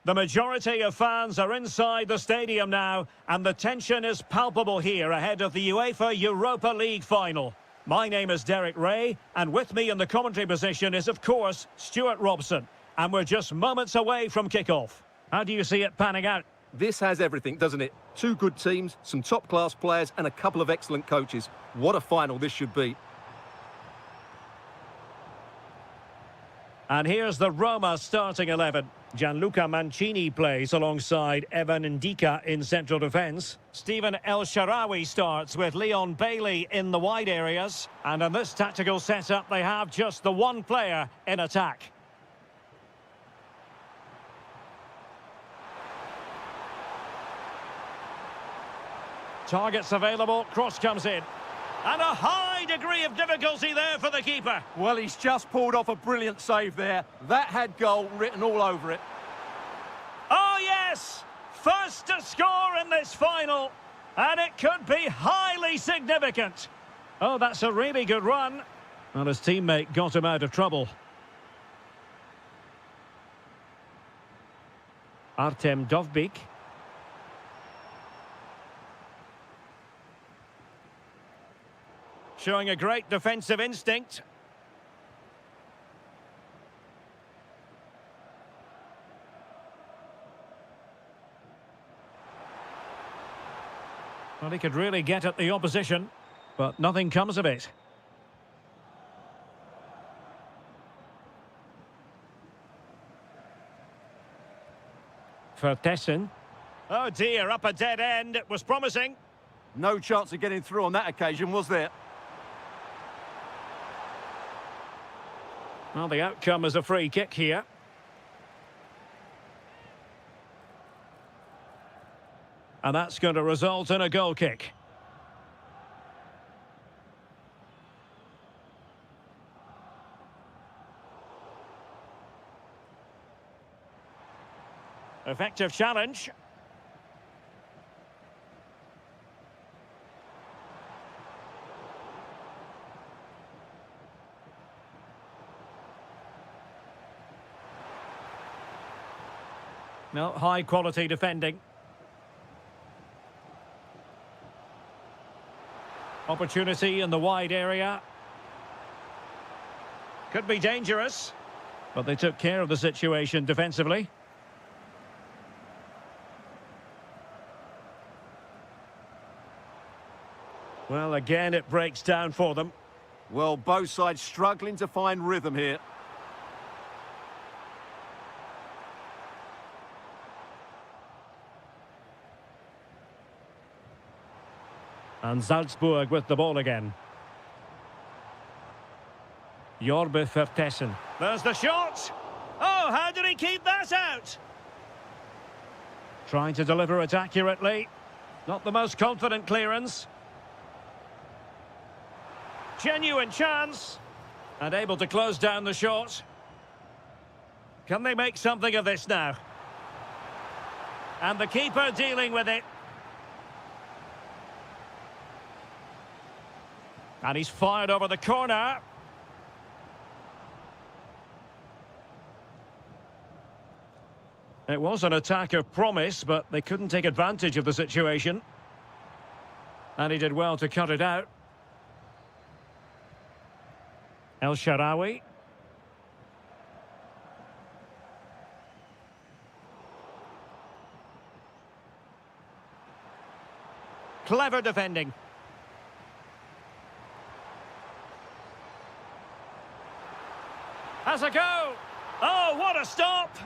The majority of fans are inside the stadium now, and the tension is palpable here ahead of the UEFA Europa League final. My name is Derek Ray, and with me in the commentary position is, of course, Stuart Robson. And we're just moments away from kick-off. How do you see it panning out? This has everything, doesn't it? Two good teams, some top-class players, and a couple of excellent coaches. What a final this should be. And here's the Roma starting 11. Gianluca Mancini plays alongside Evan Ndika in central defence. Stephen El Shaarawy starts with Leon Bailey in the wide areas. And in this tactical setup, they have just the one player in attack. Targets available, cross comes in. And a high degree of difficulty there for the keeper. Well, he's just pulled off a brilliant save there. That had goal written all over it. Oh, yes! First to score in this final. And it could be highly significant. Oh, that's a really good run. Well, his teammate got him out of trouble. Artem Dovbyk. Showing a great defensive instinct. Well, he could really get at the opposition, but nothing comes of it. Vertessen. Oh dear, up a dead end. It was promising. No chance of getting through on that occasion, was there? Well, the outcome is a free kick here. And that's going to result in a goal kick. Effective challenge. No, high-quality defending. Opportunity in the wide area. Could be dangerous, but they took care of the situation defensively. Well, again, it breaks down for them. Well, both sides struggling to find rhythm here. And Salzburg with the ball again. Jorbe Vertessen. There's the shot! Oh, how did he keep that out? Trying to deliver it accurately. Not the most confident clearance. Genuine chance. And able to close down the shot. Can they make something of this now? And the keeper dealing with it. And he's fired over the corner. It was an attack of promise, but they couldn't take advantage of the situation. And he did well to cut it out. El Shaarawy. Clever defending. Has a go! Oh, what a stop!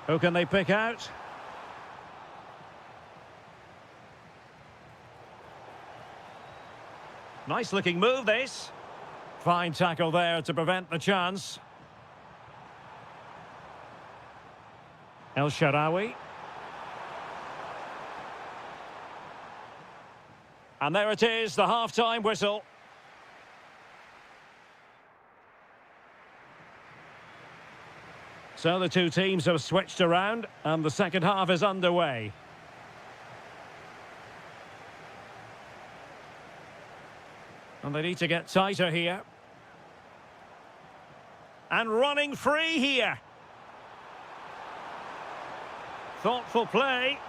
Who can they pick out? Nice looking move, this. Fine tackle there to prevent the chance. El Shaarawy. And there it is, the half-time whistle. So the two teams have switched around, and the second half is underway. And they need to get tighter here. And running free here. Thoughtful play.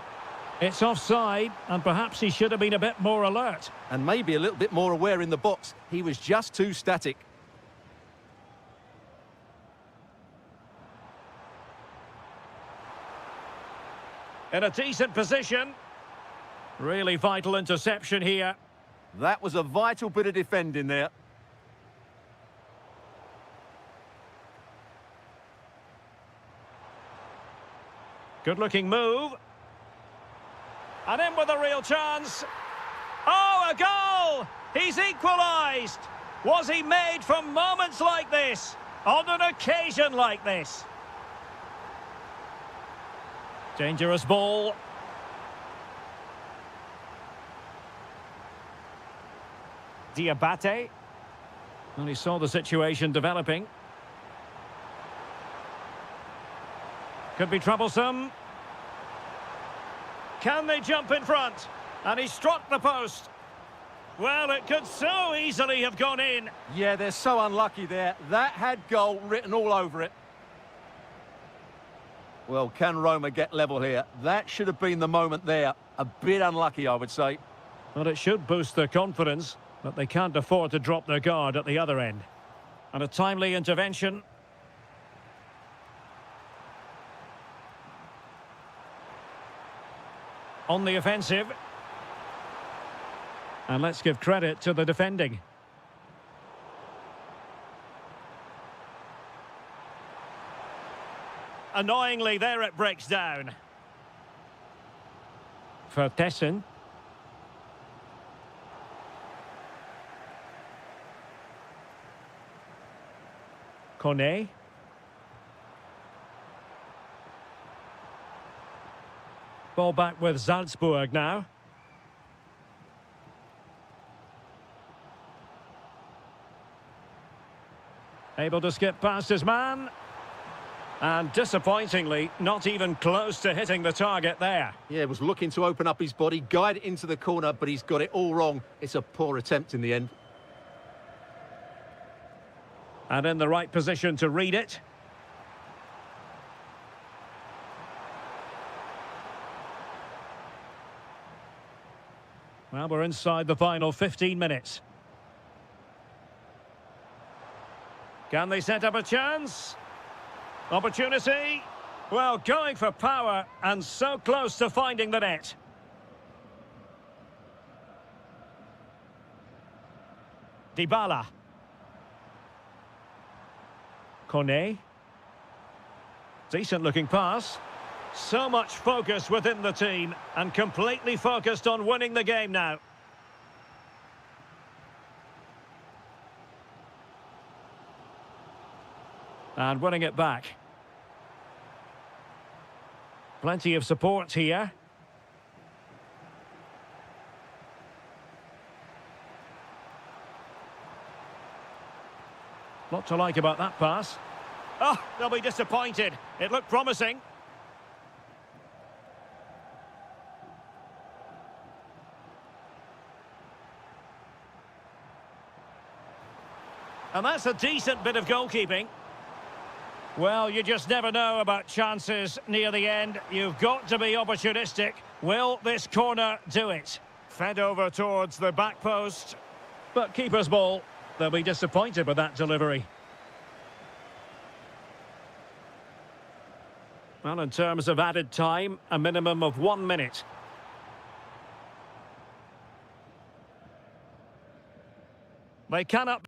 It's offside, and perhaps he should have been a bit more alert. And maybe a little bit more aware in the box. He was just too static. In a decent position. Really vital interception here. That was a vital bit of defending there. Good-looking move. And in with a real chance. Oh, a goal! He's equalised! Was he made for moments like this? On an occasion like this? Dangerous ball. Diabate. And he saw the situation developing. Could be troublesome. Can they jump in front? And he struck the post. Well, it could so easily have gone in. Yeah, they're so unlucky there. That had goal written all over it. Well, can Roma get level here? That should have been the moment there. A bit unlucky, I would say. Well, it should boost their confidence, but they can't afford to drop their guard at the other end. And a timely intervention. On the offensive. And let's give credit to the defending. Annoyingly, there it breaks down. For Tessin. Kone. Ball back with Salzburg now. Able to skip past his man. And disappointingly, not even close to hitting the target there. Yeah, was looking to open up his body, guide it into the corner, but he's got it all wrong. It's a poor attempt in the end. And in the right position to read it. Well, we're inside the final 15 minutes. Can they set up a chance? Opportunity. Well, going for power and so close to finding the net. Dybala. Kone. Decent looking pass. So much focus within the team and completely focused on winning the game now. And winning it back. Plenty of support here. Lot to like about that pass. Oh, they'll be disappointed. It looked promising. And that's a decent bit of goalkeeping. Well, you just never know about chances near the end. You've got to be opportunistic. Will this corner do it? Fed over towards the back post. But keeper's ball. They'll be disappointed with that delivery. Well, in terms of added time, a minimum of 1 minute. They cannot...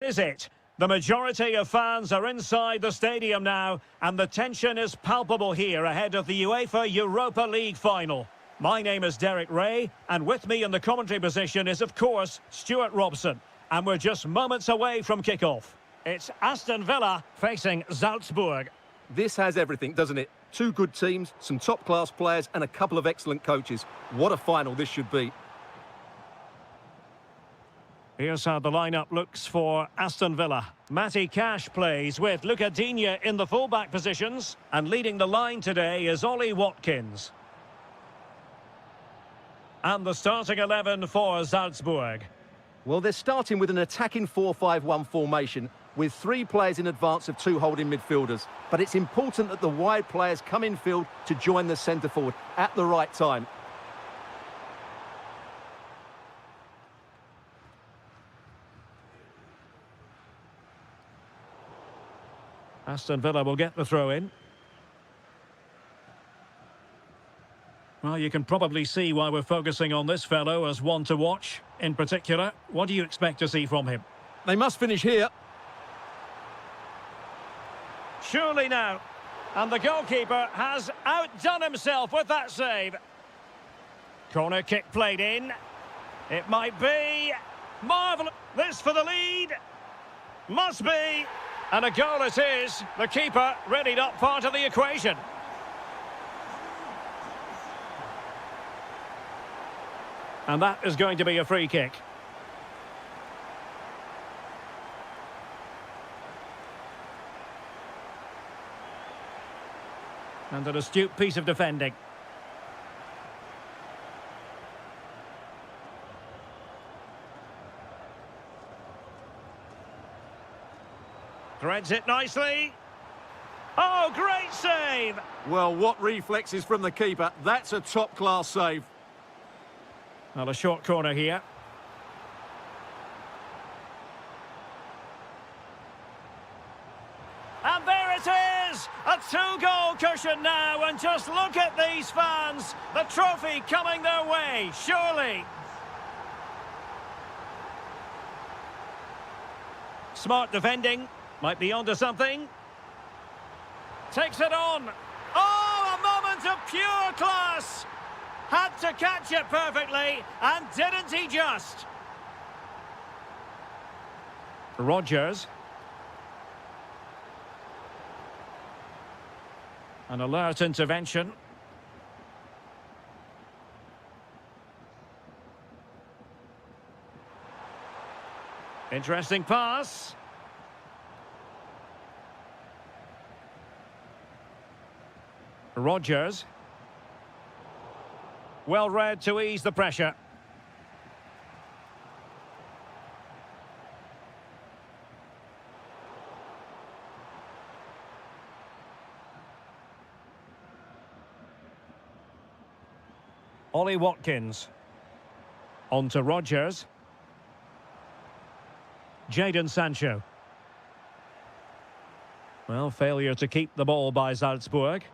Is it? The majority of fans are inside the stadium now, and the tension is palpable here ahead of the UEFA Europa League final. My name is Derek Ray, and with me in the commentary position is, of course, Stuart Robson. And we're just moments away from kick-off. It's Aston Villa facing Salzburg. This has everything, doesn't it? Two good teams, some top-class players, and a couple of excellent coaches. What a final this should be. Here's how the lineup looks for Aston Villa. Matty Cash plays with Luca Digne in the fullback positions. And leading the line today is Ollie Watkins. And the starting 11 for Salzburg. Well, they're starting with an attacking 4-5-1 formation with three players in advance of two holding midfielders. But it's important that the wide players come in field to join the centre forward at the right time. Aston Villa will get the throw in. Well, you can probably see why we're focusing on this fellow as one to watch. In particular, what do you expect to see from him? They must finish here. Surely now. And the goalkeeper has outdone himself with that save. Corner kick played in. It might be. Marvellous. This for the lead. Must be. And a goal it is. The keeper really not part of the equation. And that is going to be a free kick. And an astute piece of defending. Threads it nicely. Oh, great save! Well, what reflexes from the keeper. That's a top-class save. Well, a short corner here. And there it is! A two-goal cushion now, and just look at these fans. The trophy coming their way, surely. Smart defending. Might be onto something. Takes it on. Oh, a moment of pure class. Had to catch it perfectly, and didn't he just? Rodgers. An alert intervention. Interesting pass. Rodgers. Well read to ease the pressure. Ollie Watkins. On to Rodgers. Jadon Sancho. Well, failure to keep the ball by Salzburg.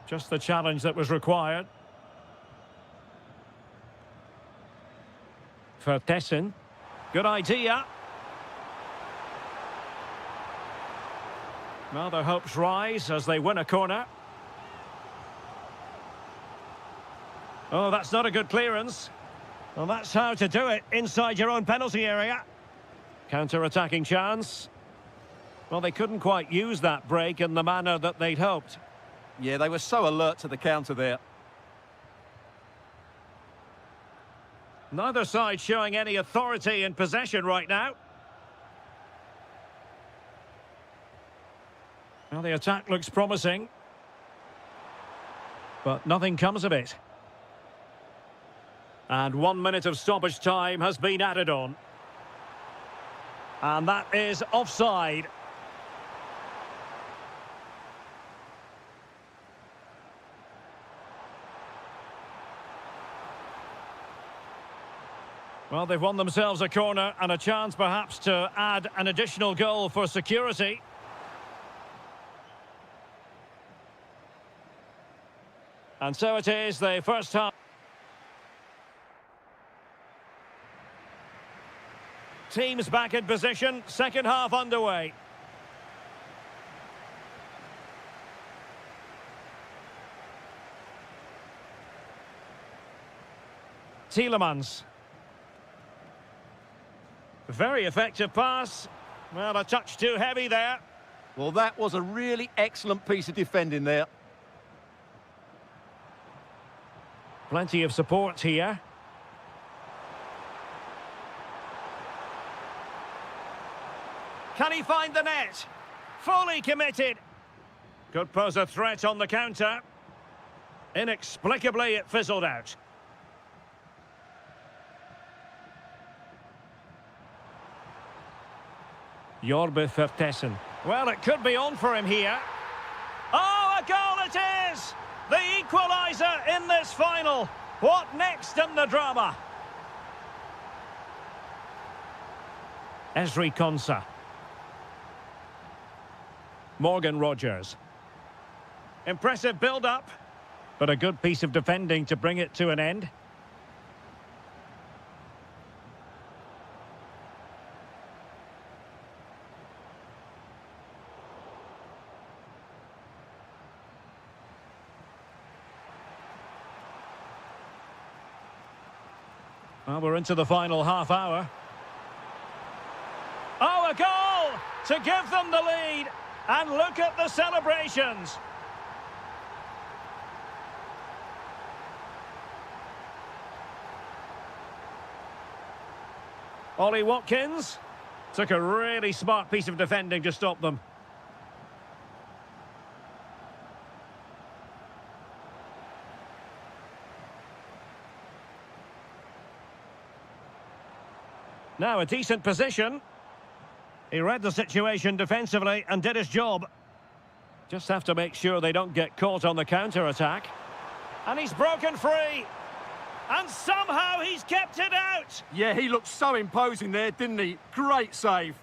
Just the challenge that was required. Vertessen. Good idea. Well, their hopes rise as they win a corner. Oh, that's not a good clearance. Well, that's how to do it inside your own penalty area. Counter-attacking chance. Well, they couldn't quite use that break in the manner that they'd hoped. Yeah, they were so alert to the counter there. Neither side showing any authority in possession right now. Well, the attack looks promising, but nothing comes of it. And 1 minute of stoppage time has been added on. And that is offside. Well, they've won themselves a corner and a chance perhaps to add an additional goal for security. And so it is, the first half. Teams back in position, second half underway. Tielemans. Very effective pass. Well, a touch too heavy there. Well, that was a really excellent piece of defending there. Plenty of support here. Can he find the net? Fully committed. Could pose a threat on the counter. Inexplicably, it fizzled out. Jorbe Vertessen. Well, it could be on for him here. Oh, a goal it is! The equaliser in this final. What next in the drama? Esri Konsa. Morgan Rogers. Impressive build-up, but a good piece of defending to bring it to an end. Well, we're into the final half hour. Oh, a goal to give them the lead. And look at the celebrations. Ollie Watkins took a really smart piece of defending to stop them. Now a decent position. He read the situation defensively and did his job. Just have to make sure they don't get caught on the counter-attack. And he's broken free. And somehow he's kept it out. Yeah, he looked so imposing there, didn't he? Great save.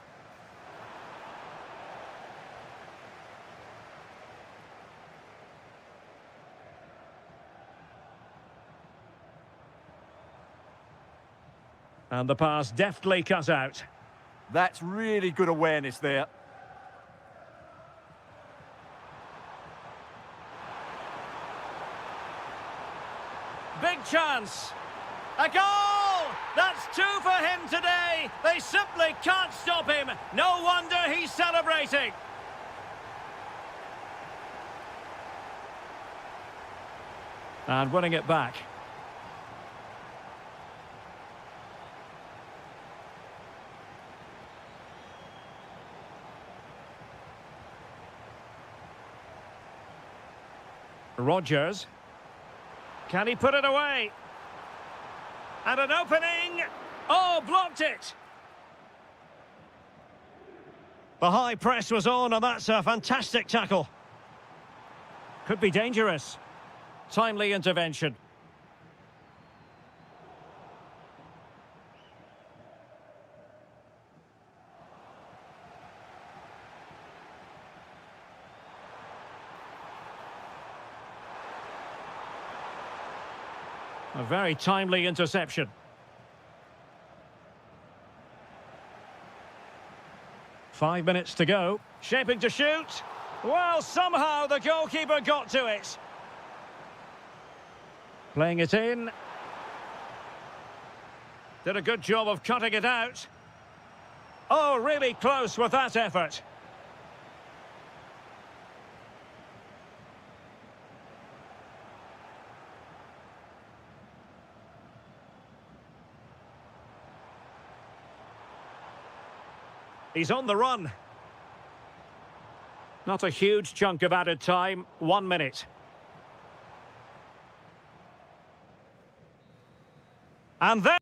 And the pass deftly cut out. That's really good awareness there. Big chance. A goal! That's two for him today. They simply can't stop him. No wonder he's celebrating. And winning it back. Rogers. Can he put it away? And an opening. Oh, blocked it. The high press was on, and that's a fantastic tackle. Could be dangerous. Timely intervention. A very timely interception. Five minutes to go. Shaping to shoot. Well, somehow the goalkeeper got to it. Playing it in. Did a good job of cutting it out. Oh, really close with that effort. He's on the run. Not a huge chunk of added time. 1 minute. And then...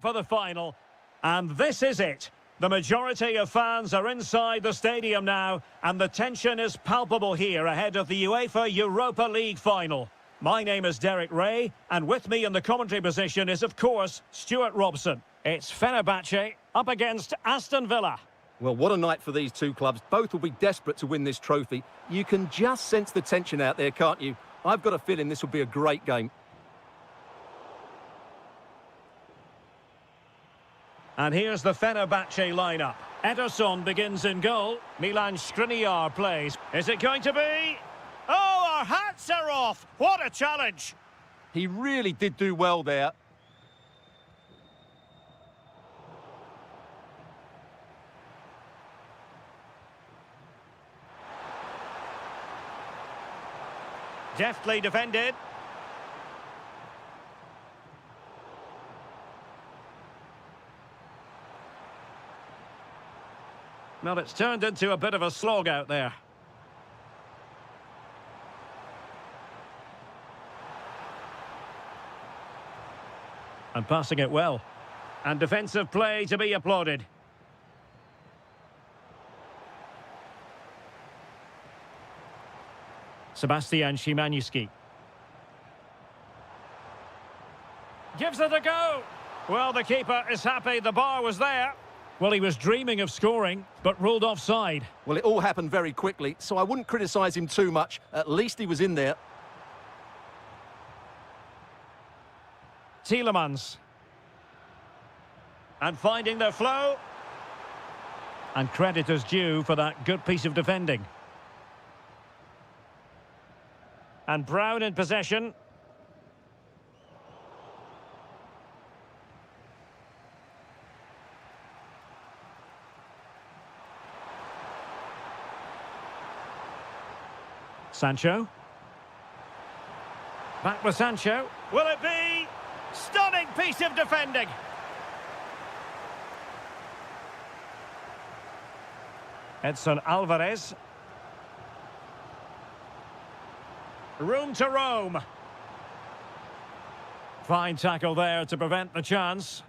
For the final, and this is it. The majority of fans are inside the stadium now, and the tension is palpable here ahead of the UEFA Europa League final. My name is Derek Ray, and with me in the commentary position is, of course, Stuart Robson. It's Fenerbahce up against Aston Villa. Well, what a night for these two clubs. Both will be desperate to win this trophy. You can just sense the tension out there, can't you? I've got a feeling this will be a great game. And here's the Fenerbahce lineup. Ederson begins in goal. Milan Skriniar plays. Is it going to be? Oh, our hats are off! What a challenge! He really did do well there. Deftly defended. Well, it's turned into a bit of a slog out there. And passing it well. And defensive play to be applauded. Sebastian Szymanski. Gives it a go. Well, the keeper is happy the bar was there. Well, he was dreaming of scoring, but ruled offside. Well, it all happened very quickly, so I wouldn't criticise him too much. At least he was in there. Tielemans. And finding their flow. And credit is due for that good piece of defending. And Brown in possession. Sancho. Back with Sancho. Will it be? Stunning piece of defending. Edson Alvarez. Room to roam. Fine tackle there to prevent the chance.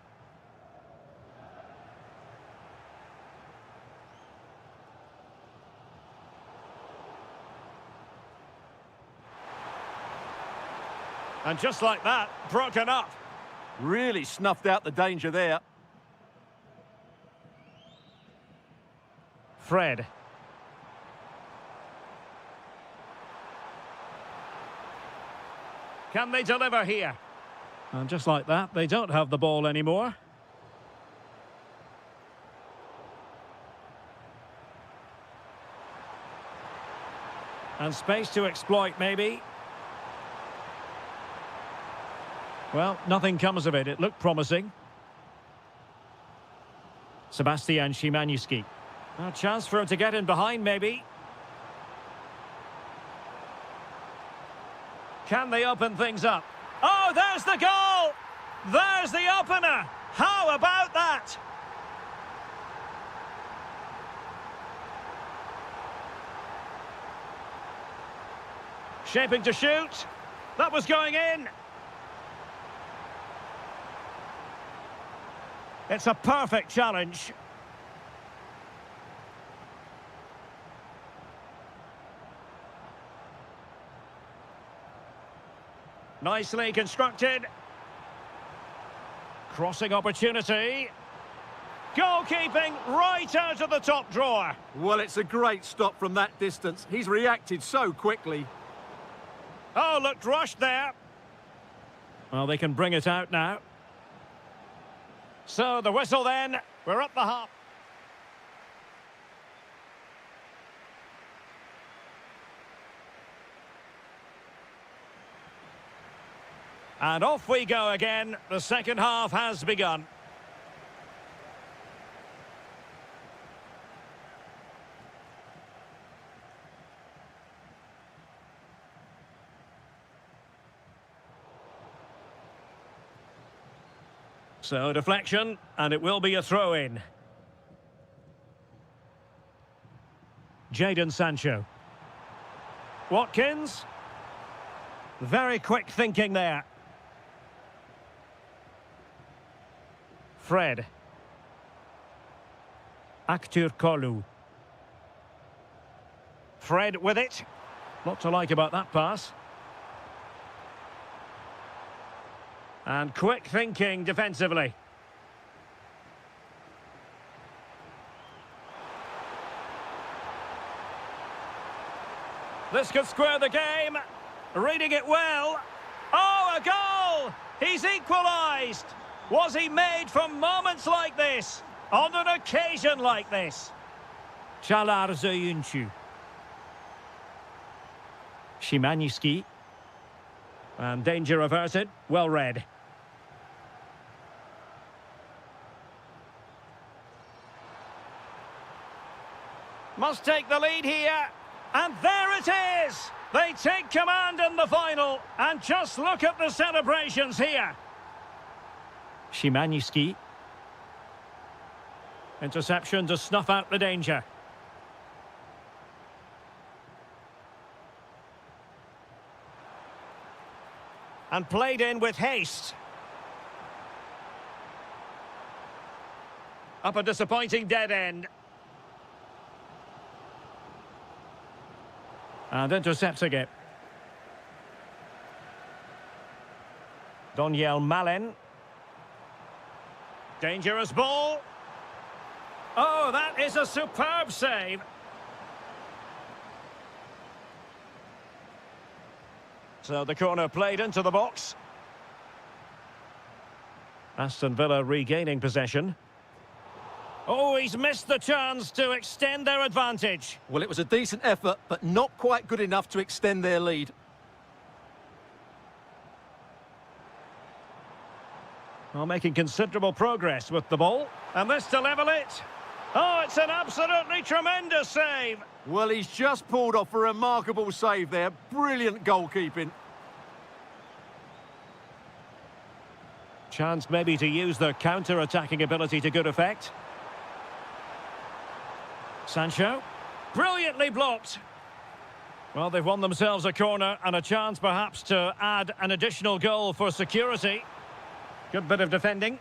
And just like that, broken up. Really snuffed out the danger there. Fred. Can they deliver here? And just like that, they don't have the ball anymore. And space to exploit, maybe. Well, nothing comes of it. It looked promising. Sebastian Szymanski. A chance for him to get in behind, maybe. Can they open things up? Oh, there's the goal! There's the opener! How about that? Shaping to shoot. That was going in. It's a perfect challenge. Nicely constructed. Crossing opportunity. Goalkeeping right out of the top drawer. Well, it's a great stop from that distance. He's reacted so quickly. Oh, looked rushed there. Well, they can bring it out now. So, the whistle then. We're up the half. And off we go again. The second half has begun. So, deflection, and it will be a throw-in. Jadon Sancho. Watkins. Very quick thinking there. Fred. Aktürkoğlu. Fred with it. Lot to like about that pass. And quick thinking defensively. This could square the game. Reading it well. Oh, a goal! He's equalised. Was he made for moments like this? On an occasion like this? Çalar oyuncu. Szymański. And danger averted. Well read. Must take the lead here. And there it is! They take command in the final. And just look at the celebrations here. Szymański. Interception to snuff out the danger. And played in with haste. Up a disappointing dead end. And intercepting it. Doniel Malen. Dangerous ball. Oh, that is a superb save. So the corner played into the box. Aston Villa regaining possession. Oh, he's missed the chance to extend their advantage. Well, it was a decent effort, but not quite good enough to extend their lead. Well, making considerable progress with the ball. And this to level it. Oh, it's an absolutely tremendous save. Well, he's just pulled off a remarkable save there. Brilliant goalkeeping. Chance maybe to use their counter-attacking ability to good effect. Sancho. Brilliantly blocked. Well, they've won themselves a corner and a chance perhaps to add an additional goal for security. Good bit of defending.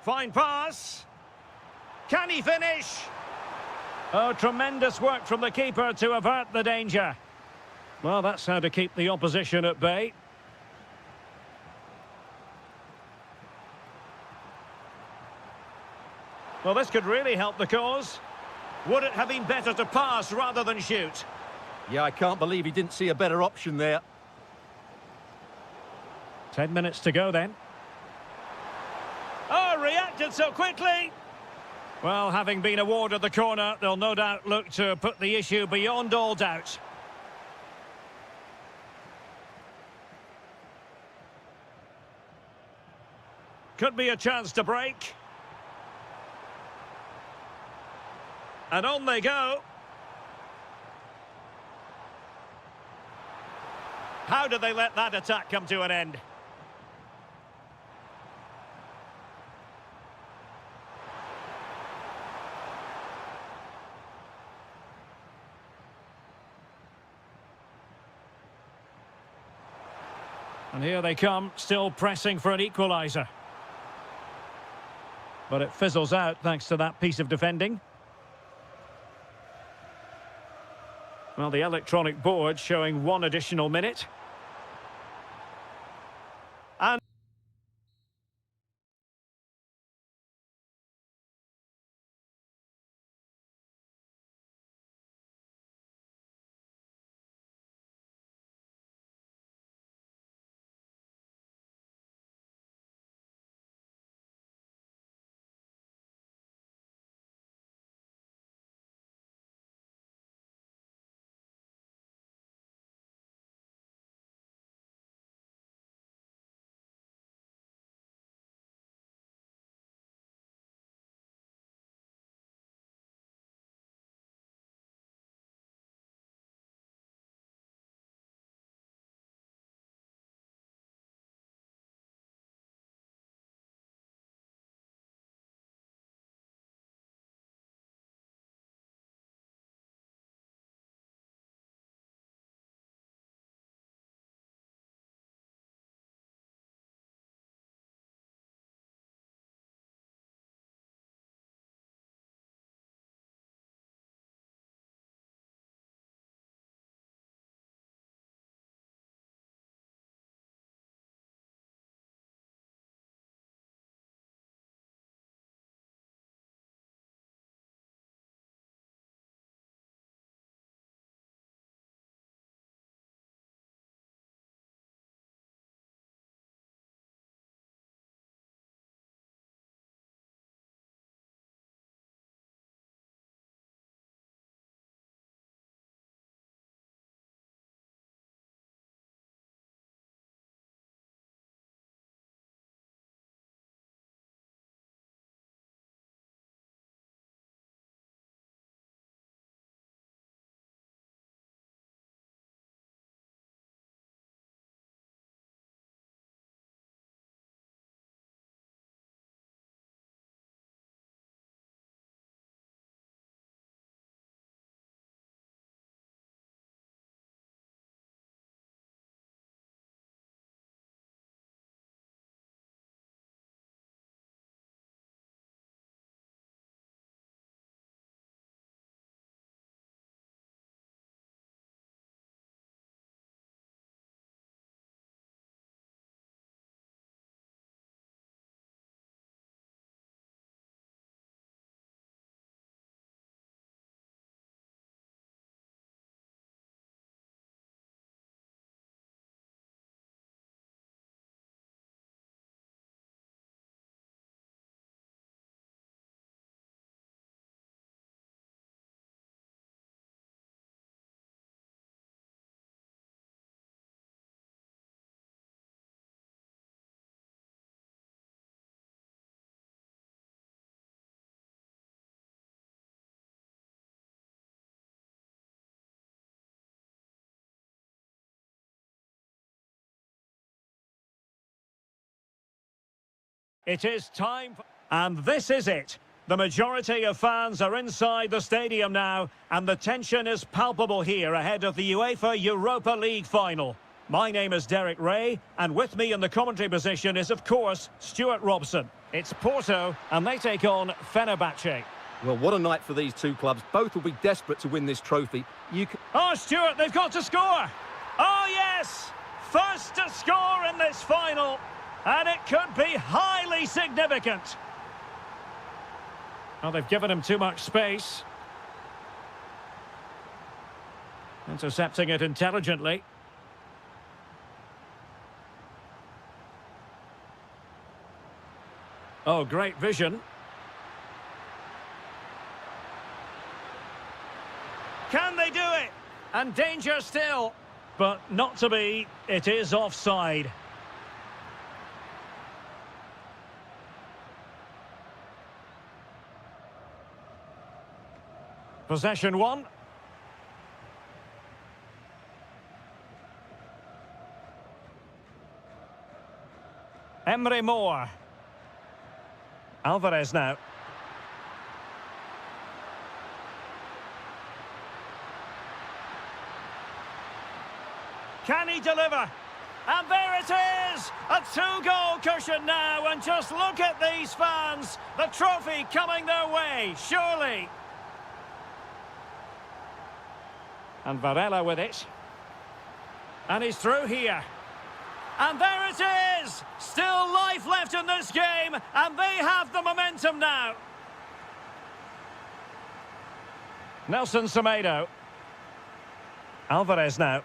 Fine pass. Can he finish? Oh, tremendous work from the keeper to avert the danger. Well, that's how to keep the opposition at bay. Well, this could really help the cause. Would it have been better to pass rather than shoot? Yeah, I can't believe he didn't see a better option there. 10 minutes to go then. Oh, reacted so quickly. Well, having been awarded the corner, they'll no doubt look to put the issue beyond all doubt. Could be a chance to break. And on they go. How did they let that attack come to an end? And here they come, still pressing for an equaliser. But it fizzles out thanks to that piece of defending. Well, the electronic board showing 1 additional minute. And It is time, and this is it. The majority of fans are inside the stadium now, and the tension is palpable here ahead of the UEFA Europa League final. My name is Derek Ray, and with me in the commentary position is, of course, Stuart Robson. It's Porto, and they take on Fenerbahce. Well, what a night for these two clubs. Both will be desperate to win this trophy. Oh, Stuart, they've got to score! Oh, yes! First to score in this final, and it could be highly significant. Well, they've given him too much space. Intercepting it intelligently. Oh, great vision. Can they do it? And danger still. But not to be. It is offside. Possession one. Emre Moore. Alvarez now. Can he deliver? And there it is! A two-goal cushion now, and just look at these fans! The trophy coming their way, surely! And Varela with it. And he's through here. And there it is! Still life left in this game, and they have the momentum now. Nelson Semedo. Alvarez now.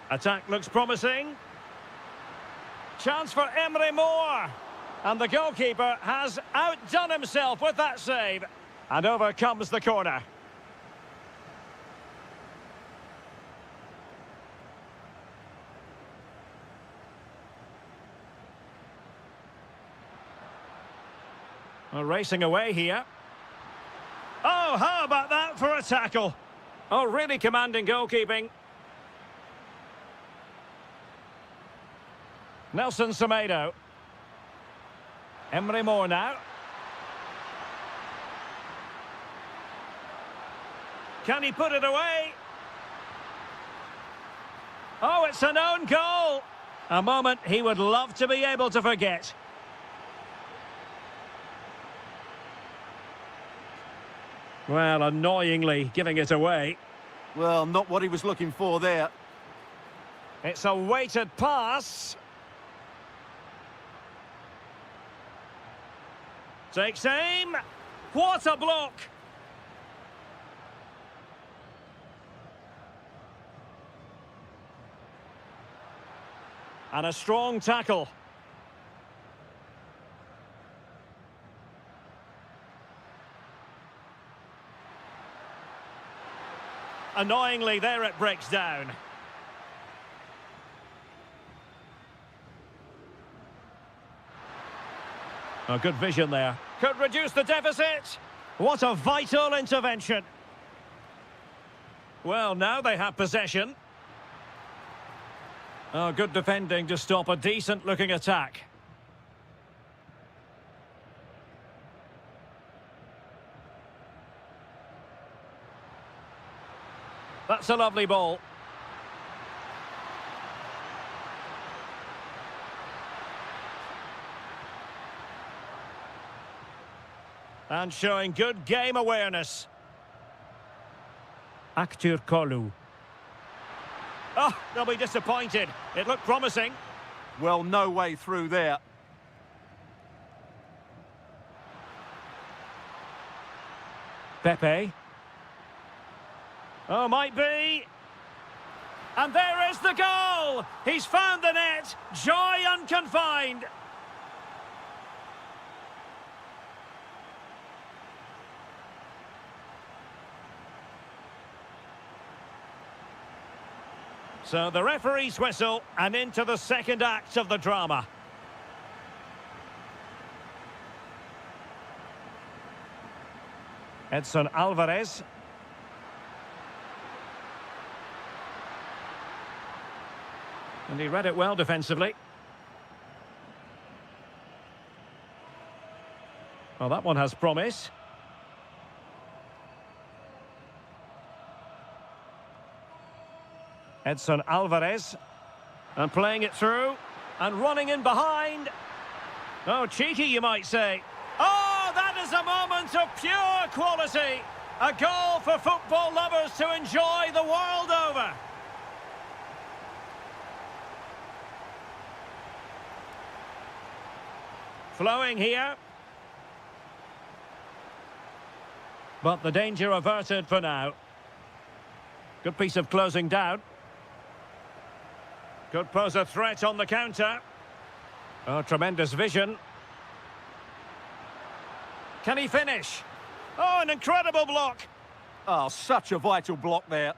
Attack looks promising. Chance for Emre Moore. And the goalkeeper has outdone himself with that save. And over comes the corner. Well, racing away here. Oh, how about that for a tackle? Oh, really commanding goalkeeping. Nelson Semedo. Emre Moore now. Can he put it away? Oh, it's an own goal. A moment he would love to be able to forget. Well, annoyingly giving it away. Well, not what he was looking for there. It's a weighted pass. Takes aim. What a block! And a strong tackle. Annoyingly, there it breaks down. A good vision there. Could reduce the deficit. What a vital intervention. Well, now they have possession. Oh, good defending to stop a decent-looking attack. That's a lovely ball. And showing good game awareness. Aktur Kolu. Oh, they'll be disappointed. It looked promising. Well, no way through there. Pepe. Oh, might be. And there is the goal! He's found the net. Joy unconfined. So the referee's whistle, and into the second act of the drama. Edson Alvarez. And he read it well defensively. Well, that one has promise. Edson Alvarez. And playing it through. And running in behind. Oh, cheeky, you might say. Oh, that is a moment of pure quality. A goal for football lovers to enjoy the world over. Flowing here. But the danger averted for now. Good piece of closing down. Could pose a threat on the counter. Oh, tremendous vision. Can he finish? Oh, an incredible block. Oh, such a vital block there.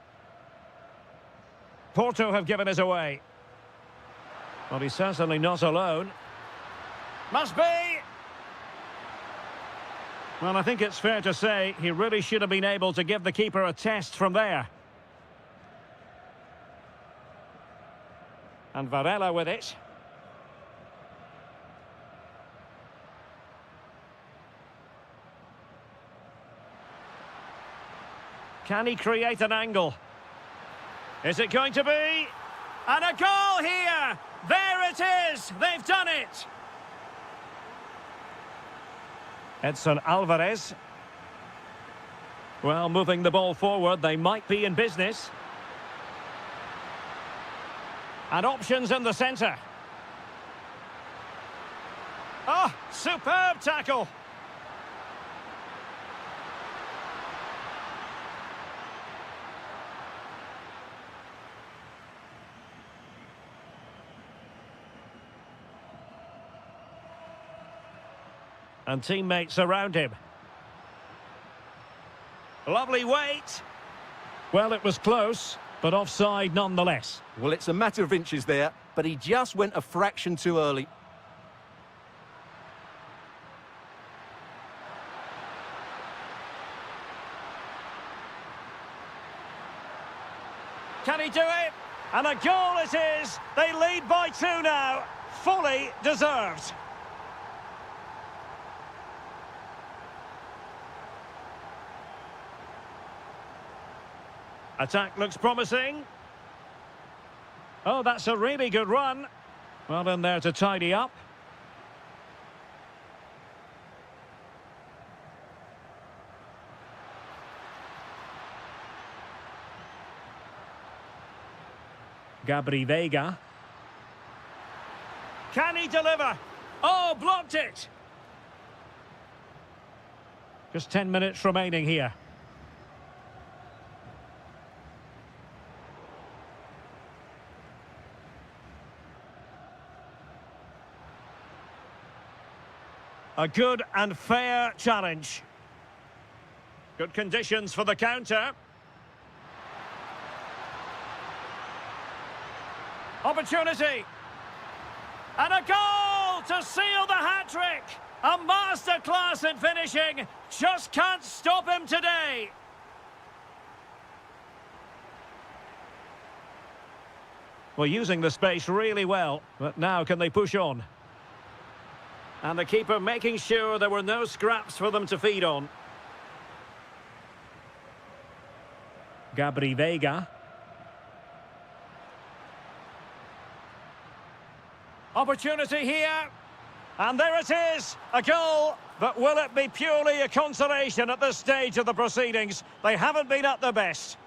Porto have given us away. Well, he's certainly not alone. Must be. Well, I think it's fair to say he really should have been able to give the keeper a test from there. And Varela with it. Can he create an angle? Is it going to be? And a goal here! There it is! They've done it! Edson Alvarez. Well, moving the ball forward, they might be in business. And options in the centre. Oh, superb tackle! And teammates around him. Lovely weight. Well, it was close, but offside nonetheless. Well, it's a matter of inches there, but he just went a fraction too early. Can he do it? And a goal it is. They lead by 2 now. Fully deserved. Attack looks promising. Oh, that's a really good run. Well, in there to tidy up. Gabri Veiga. Can he deliver? Oh, blocked it. Just 10 minutes remaining here. A good and fair challenge. Good conditions for the counter. Opportunity. And a goal to seal the hat-trick. A masterclass in finishing. Just can't stop him today. Well, using the space really well. But now can they push on? And the keeper making sure there were no scraps for them to feed on. Gabri Veiga. Opportunity here. And there it is, a goal. But will it be purely a consolation at this stage of the proceedings? They haven't been at their best.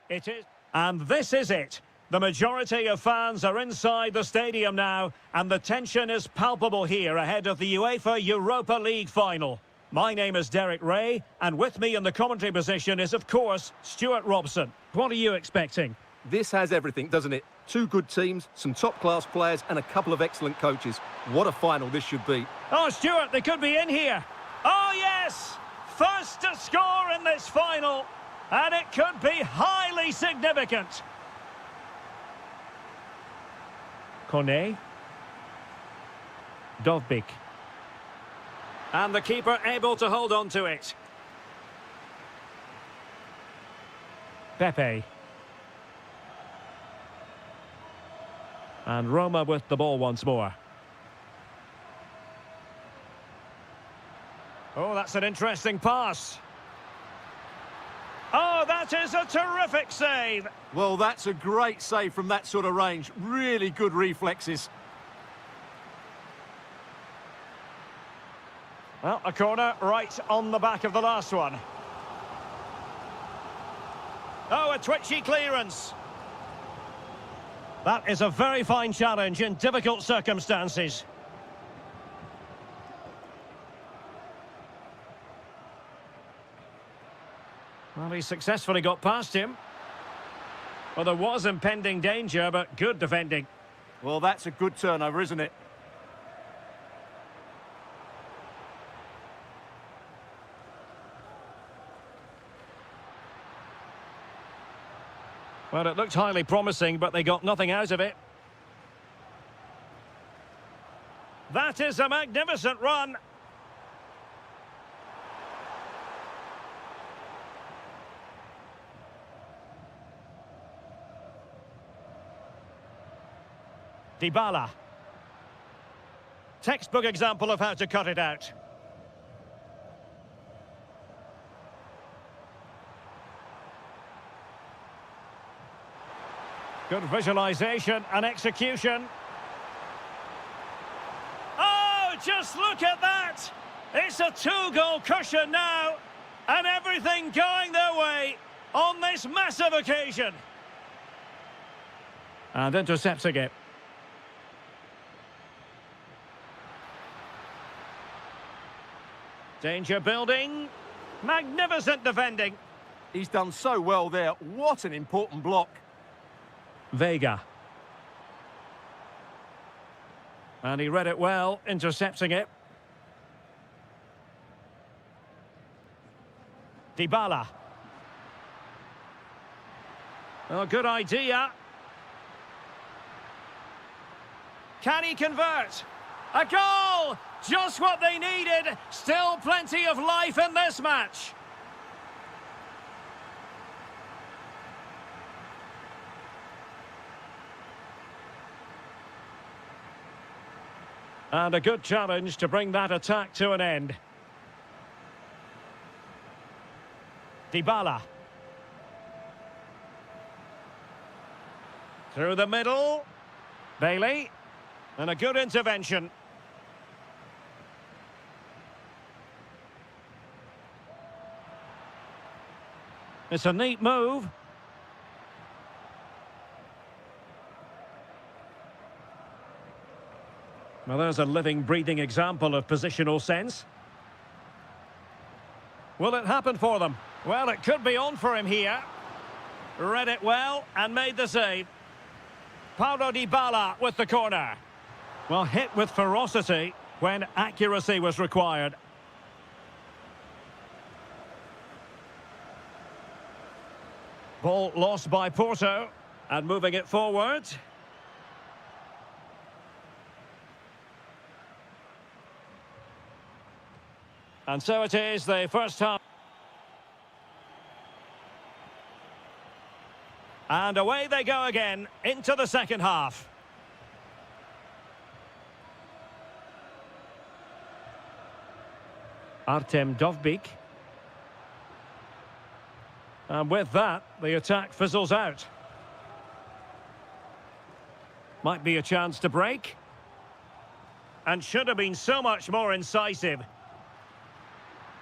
It is. And this is it. The majority of fans are inside the stadium now, and the tension is palpable here ahead of the UEFA Europa League final. My name is Derek Ray, and with me in the commentary position is, of course, Stuart Robson. What are you expecting? This has everything, doesn't it? Two good teams, some top-class players, and a couple of excellent coaches. What a final this should be. Oh, Stuart, they could be in here. Oh, yes! First to score in this final, and it could be highly significant. Kone. Dovbik. And the keeper able to hold on to it. Pepe. And Roma with the ball once more. Oh, that's an interesting pass. Oh, that is a terrific save. Well, that's a great save from that sort of range. Really good reflexes. Well, a corner right on the back of the last one. Oh, a twitchy clearance. That is a very fine challenge in difficult circumstances. Well, he successfully got past him. Well, there was impending danger, but good defending. Well, that's a good turnover, isn't it? Well, it looked highly promising, but they got nothing out of it. That is a magnificent run. Dybala. Textbook example of how to cut it out. Good visualization and execution. Oh, just look at that! It's a two-goal cushion now, and everything going their way on this massive occasion. And intercepting it. Danger building. Magnificent defending. He's done so well there. What an important block. Vega. And he read it well, intercepting it. Dybala. Oh, good idea. Can he convert? A goal! Just what they needed. Still plenty of life in this match. And a good challenge to bring that attack to an end. Dybala. Through the middle. Bailey. And a good intervention. It's a neat move. Well, there's a living, breathing example of positional sense. Will it happen for them? Well, it could be on for him here. Read it well and made the save. Paulo Dybala with the corner. Well, hit with ferocity when accuracy was required. Ball lost by Porto, and moving it forward. And so it is, the first half. And away they go again, into the second half. Artem Dovbik. And with that, the attack fizzles out. Might be a chance to break. And should have been so much more incisive.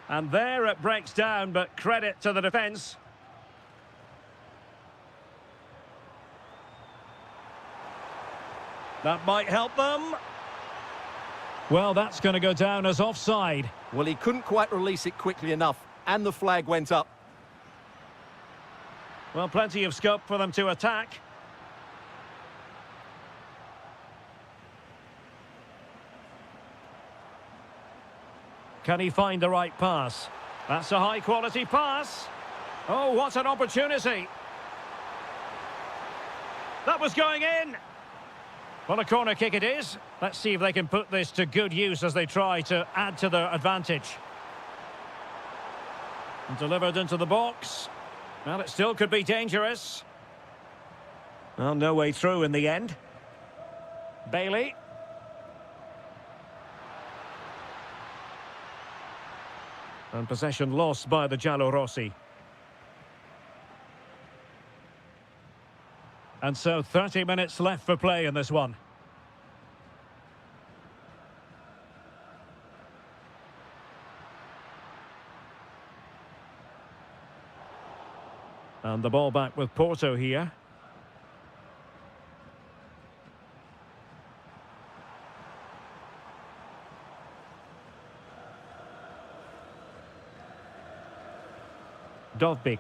And there it breaks down, but credit to the defence. That might help them. Well, that's going to go down as offside. Well, he couldn't quite release it quickly enough, and the flag went up. Well, plenty of scope for them to attack. Can he find the right pass? That's a high-quality pass. Oh, what an opportunity. That was going in. Well, a corner kick it is. Let's see if they can put this to good use as they try to add to their advantage. And delivered into the box. Well, it still could be dangerous. Well, no way through in the end. Bailey. And possession lost by the Giallorossi. And so 30 minutes left for play in this one. And the ball back with Porto here. Dovbik.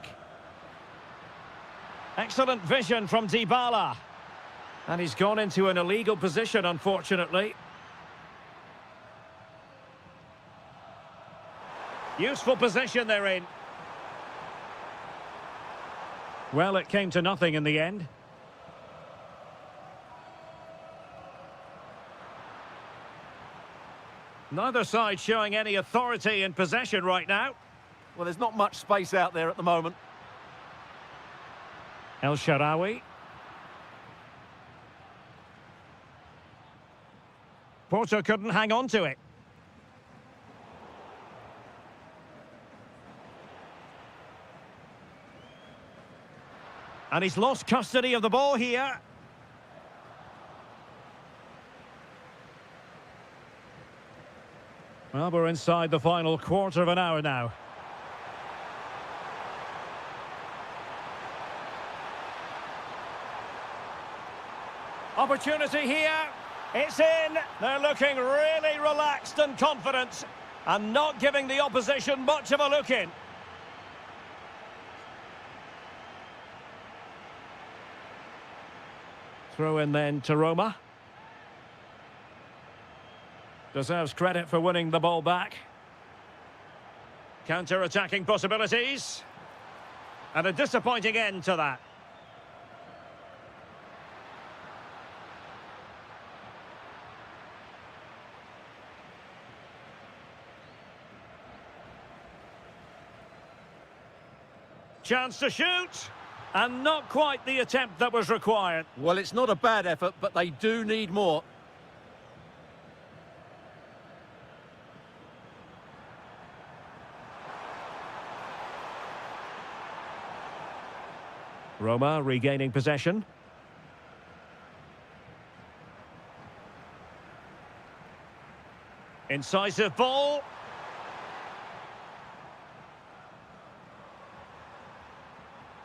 Excellent vision from Dybala. And he's gone into an illegal position, unfortunately. Useful position they're in. Well, it came to nothing in the end. Neither side showing any authority in possession right now. Well, there's not much space out there at the moment. El Shaarawy. Porto couldn't hang on to it. And he's lost custody of the ball here. Well, we're inside the final quarter of an hour now. Opportunity here. It's in. They're looking really relaxed and confident and not giving the opposition much of a look in. Throw in then to Roma. Deserves credit for winning the ball back. Counter-attacking possibilities. And a disappointing end to that. Chance to shoot. And not quite the attempt that was required. Well, it's not a bad effort, but they do need more. Roma regaining possession. Incisive ball.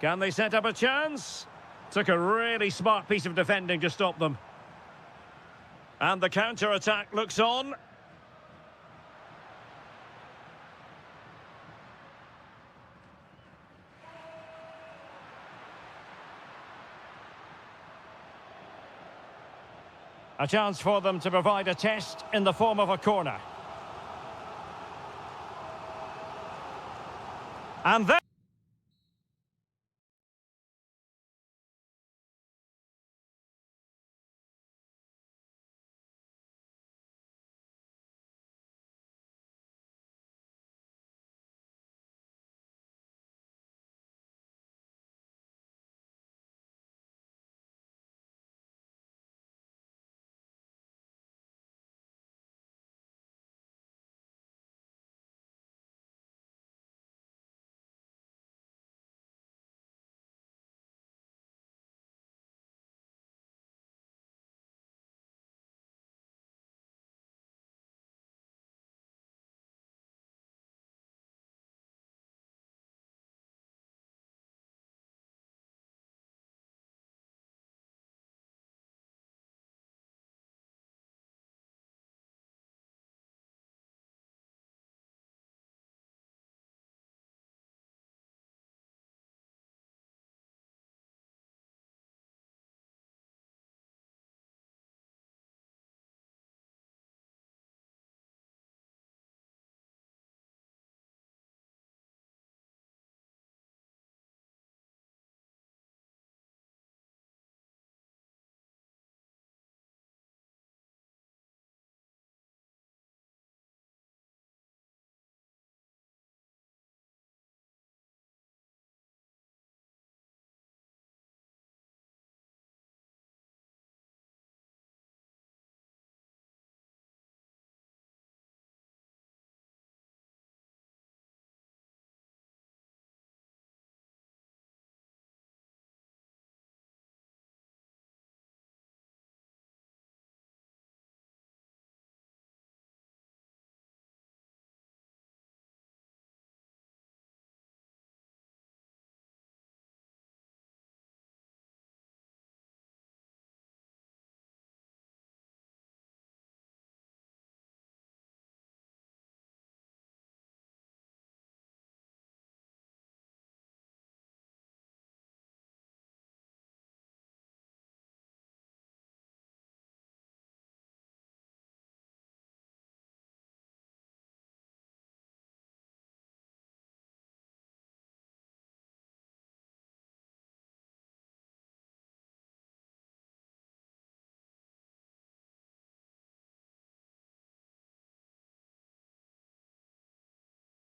Can they set up a chance? Took a really smart piece of defending to stop them. And the counter-attack looks on. A chance for them to provide a test in the form of a corner. And then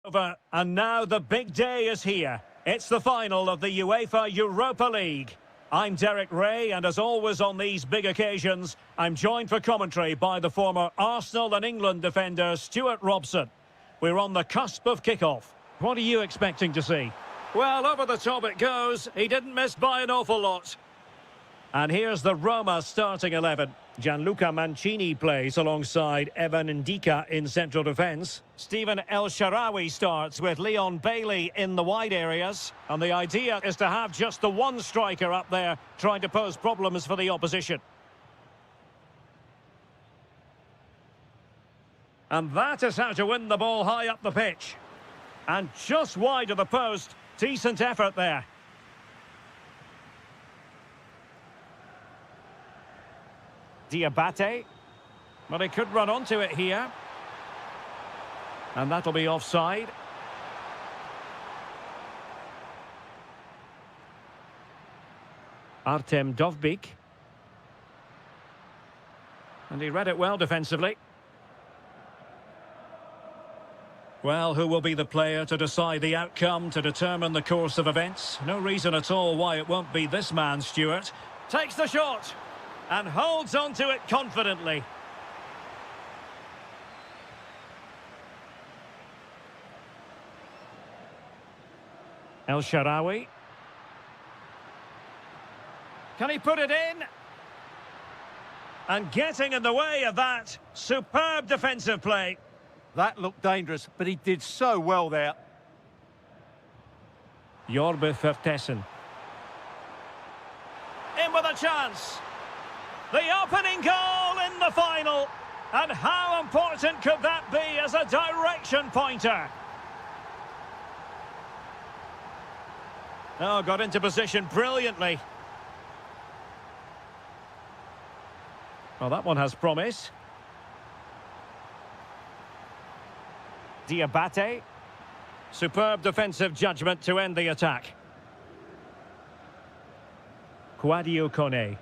over, and now the big day is here. It's the final of the UEFA Europa League. I'm Derek Ray, and as always on these big occasions, I'm joined for commentary by the former Arsenal and England defender Stuart Robson. We're on the cusp of kick-off. What are you expecting to see? Well, over the top it goes. He didn't miss by an awful lot. And here's the Roma starting 11. Gianluca Mancini plays alongside Evan Ndika in central defence. Stephen El Shaarawy starts with Leon Bailey in the wide areas. And the idea is to have just the one striker up there trying to pose problems for the opposition. And that is how to win the ball high up the pitch. And just wide of the post. Decent effort there. Diabate. But he could run onto it here. And that'll be offside. Artem Dovbyk. And he read it well defensively. Well, who will be the player to decide the outcome, to determine the course of events? No reason at all why it won't be this man, Stuart. Takes the shot. And holds on to it confidently. El Shaarawy. Can he put it in? And getting in the way of that. Superb defensive play. That looked dangerous, but he did so well there. Jorbe Vertessen. In with a chance. The opening goal in the final. And how important could that be as a direction pointer? Oh, got into position brilliantly. Well, that one has promise. Diabate. Superb defensive judgment to end the attack. Kwadwo Kone.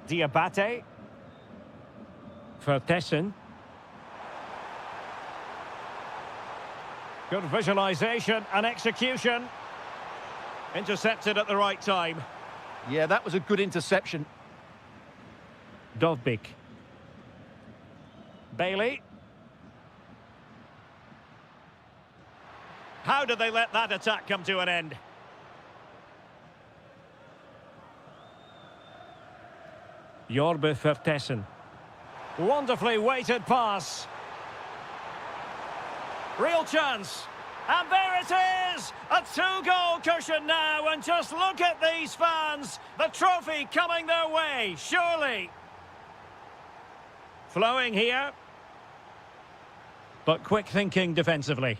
Diabate. Vertessen. Good visualisation and execution. Intercepted at the right time. Yeah, that was a good interception. Dovbyk. Bailey. How did they let that attack come to an end? Jorbe Vertessen. Wonderfully weighted pass. Real chance. And there it is! A two-goal cushion now, and just look at these fans. The trophy coming their way, surely. Flowing here. But quick thinking defensively.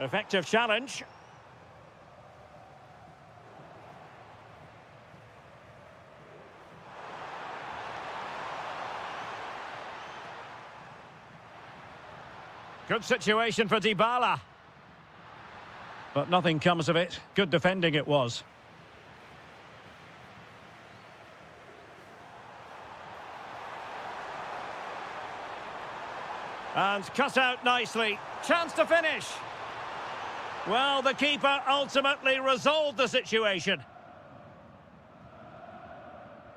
Effective challenge. Good situation for Dybala. But nothing comes of it. Good defending it was. And cut out nicely. Chance to finish. Well, the keeper ultimately resolved the situation.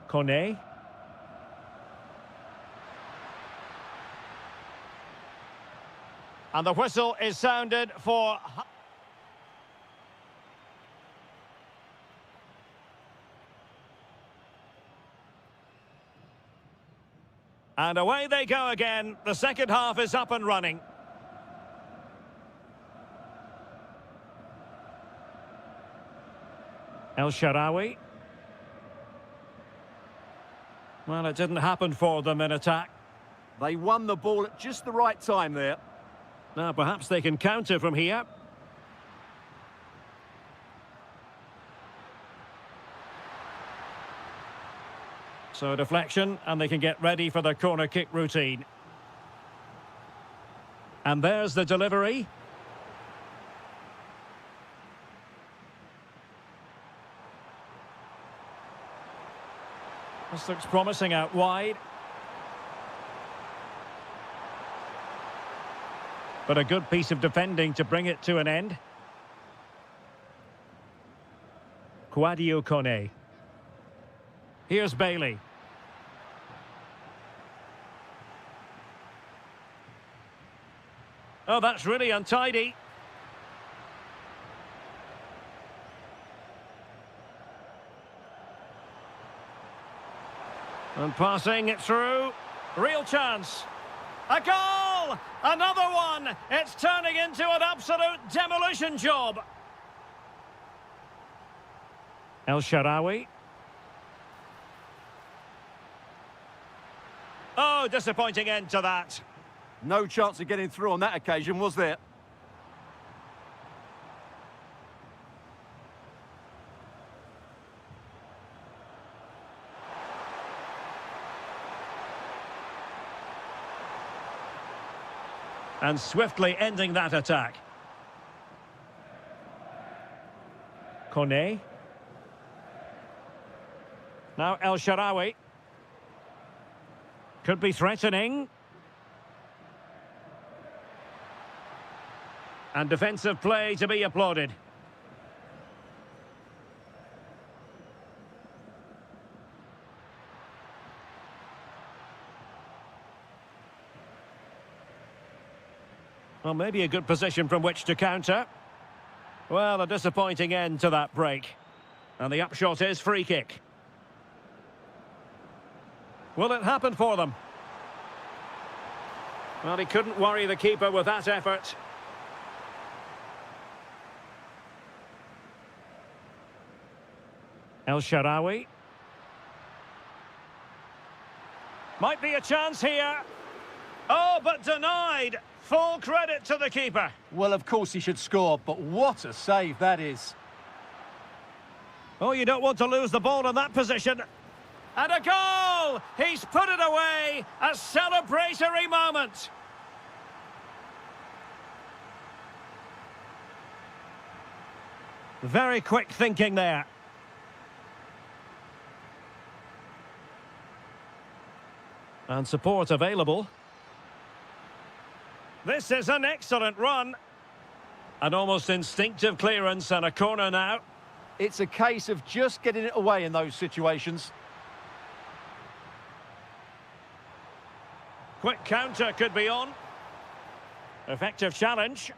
Kone. And the whistle is sounded for... And away they go again. The second half is up and running. El Shaarawy. Well, it didn't happen for them in attack. They won the ball at just the right time there. Now, perhaps they can counter from here. So deflection, and they can get ready for their corner kick routine. And there's the delivery. This looks promising out wide. But a good piece of defending to bring it to an end. Quadio Kone. Here's Bailey. Oh, that's really untidy. And passing it through. Real chance. A goal! Another one! It's turning into an absolute demolition job. El Shaarawy. Oh, disappointing end to that. No chance of getting through on that occasion, was there? And swiftly ending that attack. Kone. Now El Shaarawy. Could be threatening. And defensive play to be applauded. Well, maybe a good position from which to counter. Well, a disappointing end to that break. And the upshot is free kick. Will it happen for them? Well, he couldn't worry the keeper with that effort. El Shaarawy. Might be a chance here. Oh, but denied. Full credit to the keeper. Well, of course he should score, but what a save that is. Oh, you don't want to lose the ball in that position. And a goal! He's put it away. A celebratory moment. Very quick thinking there. And support available. This is an excellent run. An almost instinctive clearance and a corner now. It's a case of just getting it away in those situations. Quick counter could be on. Effective challenge.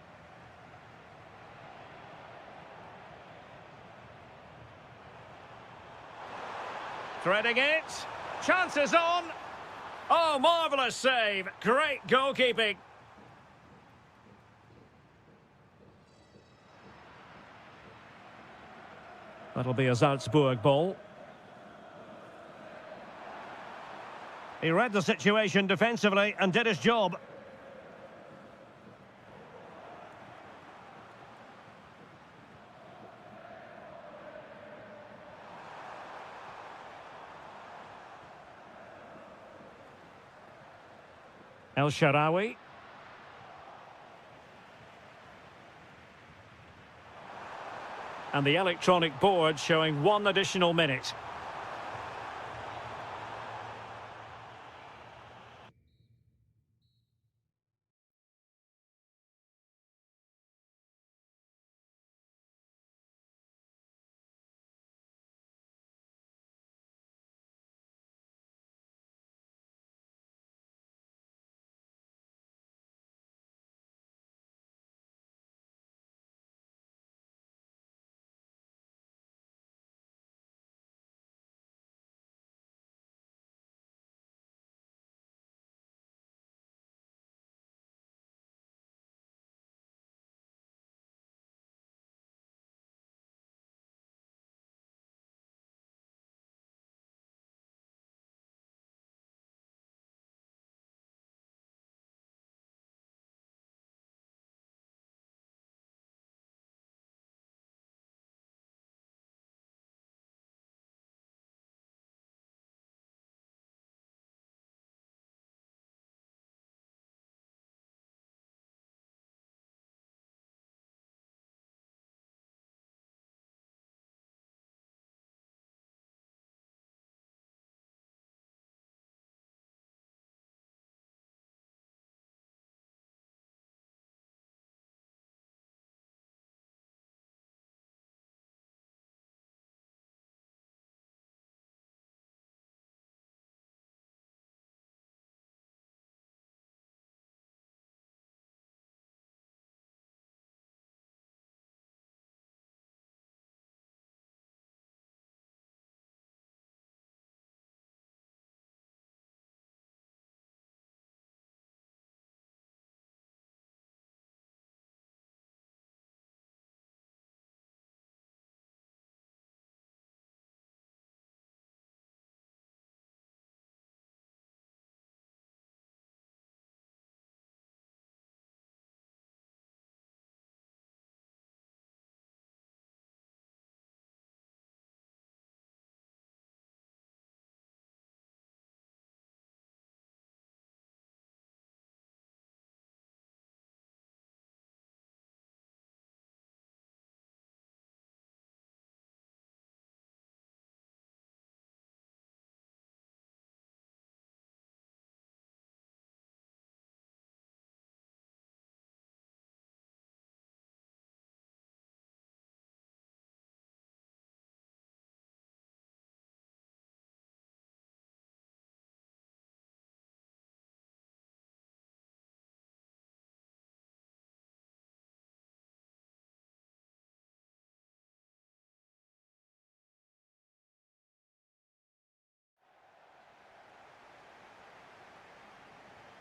Threading it. Chances on. Oh, marvellous save. Great goalkeeping. That'll be a Salzburg ball. He read the situation defensively and did his job. El Shaarawy. And the electronic board showing 1 additional minute.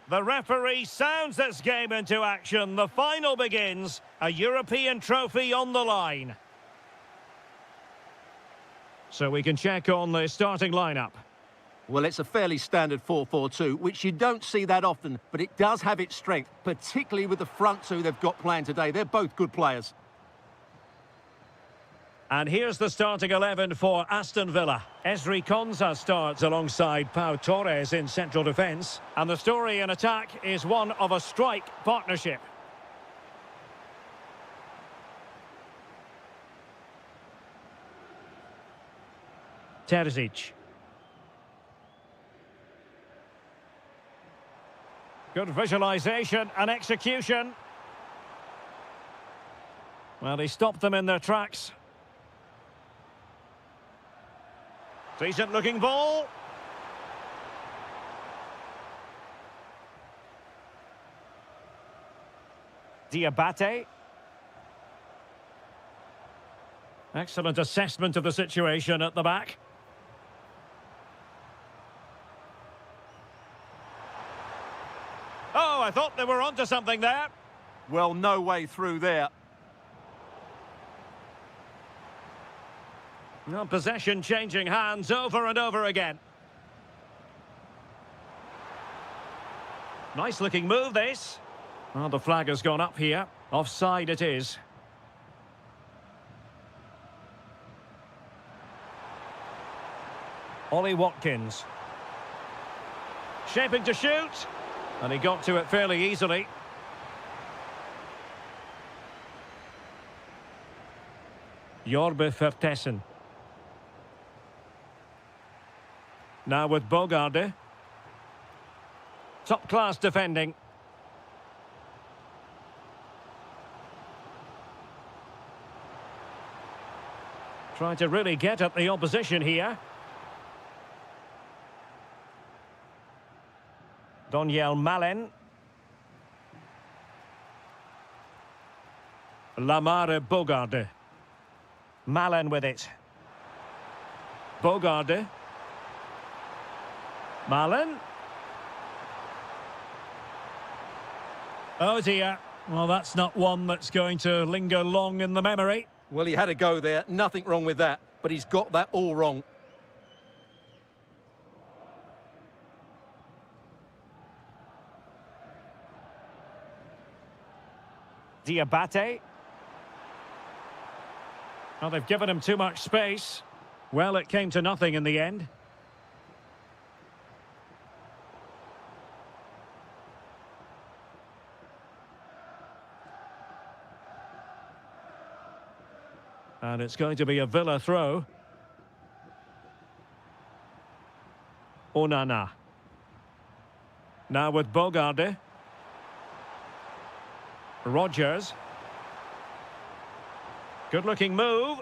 The referee sounds this game into action. The final begins. A European trophy on the line. So we can check on the starting lineup. Well, it's a fairly standard 4-4-2, which you don't see that often, but it does have its strength, particularly with the front two they've got playing today. They're both good players. And here's the starting 11 for Aston Villa. Ezri Konsa starts alongside Pau Torres in central defence. And the story in attack is one of a strike partnership. Terzic. Good visualisation and execution. Well, he stopped them in their tracks. Decent looking ball. Diabate. Excellent assessment of the situation at the back. Oh, I thought they were onto something there. Well, no way through there. Well, possession changing hands over and over again. Nice looking move, this. Well, the flag has gone up here. Offside it is. Ollie Watkins. Shaping to shoot. And he got to it fairly easily. Jorbe Vertessen. Now with Bogarde. Top-class defending. Trying to really get at the opposition here. Doniel Malen. Lamare Bogarde. Malen with it. Bogarde. Malen. Oh dear. Well, that's not one that's going to linger long in the memory. Well, he had a go there. Nothing wrong with that. But he's got that all wrong. Diabate. Well, they've given him too much space. Well, it came to nothing in the end. And it's going to be a Villa throw. Onana. Now with Bogarde. Rodgers. Good-looking move.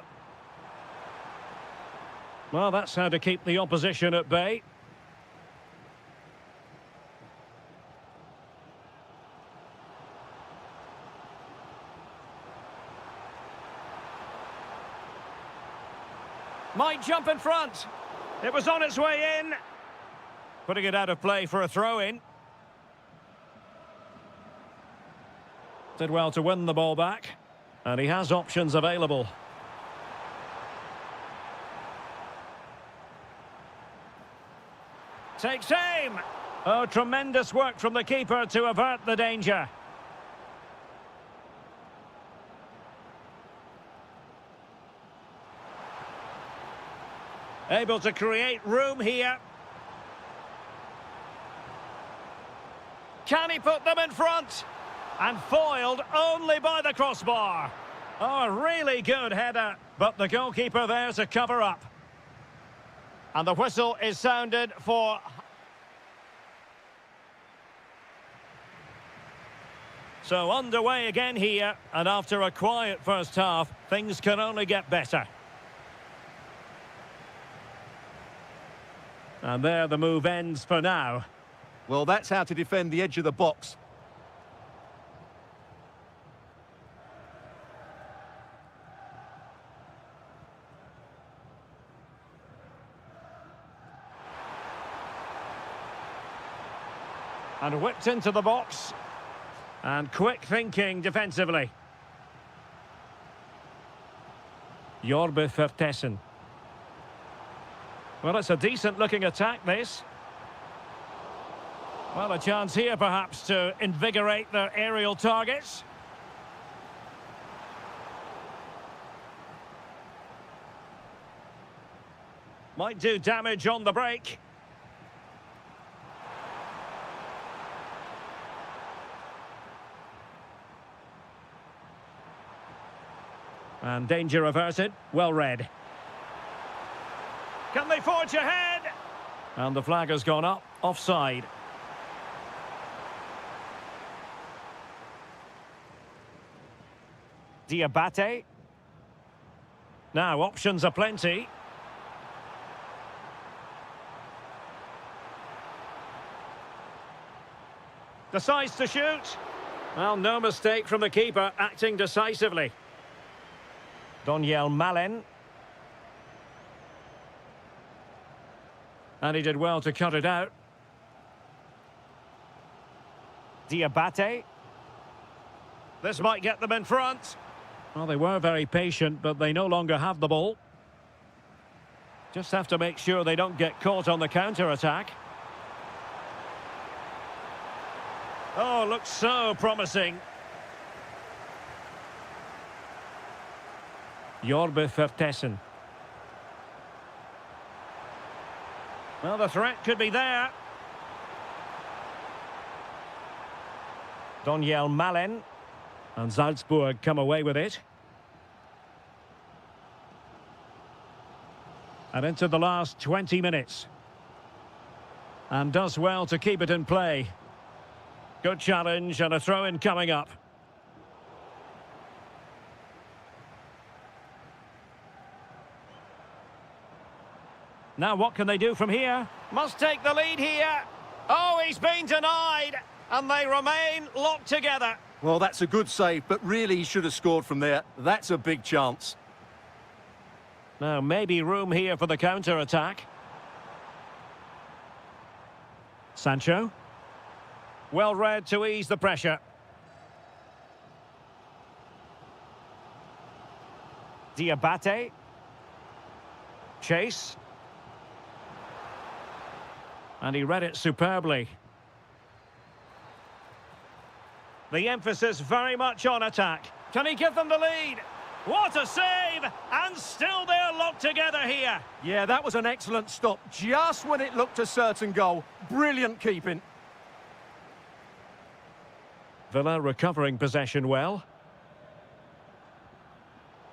Well, that's how to keep the opposition at bay. Might jump in front. It was on its way in. Putting it out of play for a throw-in. Did well to win the ball back. And he has options available. Takes aim. Oh, tremendous work from the keeper to avert the danger. Able to create room here. Can he put them in front? And foiled only by the crossbar. Oh, a really good header, but the goalkeeper there to cover up. And the whistle is sounded for... So underway again here, and after a quiet first half, things can only get better. And there the move ends for now. Well, that's how to defend the edge of the box. And whipped into the box. And quick thinking defensively. Jorbe Vertessen. Well, it's a decent-looking attack, this. Well, a chance here, perhaps, to invigorate their aerial targets. Might do damage on the break. And danger averted. Well read. Can they forge ahead? And the flag has gone up. Offside. Diabate. Now, options are plenty. Decides to shoot. Well, no mistake from the keeper, acting decisively. Doniel Malen. And he did well to cut it out. Diabate. This might get them in front. Well, they were very patient, but they no longer have the ball. Just have to make sure they don't get caught on the counter-attack. Oh, looks so promising. Jorbe Vertessen. Well, the threat could be there. Doniel Malen. And Salzburg come away with it. And into the last 20 minutes. And does well to keep it in play. Good challenge and a throw-in coming up. Now what can they do from here? Must take the lead here. Oh, he's been denied. And they remain locked together. Well, that's a good save, but really he should have scored from there. That's a big chance. Now, maybe room here for the counter-attack. Sancho. Well read to ease the pressure. Diabate. Chase. And he read it superbly. The emphasis very much on attack. Can he give them the lead? What a save! And still they're locked together here. Yeah, that was an excellent stop. Just when it looked a certain goal. Brilliant keeping. Villa recovering possession well.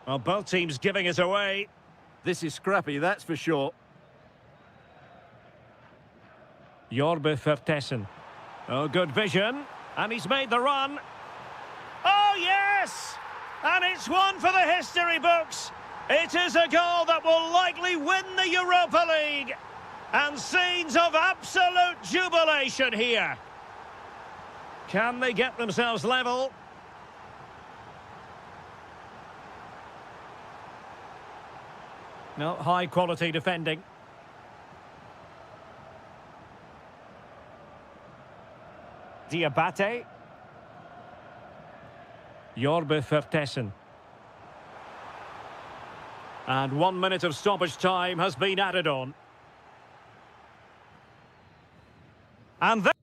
Well, both teams giving it away. This is scrappy, that's for sure. Jorbe Vertessen. Oh, good vision. And he's made the run. Oh, yes! And it's one for the history books. It is a goal that will likely win the Europa League. And scenes of absolute jubilation here. Can they get themselves level? No, high-quality defending. Diabate. Jorbe Vertessen. And 1 minute of stoppage time has been added on. And then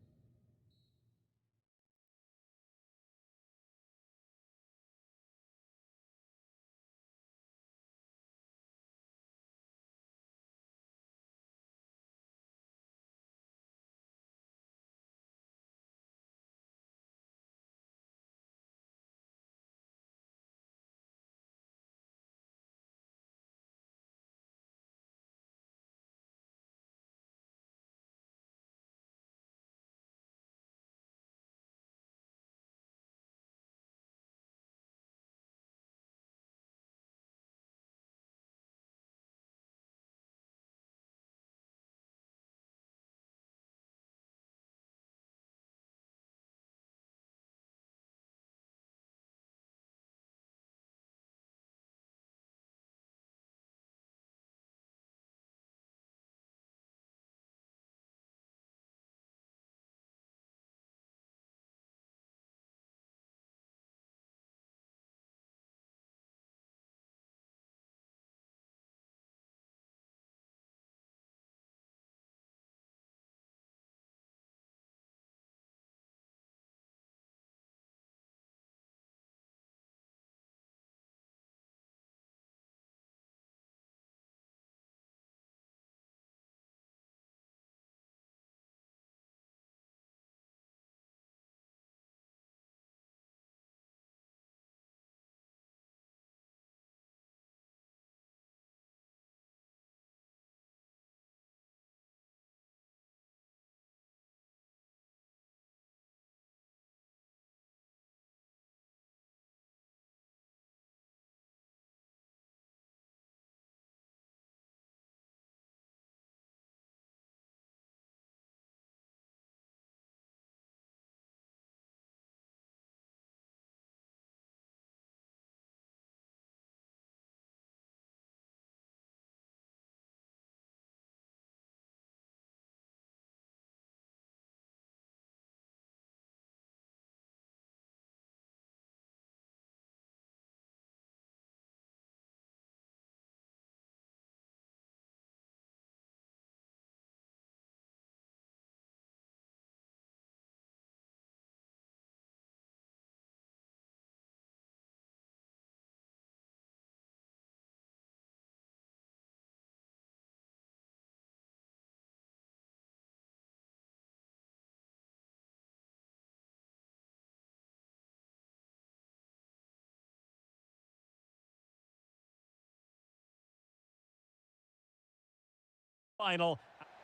Final,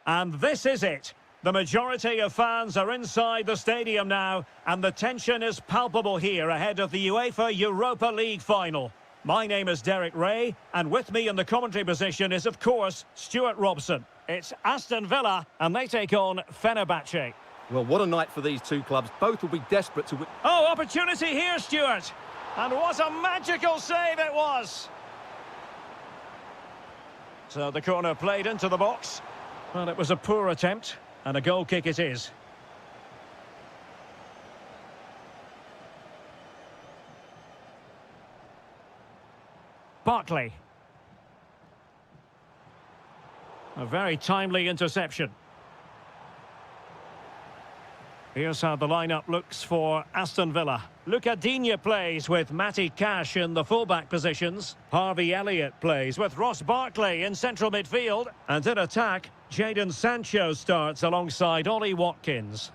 and this is it. The majority of fans are inside the stadium now, and the tension is palpable here ahead of the UEFA Europa League final. My name is Derek Ray, and with me in the commentary position is, of course, Stuart Robson. It's Aston Villa, and they take on Fenerbahce. Well, what a night for these two clubs. Both will be desperate to win. Oh, opportunity here, Stuart. And what a magical save it was. So the corner played into the box. Well, it was a poor attempt, and a goal kick it is. Barkley. A very timely interception. Here's how the lineup looks for Aston Villa. Luca Digne plays with Matty Cash in the fullback positions. Harvey Elliott plays with Ross Barkley in central midfield. And in attack, Jadon Sancho starts alongside Ollie Watkins.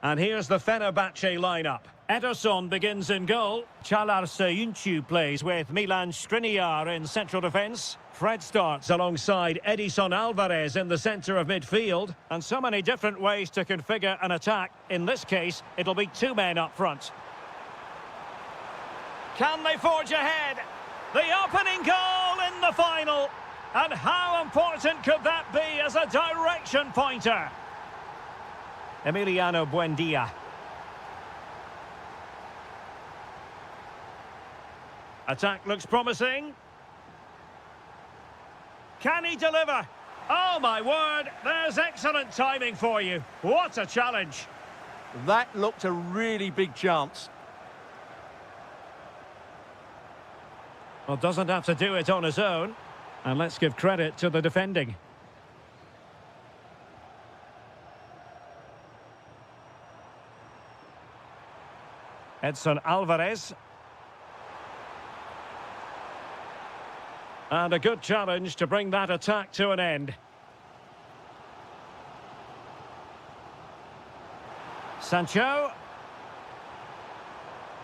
And here's the Fenerbahce lineup. Ederson begins in goal. Çağlar Söyüncü plays with Milan Skriniar in central defence. Fred starts alongside Edison Alvarez in the centre of midfield. And so many different ways to configure an attack. In this case, it'll be two men up front. Can they forge ahead? The opening goal in the final. And how important could that be as a direction pointer? Emiliano Buendia. Attack looks promising. Can he deliver? Oh, my word, there's excellent timing for you. What a challenge. That looked a really big chance. Well, doesn't have to do it on his own. And let's give credit to the defending. Edson Alvarez. And a good challenge to bring that attack to an end. Sancho.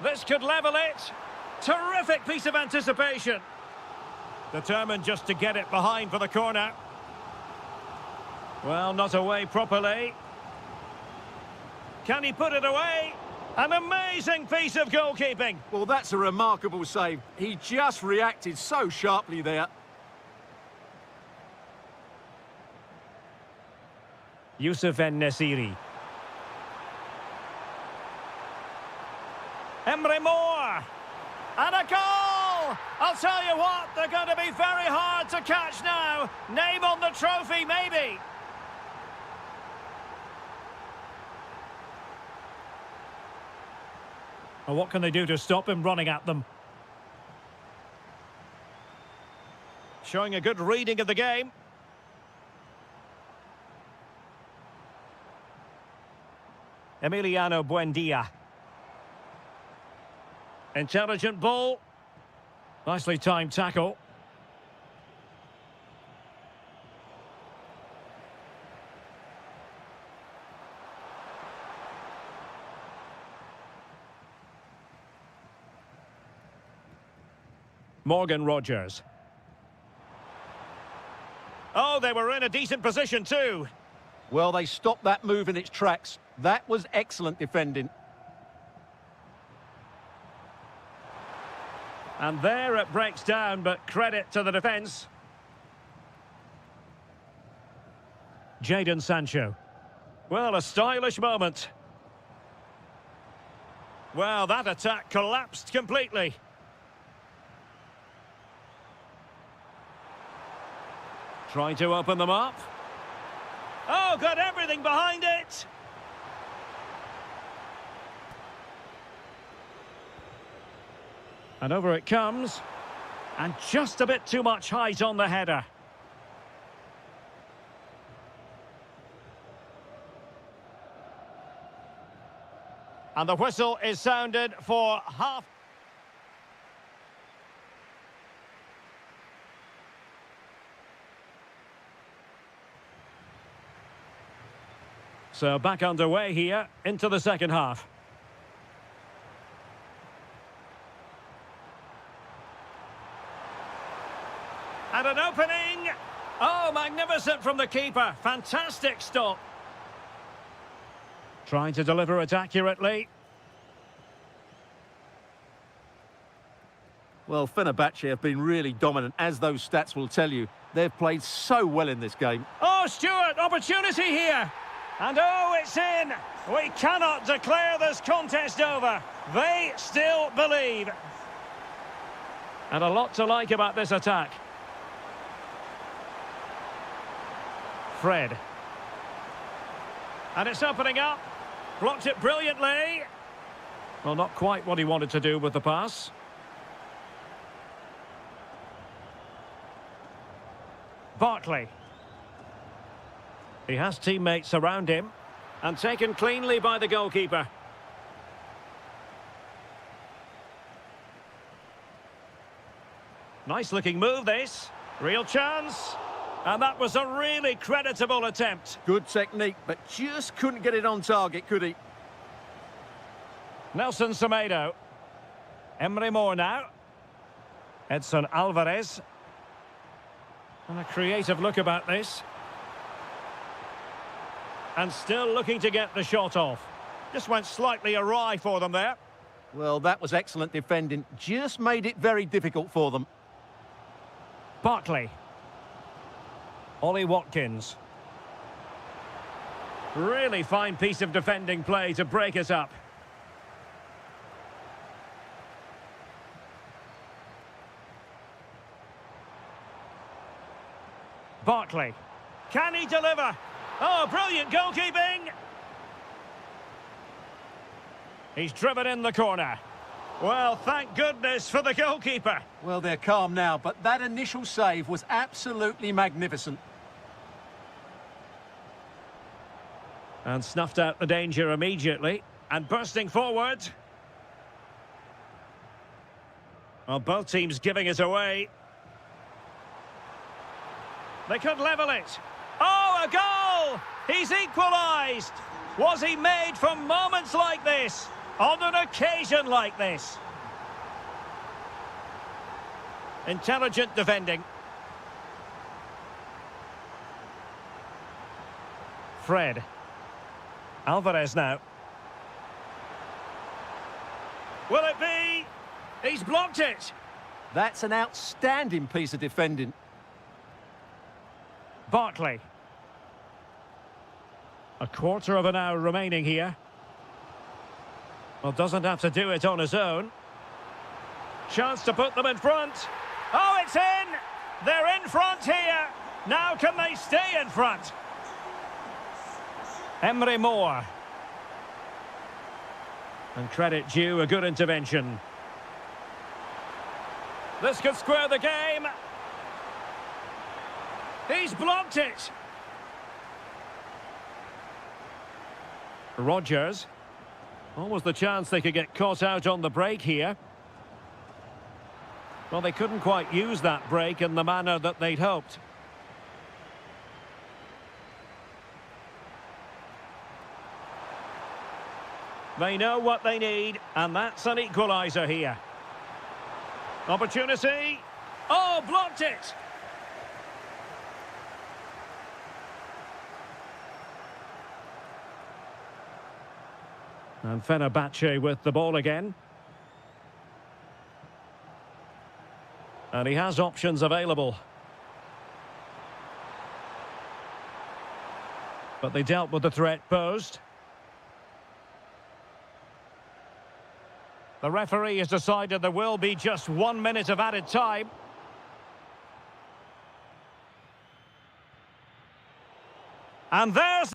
This could level it. Terrific piece of anticipation. Determined just to get it behind for the corner. Well, not away properly. Can he put it away? An amazing piece of goalkeeping. Well, that's a remarkable save. He just reacted so sharply there. Youssef En-Nesyri. Emre Moore. And a goal! I'll tell you what, they're going to be very hard to catch now. Name on the trophy, maybe. Well, what can they do to stop him running at them? Showing a good reading of the game. Emiliano Buendia. Intelligent ball. Nicely timed tackle. Morgan Rogers. Oh, they were in a decent position too. Well, they stopped that move in its tracks. That was excellent defending. And there it breaks down, but credit to the defence. Jadon Sancho. Well, a stylish moment. Well, that attack collapsed completely. Trying to open them up. Oh, got everything behind it. And over it comes. And just a bit too much height on the header. And the whistle is sounded for half. So back underway here into the second half. And an opening. Oh, magnificent from the keeper. Fantastic stop. Trying to deliver it accurately. Well, Fenerbahce have been really dominant, as those stats will tell you. They've played so well in this game. Oh, Stuart, opportunity here. And oh, it's in. We cannot declare this contest over. They still believe. And a lot to like about this attack. Fred. And it's opening up. Blocked it brilliantly. Well, not quite what he wanted to do with the pass. Barkley. He has teammates around him. And taken cleanly by the goalkeeper. Nice looking move, this. Real chance. And that was a really creditable attempt. Good technique, but just couldn't get it on target, could he? Nelson Semedo. Emre Moore now. Edson Alvarez. And a creative look about this. And still looking to get the shot off. Just went slightly awry for them there. Well, that was excellent defending. Just made it very difficult for them. Barkley. Ollie Watkins. Really fine piece of defending play to break us up. Barkley. Can he deliver? Oh, brilliant goalkeeping! He's driven in the corner. Well, thank goodness for the goalkeeper. Well, they're calm now, but that initial save was absolutely magnificent. And snuffed out the danger immediately. And bursting forward. Well, both teams giving it away. They could level it. Oh, a goal! He's equalised! Was he made for moments like this? On an occasion like this? Intelligent defending. Fred. Alvarez now. Will it be? He's blocked it. That's an outstanding piece of defending. Barkley. A quarter of an hour remaining here. Well, doesn't have to do it on his own. Chance to put them in front. Oh, it's in! They're in front here. Now can they stay in front? Emre Moore. And credit due, a good intervention. This could square the game. He's blocked it. Rodgers. Almost the chance they could get caught out on the break here. Well, they couldn't quite use that break in the manner that they'd hoped. They know what they need, and that's an equaliser here. Opportunity. Oh, blocked it. And Fenerbahce with the ball again. And he has options available. But they dealt with the threat posed. The referee has decided there will be just 1 minute of added time. And there's...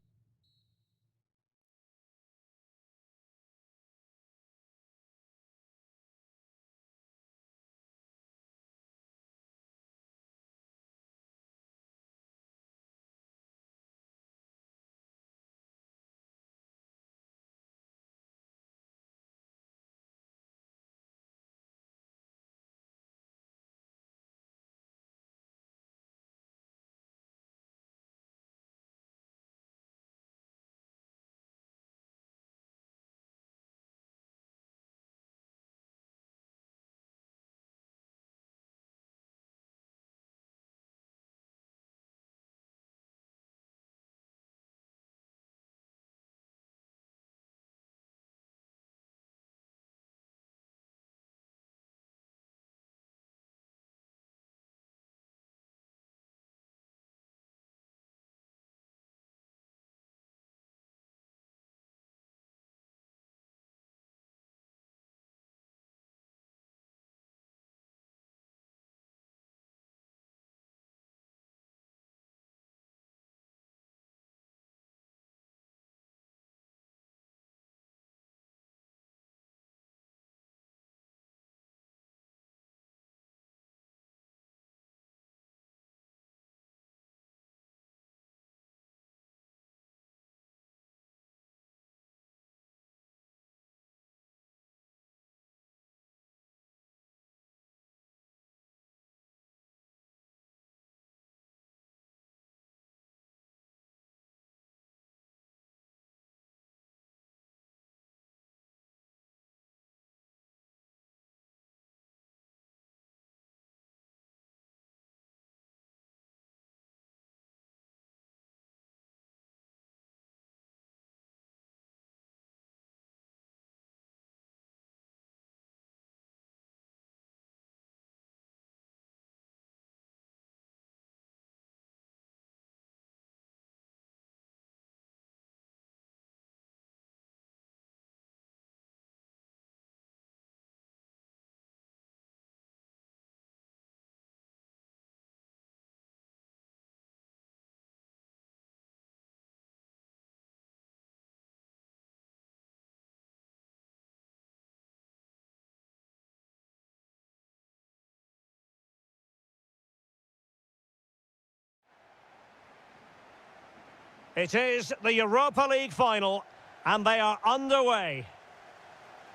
It is the Europa League final, and they are underway.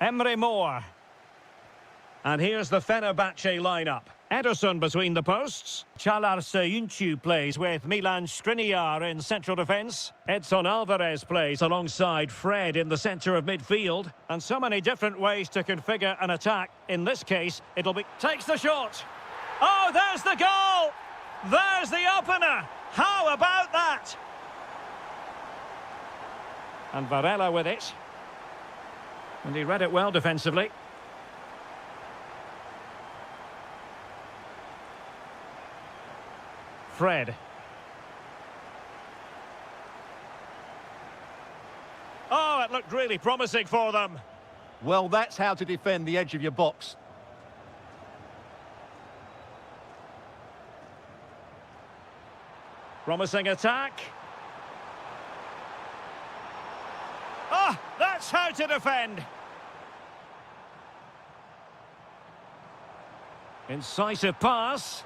Emre Mor. And here's the Fenerbahce lineup. Ederson between the posts. Çağlar Söyüncü plays with Milan Skriniar in central defence. Edson Alvarez plays alongside Fred in the centre of midfield. And so many different ways to configure an attack. In this case, it'll be... Takes the shot! Oh, there's the goal! There's the opener! How about that? And Varela with it. And he read it well defensively. Fred. Oh, it looked really promising for them. Well, that's how to defend the edge of your box. Promising attack. Oh, that's how to defend. Incisive pass.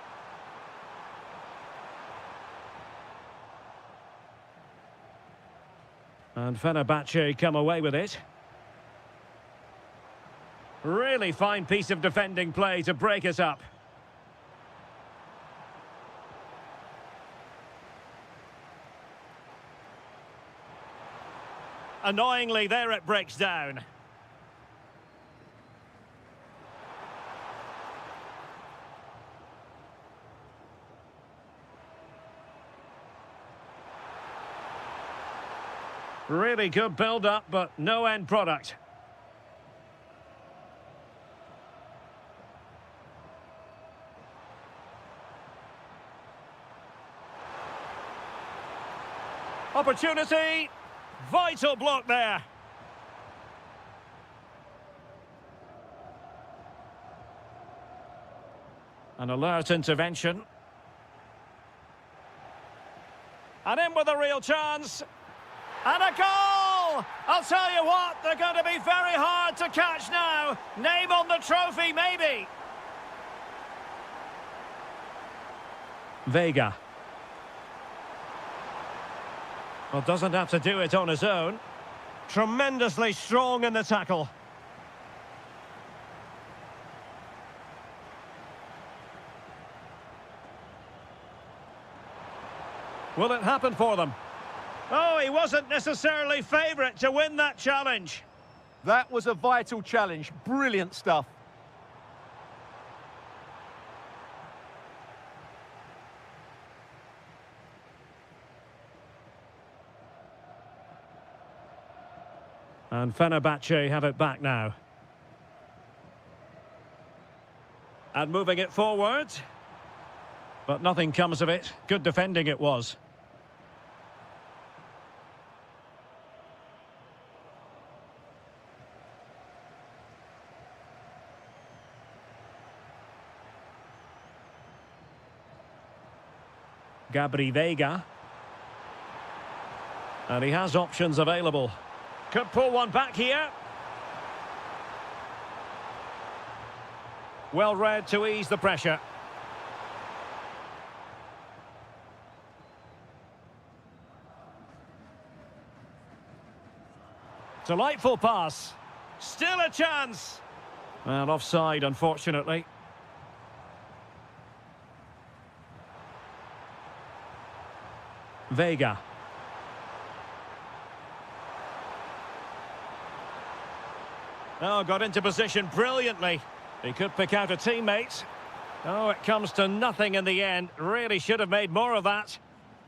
And Fenerbahce come away with it. Really fine piece of defending play to break it up. Annoyingly, there it breaks down. Really good build-up, but no end product. Opportunity! Vital block there. An alert intervention. And in with a real chance. And a goal! I'll tell you what, they're going to be very hard to catch now. Name on the trophy, maybe. Vega. Well, doesn't have to do it on his own. Tremendously strong in the tackle. Will it happen for them? Oh, he wasn't necessarily favourite to win that challenge. That was a vital challenge. Brilliant stuff. And Fenerbahce have it back now. And moving it forward. But nothing comes of it. Good defending it was. Gabri Vega. And he has options available. Could pull one back here. Well read to ease the pressure. Delightful pass. Still a chance. Well, offside, unfortunately. Vega. Oh, got into position brilliantly. He could pick out a teammate. Oh, it comes to nothing in the end. Really should have made more of that.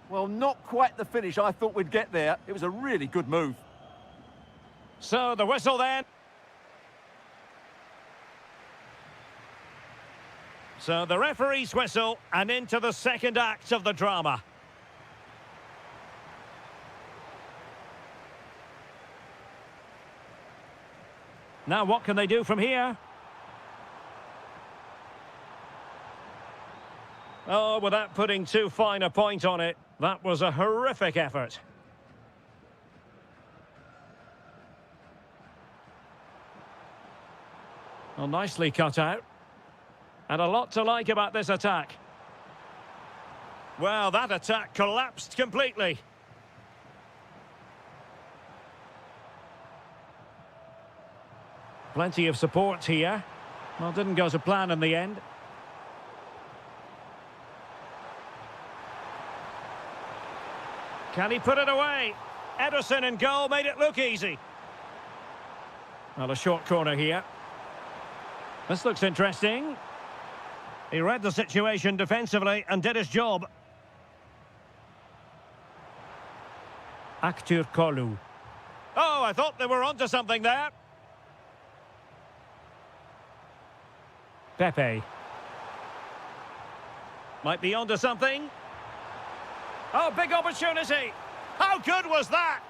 Well, not quite the finish I thought we'd get there. It was a really good move. So, the whistle then. So, the referee's whistle and into the second act of the drama. Now, what can they do from here? Oh, without putting too fine a point on it, that was a horrific effort. Well, nicely cut out. And a lot to like about this attack. Well, that attack collapsed completely. Plenty of support here. Well, didn't go to plan in the end. Can he put it away? Ederson in goal made it look easy. Well, a short corner here. This looks interesting. He read the situation defensively and did his job. Aktur Kolu. Oh, I thought they were onto something there. Pepe. Might be onto something. Oh, big opportunity. How good was that?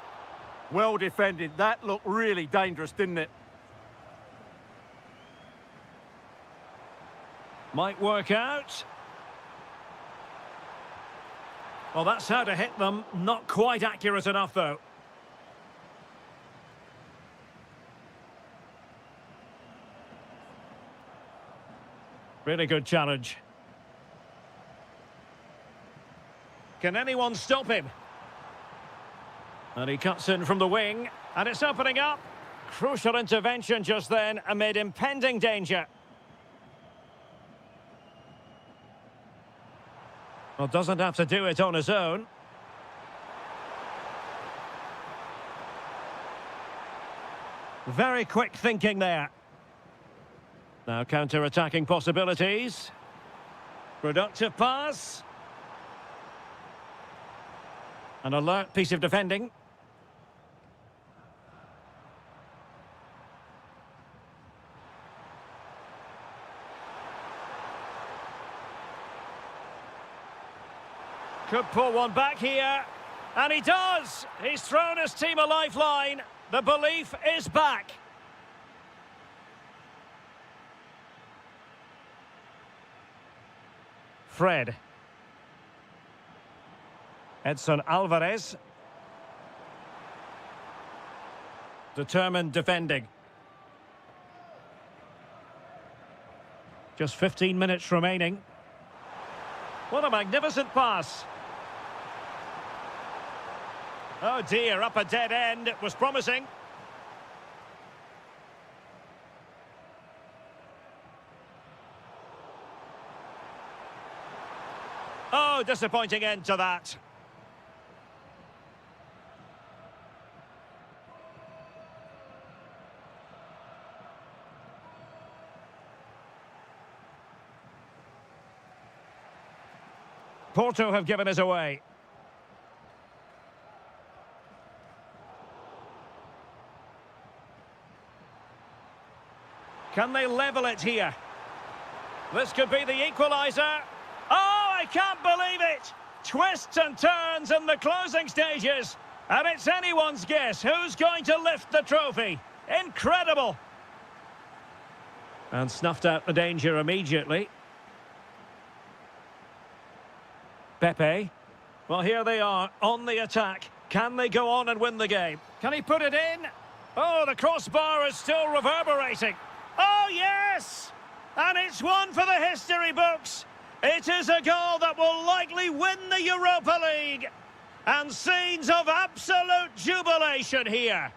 Well defended. That looked really dangerous, didn't it? Might work out. Well, that's how to hit them. Not quite accurate enough, though. Really good challenge. Can anyone stop him? And he cuts in from the wing, and it's opening up. Crucial intervention just then amid impending danger. Well, doesn't have to do it on his own. Very quick thinking there. Now counter-attacking possibilities. Productive pass. An alert piece of defending. Could pull one back here. And he does! He's thrown his team a lifeline. The belief is back. Fred. Edson Alvarez. Determined defending. Just 15 minutes remaining. What a magnificent pass. Oh dear, up a dead end. It was promising. Oh, disappointing end to that. Porto have given us away. Can they level it here? This could be the equaliser. Oh, I can't believe it! Twists and turns in the closing stages. And it's anyone's guess who's going to lift the trophy. Incredible! And snuffed out the danger immediately. Pepe. Well, here they are on the attack. Can they go on and win the game? Can he put it in? Oh, the crossbar is still reverberating. Oh, yes! And it's one for the history books. It is a goal that will likely win the Europa League. And scenes of absolute jubilation here.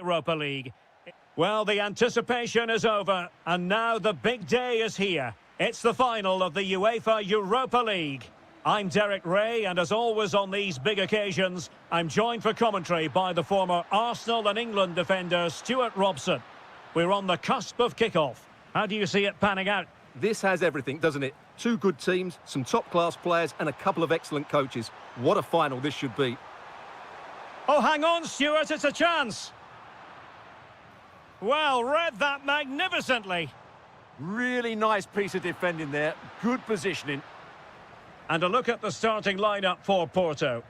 Europa League. Well, the anticipation is over, and now the big day is here. It's the final of the UEFA Europa League. I'm Derek Ray, and as always on these big occasions, I'm joined for commentary by the former Arsenal and England defender Stuart Robson. We're on the cusp of kickoff. How do you see it panning out? This has everything, doesn't it? Two good teams, some top-class players, and a couple of excellent coaches. What a final this should be. Oh, hang on, Stuart, it's a chance. Well, read that magnificently. Really nice piece of defending there. Good positioning. And a look at the starting lineup for Porto.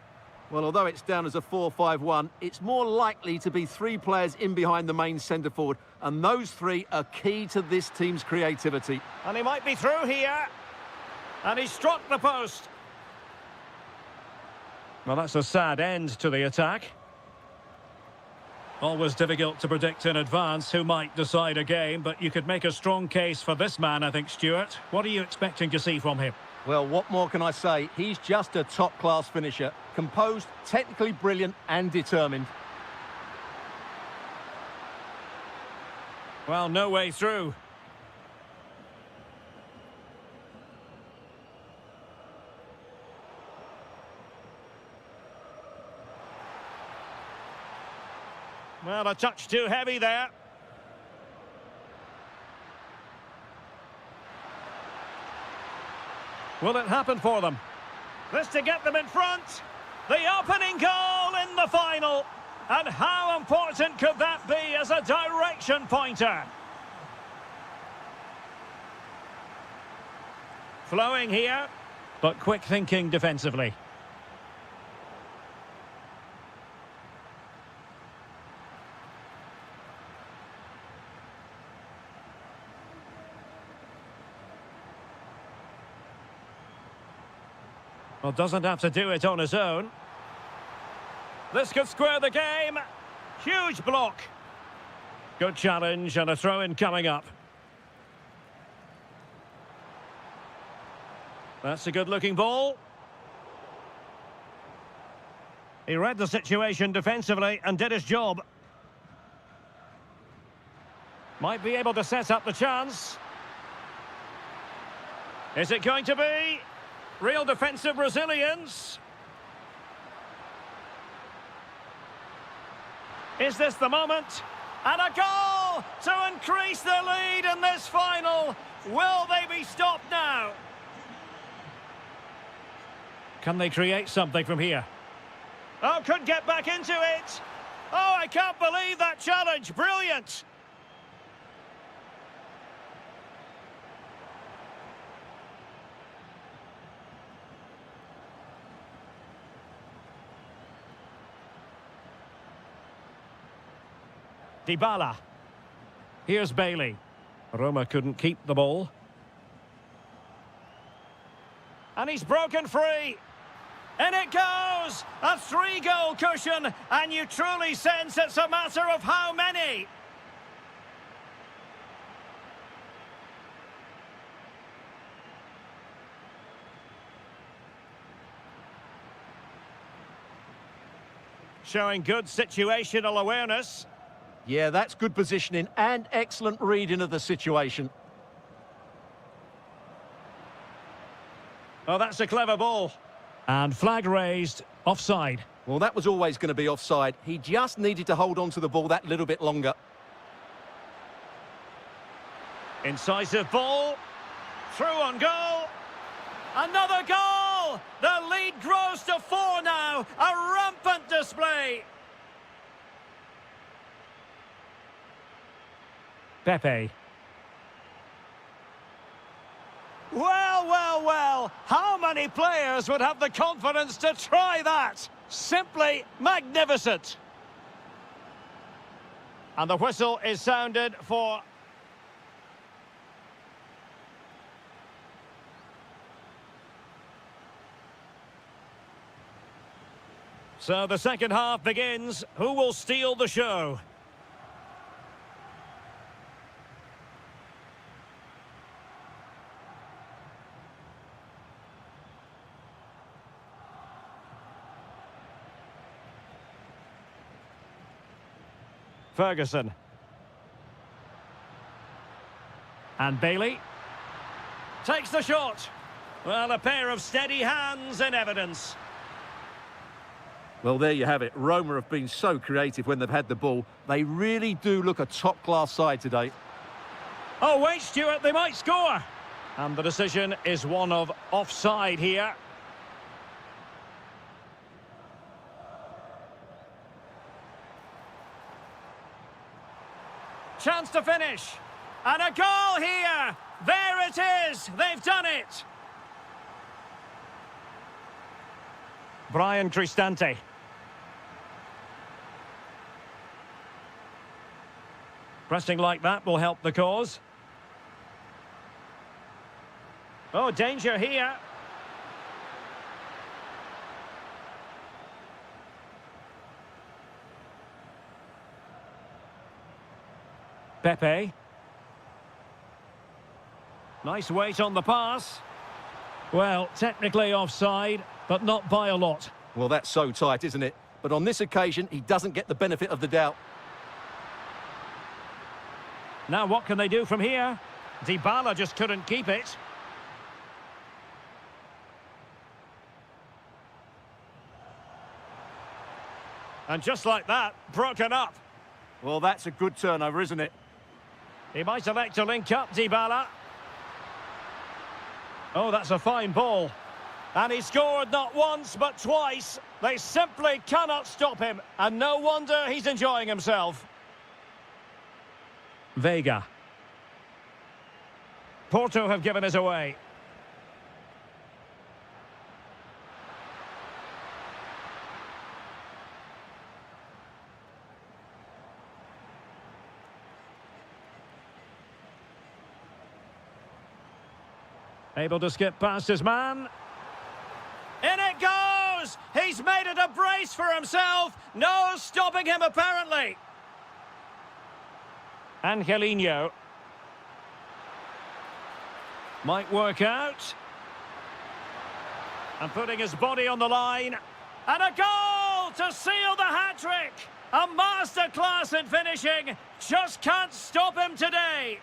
Well, although it's down as a 4-5-1, it's more likely to be three players in behind the main centre-forward, and those three are key to this team's creativity. And he might be through here. And he struck the post. Well, that's a sad end to the attack. Always difficult to predict in advance who might decide a game, but you could make a strong case for this man, I think, Stuart. What are you expecting to see from him? Well, what more can I say? He's just a top-class finisher. Composed, technically brilliant and determined. Well, no way through. Well, a touch too heavy there. Will it happen for them? This to get them in front. The opening goal in the final. And how important could that be as a direction pointer? Flowing here, but quick thinking defensively. Well, doesn't have to do it on his own. This could square the game. Huge block. Good challenge and a throw-in coming up. That's a good-looking ball. He read the situation defensively and did his job. Might be able to set up the chance. Is it going to be? Real defensive resilience. Is this the moment? And a goal to increase the lead in this final. Will they be stopped now? Can they create something from here? Oh, could get back into it. Oh, I can't believe that challenge. Brilliant. Dybala. Here's Bailey. Roma couldn't keep the ball. And he's broken free. In it goes! A 3-goal cushion, and you truly sense it's a matter of how many. Showing good situational awareness. Yeah, that's good positioning and excellent reading of the situation. Oh, that's a clever ball. And flag raised, offside. Well, that was always going to be offside. He just needed to hold on to the ball that little bit longer. Incisive ball. Through on goal. Another goal! The lead grows to 4 now. A rampant display. Pepe. Well, well, well. How many players would have the confidence to try that? Simply magnificent. And the whistle is sounded for... So the second half begins. Who will steal the show? Ferguson. And Bailey. Takes the shot. Well, a pair of steady hands in evidence. Well, there you have it. Roma have been so creative when they've had the ball. They really do look a top-class side today. Oh, wait, Stuart, they might score. And the decision is one of offside here. Chance to finish. And a goal here. There it is. They've done it. Brian Cristante. Pressing like that will help the cause. Oh, danger here. Pepe. Nice weight on the pass. Well, technically offside, but not by a lot. Well, that's so tight, isn't it? But on this occasion, he doesn't get the benefit of the doubt. Now what can they do from here? Dybala just couldn't keep it. And just like that, broken up. Well, that's a good turnover, isn't it? He might elect to link up, Dybala. Oh, that's a fine ball. And he scored not once, but twice. They simply cannot stop him. And no wonder he's enjoying himself. Vega. Porto have given us away. Able to skip past his man. In it goes! He's made it a brace for himself. No stopping him, apparently. Angelino. Might work out. And putting his body on the line. And a goal to seal the hat-trick. A masterclass in finishing. Just can't stop him today.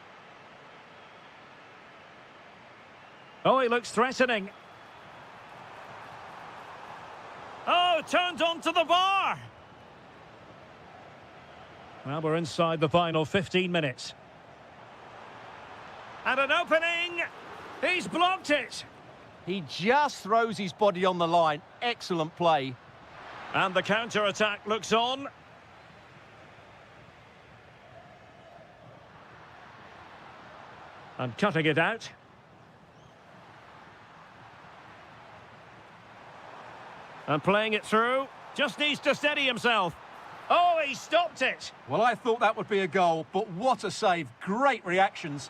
Oh, he looks threatening. Oh, turned onto the bar. Well, we're inside the final 15 minutes. And an opening. He's blocked it. He just throws his body on the line. Excellent play. And the counter-attack looks on. And cutting it out. And playing it through. Just needs to steady himself. Oh, he stopped it. Well, I thought that would be a goal, but what a save. Great reactions.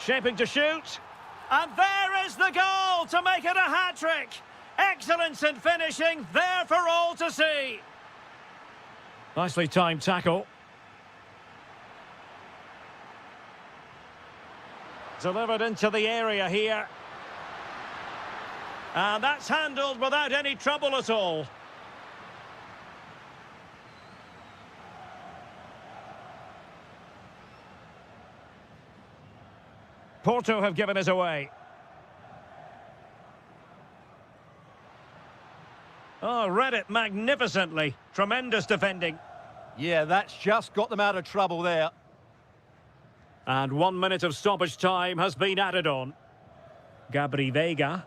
Shaping to shoot. And there is the goal to make it a hat-trick. Excellence in finishing, there for all to see. Nicely timed tackle. Delivered into the area here. And that's handled without any trouble at all. Porto have given us away. Oh, read it magnificently. Tremendous defending. Yeah, that's just got them out of trouble there. And 1 minute of stoppage time has been added on. Gabri Vega.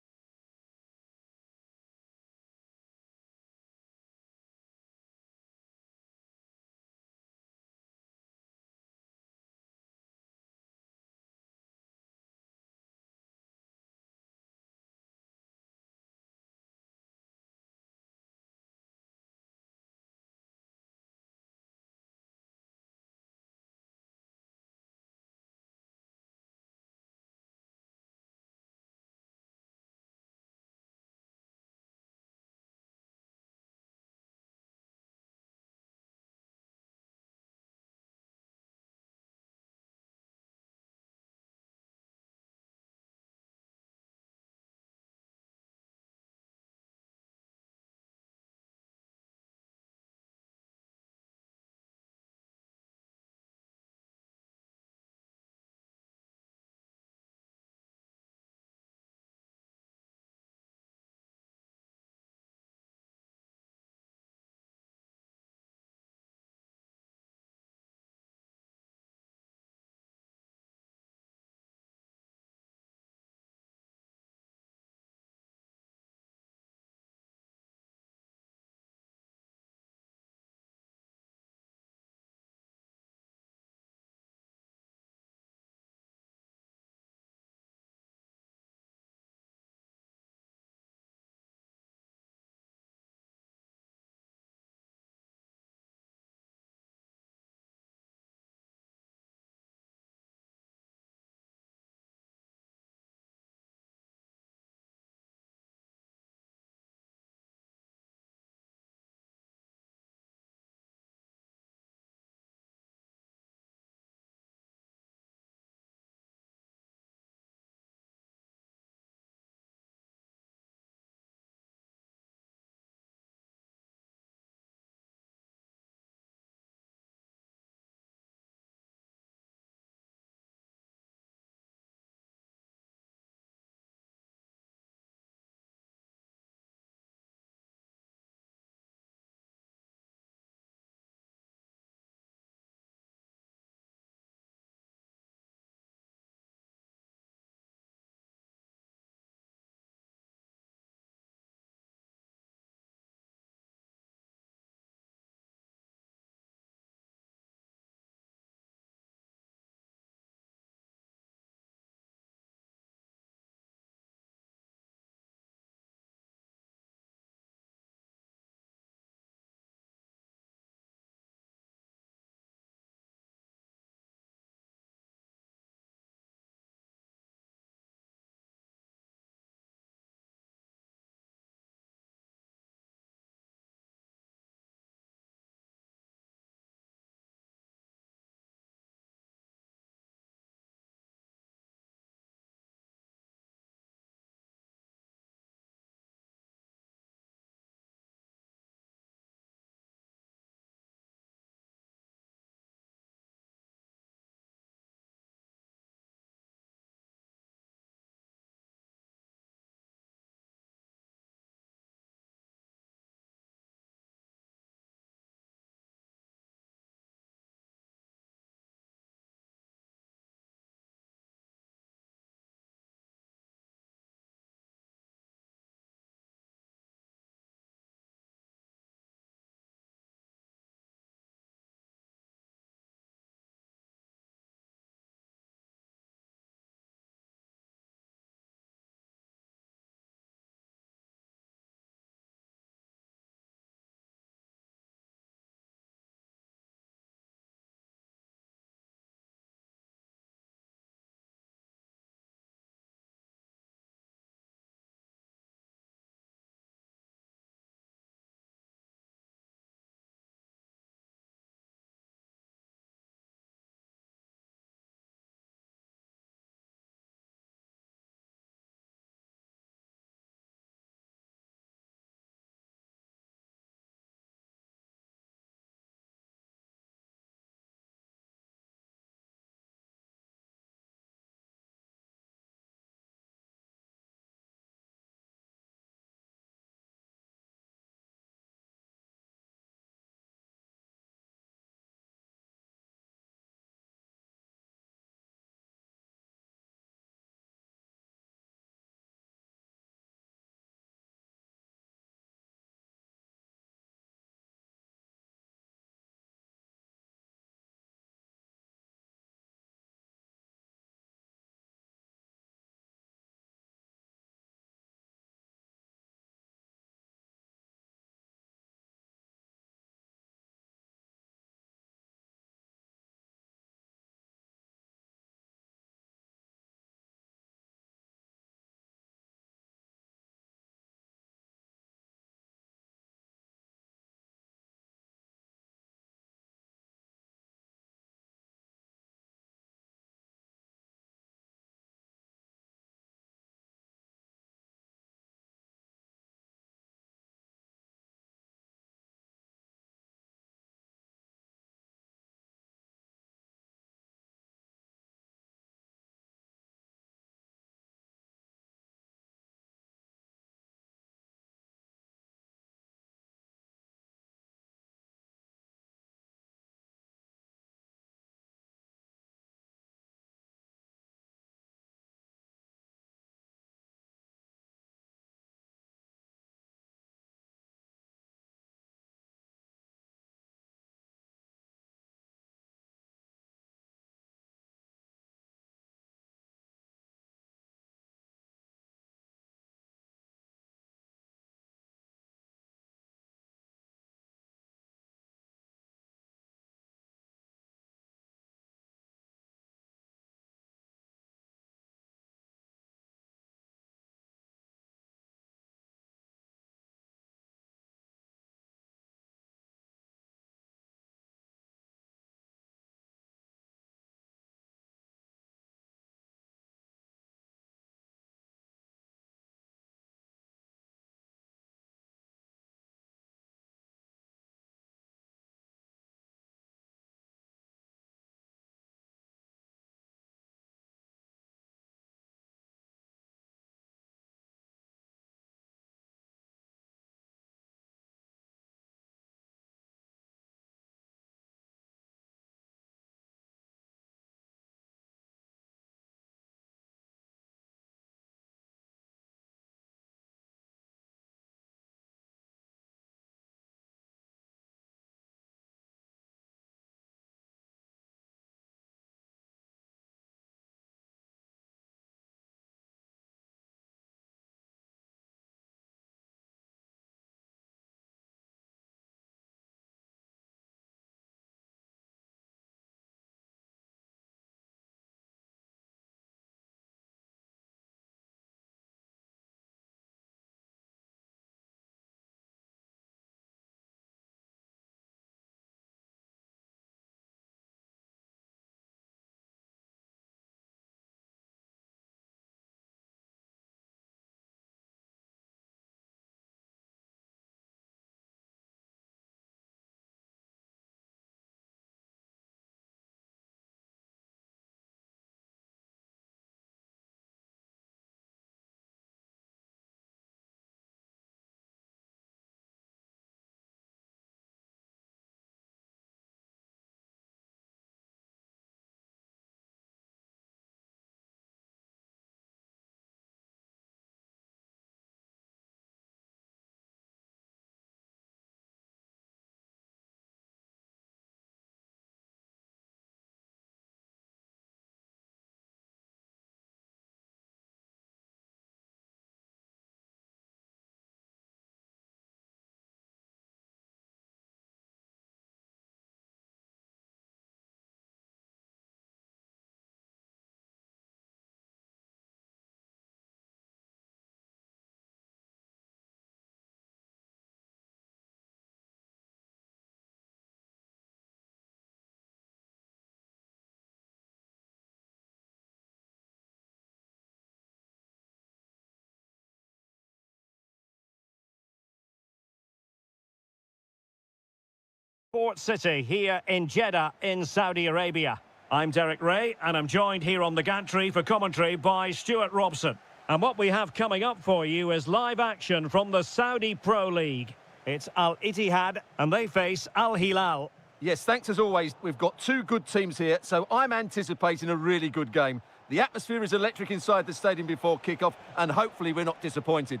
Port City here in Jeddah in Saudi Arabia. I'm Derek Ray and I'm joined here on the gantry for commentary by Stuart Robson. And what we have coming up for you is live action from the Saudi Pro League. It's Al Ittihad and they face Al Hilal. Yes, thanks as always. We've got two good teams here, so I'm anticipating a really good game. The atmosphere is electric inside the stadium before kick-off, and hopefully we're not disappointed.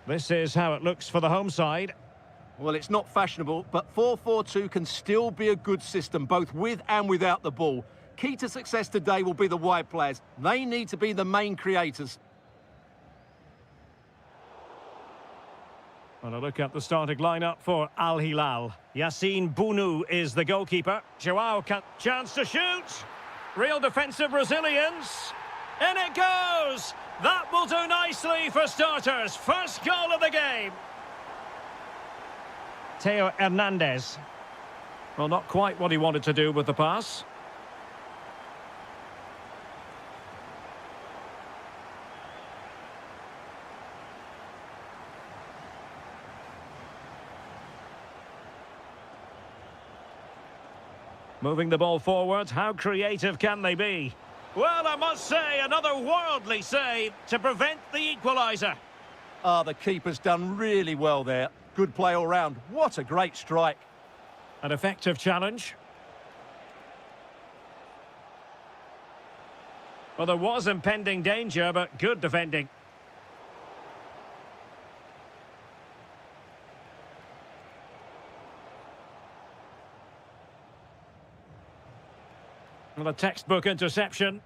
This is how it looks for the home side. Well, it's not fashionable, but 4-4-2 can still be a good system, both with and without the ball. Key to success today will be the wide players. They need to be the main creators. Well, a look at the starting lineup for Al Hilal. Yassine Bounou is the goalkeeper. Joao chance to shoot. Real defensive resilience. In it goes! That will do nicely for starters. First goal of the game. Theo Hernandez. Well, not quite what he wanted to do with the pass. Moving the ball forward, how creative can they be? Well, I must say, another worldly save to prevent the equaliser. The keeper's done really well there. Good play all round. What a great strike. An effective challenge. Well, there was impending danger, but good defending. Well, a textbook interception.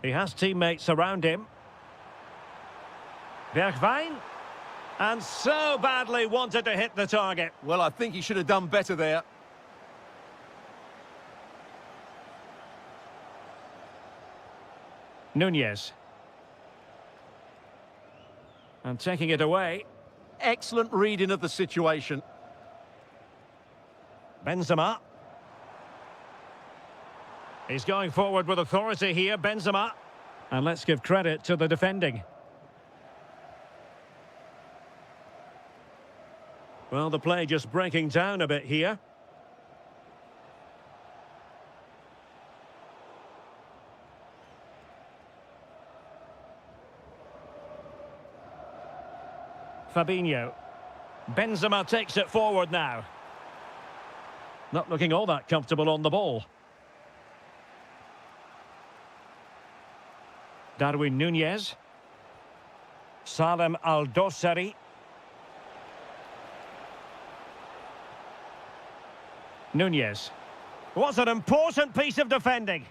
He has teammates around him. Bergwijn. And so badly wanted to hit the target. Well, I think he should have done better there. Nunez. And taking it away. Excellent reading of the situation. Benzema. He's going forward with authority here, Benzema. And let's give credit to the defending. Well, the play just breaking down a bit here. Fabinho. Benzema takes it forward now. Not looking all that comfortable on the ball. Darwin Nunez. Salem Al-Dossari. Nunez. What an important piece of defending.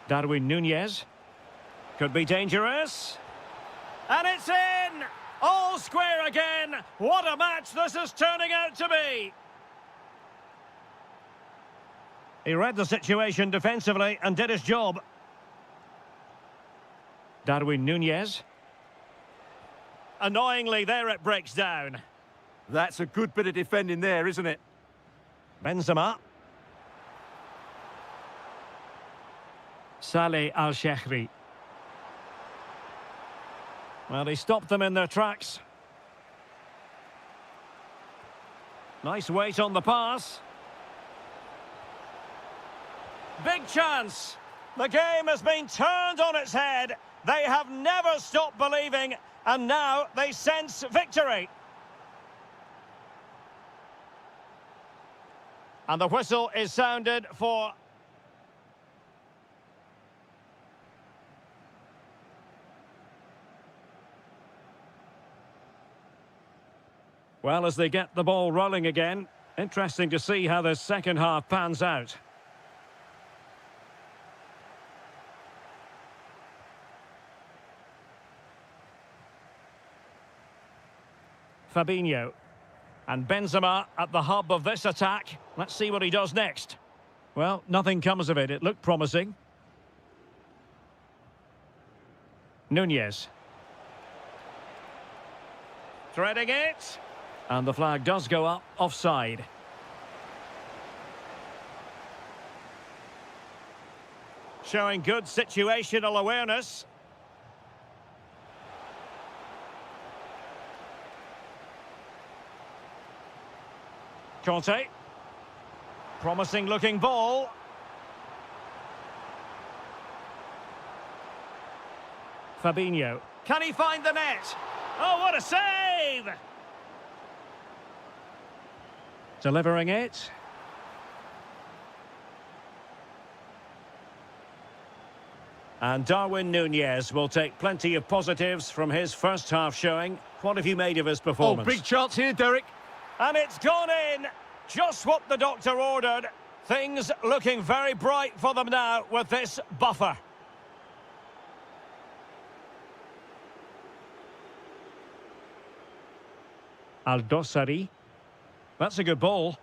Darwin Nunez. Could be dangerous. And it's in! All square again! What a match this is turning out to be! He read the situation defensively and did his job. Darwin Nunez. Annoyingly, there it breaks down. That's a good bit of defending there, isn't it? Benzema. Saleh Al-Shehri. Well, he stopped them in their tracks. Nice weight on the pass. Big chance. The game has been turned on its head. They have never stopped believing, and now they sense victory. And the whistle is sounded for... Well, as they get the ball rolling again, interesting to see how the second half pans out. Fabinho. And Benzema at the hub of this attack. Let's see what he does next. Well, nothing comes of it. It looked promising. Nunez. Threading it. And the flag does go up, offside. Showing good situational awareness. Conte. Promising looking ball. Fabinho. Can he find the net? Oh, what a save! Delivering it. And Darwin Núñez will take plenty of positives from his first half showing. What have you made of his performance? Oh, big chance here, Derek. And it's gone in! Just what the doctor ordered. Things looking very bright for them now with this buffer. Aldosari. That's a good ball.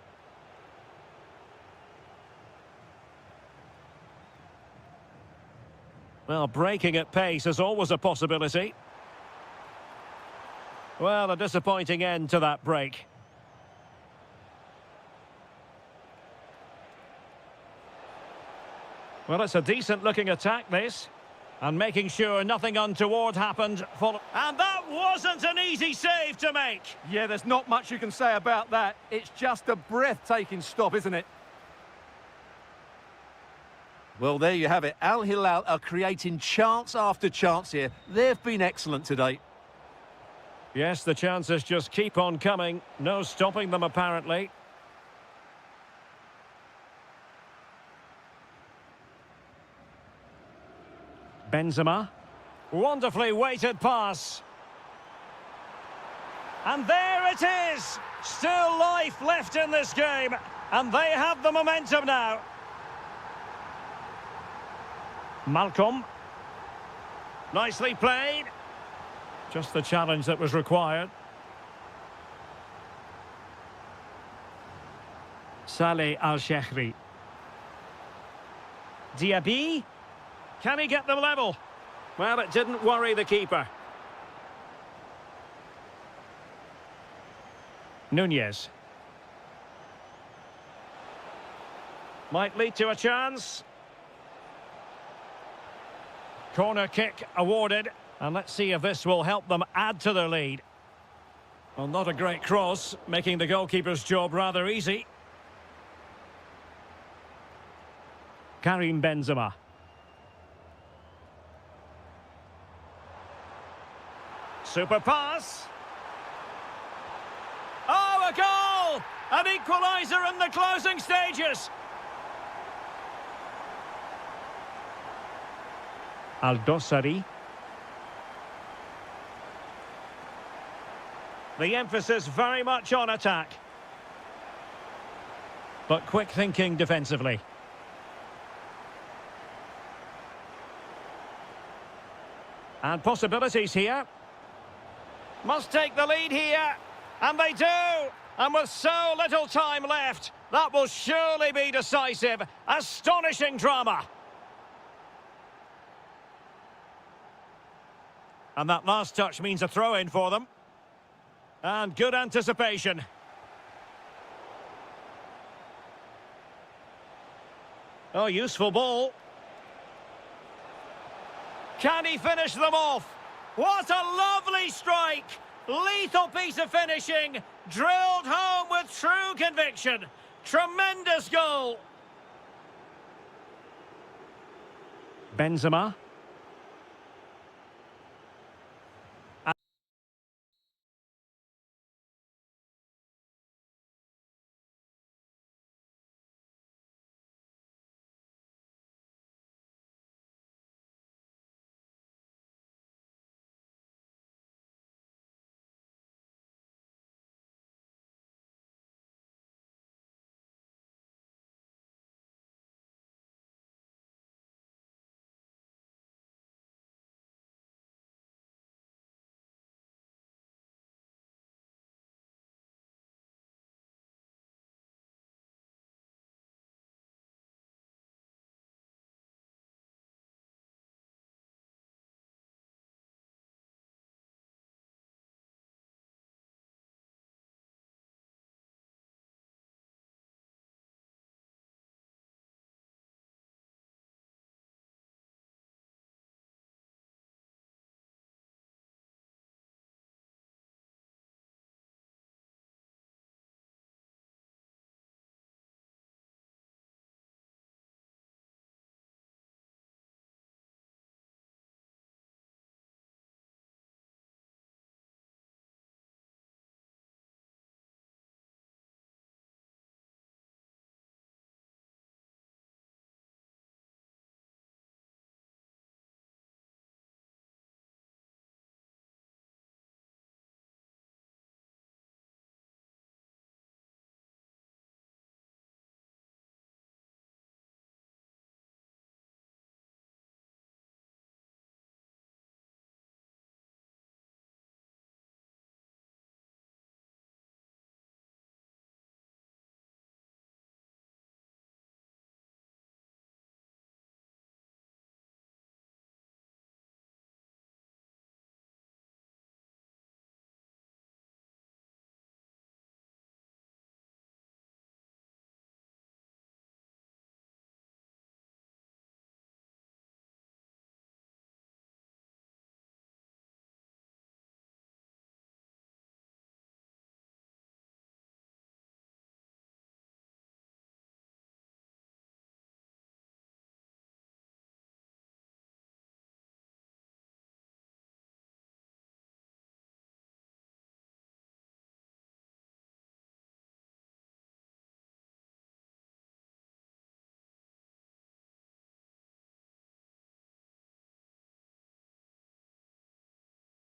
Well, breaking at pace is always a possibility. Well, a disappointing end to that break. Well, it's a decent-looking attack, this. And making sure nothing untoward happened. And that wasn't an easy save to make. Yeah, there's not much you can say about that. It's just a breathtaking stop, isn't it? Well, there you have it. Al Hilal are creating chance after chance here. They've been excellent today. Yes, the chances just keep on coming. No stopping them, apparently. Benzema. Wonderfully weighted pass. And there it is! Still life left in this game. And they have the momentum now. Malcolm. Nicely played. Just the challenge that was required. Saleh Al-Shehri. Diaby. Can he get them level? Well, it didn't worry the keeper. Núñez. Might lead to a chance. Corner kick awarded. And let's see if this will help them add to their lead. Well, not a great cross, making the goalkeeper's job rather easy. Karim Benzema. Super pass. Oh, a goal! An equaliser in the closing stages. Aldosari. The emphasis very much on attack. But quick thinking defensively. And possibilities here. Must take the lead here. And they do. And with so little time left, that will surely be decisive. Astonishing drama. And that last touch means a throw-in for them. And good anticipation. Oh, useful ball. Can he finish them off? What a lovely strike! Lethal piece of finishing, drilled home with true conviction. Tremendous goal. Benzema.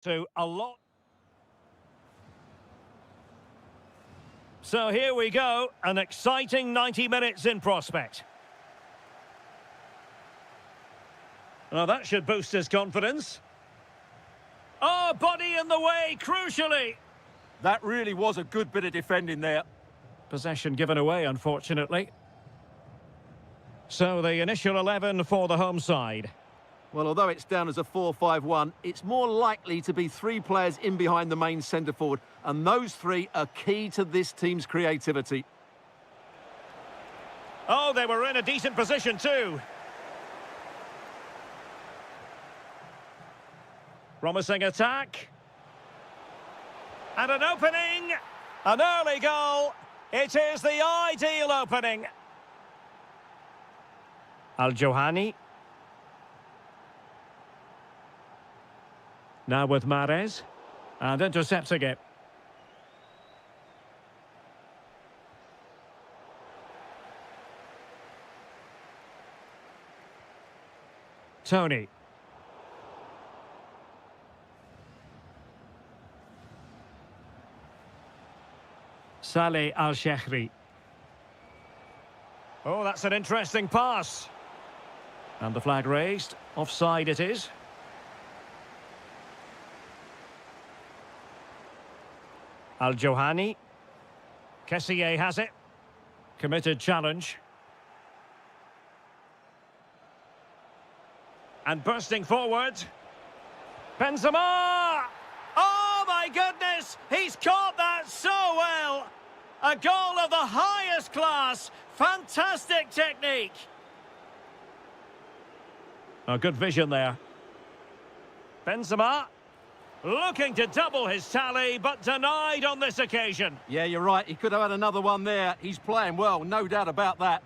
To a lot. So here we go, an exciting 90 minutes in prospect. Well, that should boost his confidence. Oh, body in the way, crucially. That really was a good bit of defending there. Possession given away, unfortunately. So the initial 11 for the home side. Well, although it's down as a 4-5-1, it's more likely to be three players in behind the main centre-forward, and those three are key to this team's creativity. Oh, they were in a decent position too. Promising attack. And an opening. An early goal. It is the ideal opening. Al-Johani. Now with Mahrez. And intercepting it. Tony. Saleh Al-Shehri. Oh, that's an interesting pass. And the flag raised. Offside it is. Al-Johani. Kessié has it. Committed challenge. And bursting forward. Benzema! Oh, my goodness! He's caught that so well! A goal of the highest class. Fantastic technique. A good vision there. Benzema. Looking to double his tally, but denied on this occasion. Yeah, you're right. He could have had another one there. He's playing well, no doubt about that.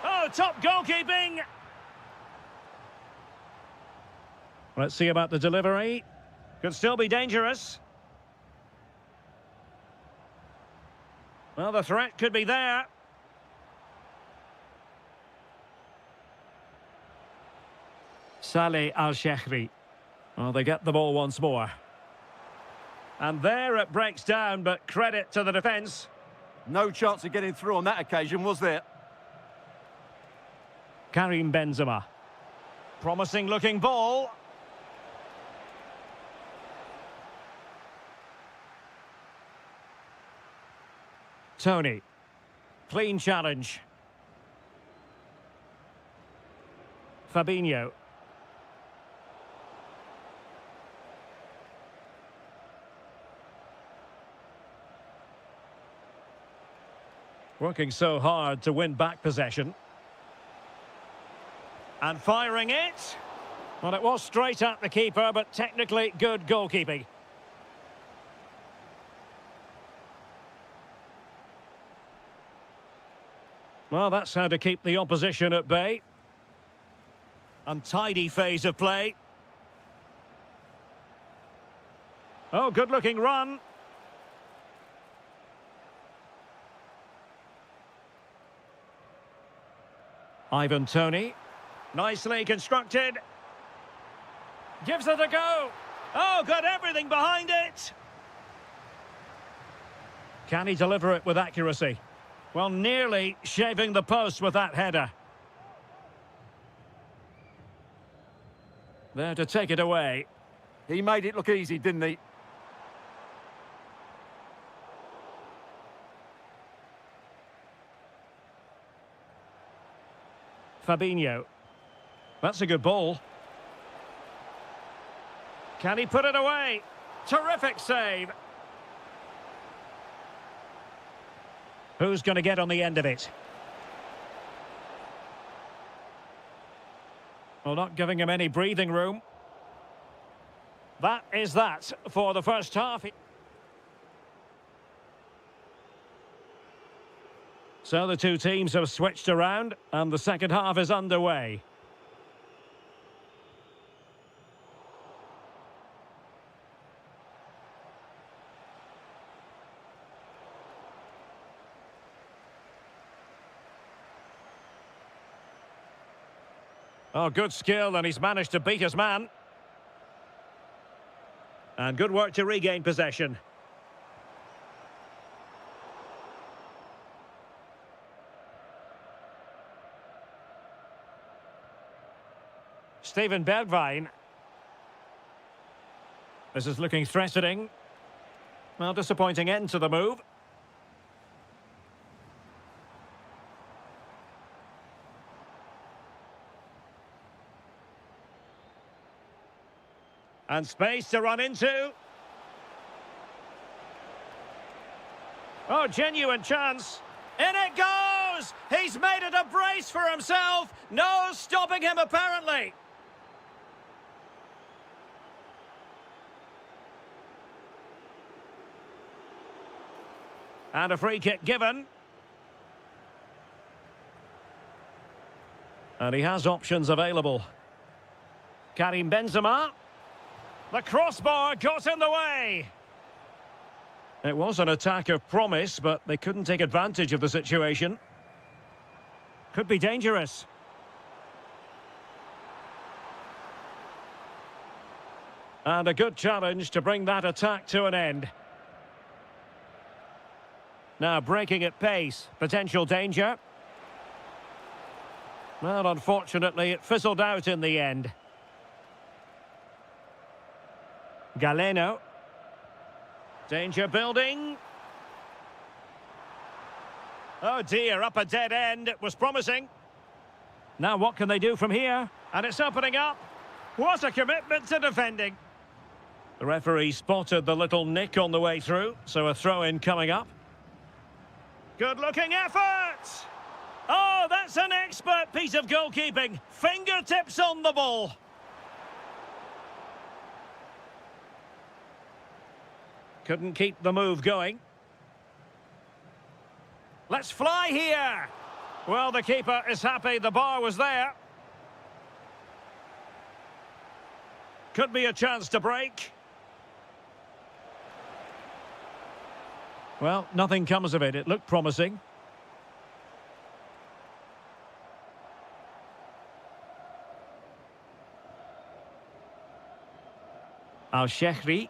Oh, top goalkeeping. Let's see about the delivery. Could still be dangerous. Well, the threat could be there. Saleh Al-Shehri. Well, they get the ball once more. And there it breaks down, but credit to the defence. No chance of getting through on that occasion, was there? Karim Benzema. Promising looking ball. Tony. Clean challenge. Fabinho. Working so hard to win back possession. And firing it. Well, it was straight at the keeper, but technically good goalkeeping. Well, that's how to keep the opposition at bay. Untidy phase of play. Oh, good-looking run. Ivan Toney. Nicely constructed. Gives it a go. Oh, got everything behind it. Can he deliver it with accuracy? Well, nearly shaving the post with that header. There to take it away. He made it look easy, didn't he? Fabinho. That's a good ball. Can he put it away? Terrific save. Who's going to get on the end of it? Well, not giving him any breathing room. That is that for the first half. So the two teams have switched around and the second half is underway. Oh, good skill, and he's managed to beat his man. And good work to regain possession. Steven Bergwijn. This is looking threatening. Well, disappointing end to the move. And space to run into. Oh, genuine chance. In it goes! He's made it a brace for himself. No stopping him, apparently. And a free kick given. And he has options available. Karim Benzema. The crossbar got in the way. It was an attack of promise, but they couldn't take advantage of the situation. Could be dangerous. And a good challenge to bring that attack to an end. Now breaking at pace, potential danger. Well, unfortunately, it fizzled out in the end. Galeno. Danger building. Oh dear, up a dead end. It was promising. Now what can they do from here? And it's opening up. What a commitment to defending. The referee spotted the little nick on the way through, so a throw-in coming up. Good-looking effort! Oh, that's an expert piece of goalkeeping. Fingertips on the ball. Couldn't keep the move going. Let's fly here. Well, the keeper is happy the bar was there. Could be a chance to break. Well, nothing comes of it. It looked promising. Al-Shehri.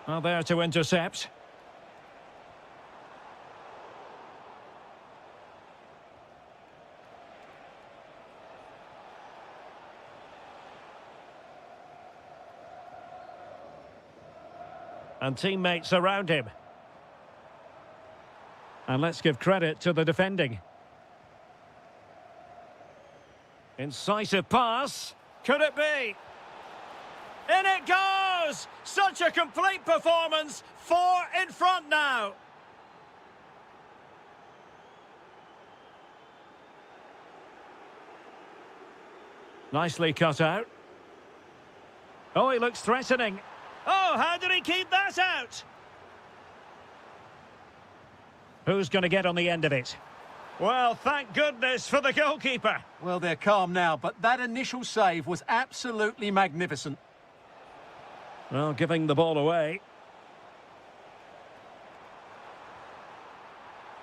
Well, there to intercept. And teammates around him. And let's give credit to the defending. Incisive pass. Could it be? In it goes! Such a complete performance. 4 in front now. Nicely cut out. Oh, he looks threatening. Oh, how did he keep that out? Who's going to get on the end of it? Well, thank goodness for the goalkeeper. Well, they're calm now, but that initial save was absolutely magnificent. Well, giving the ball away.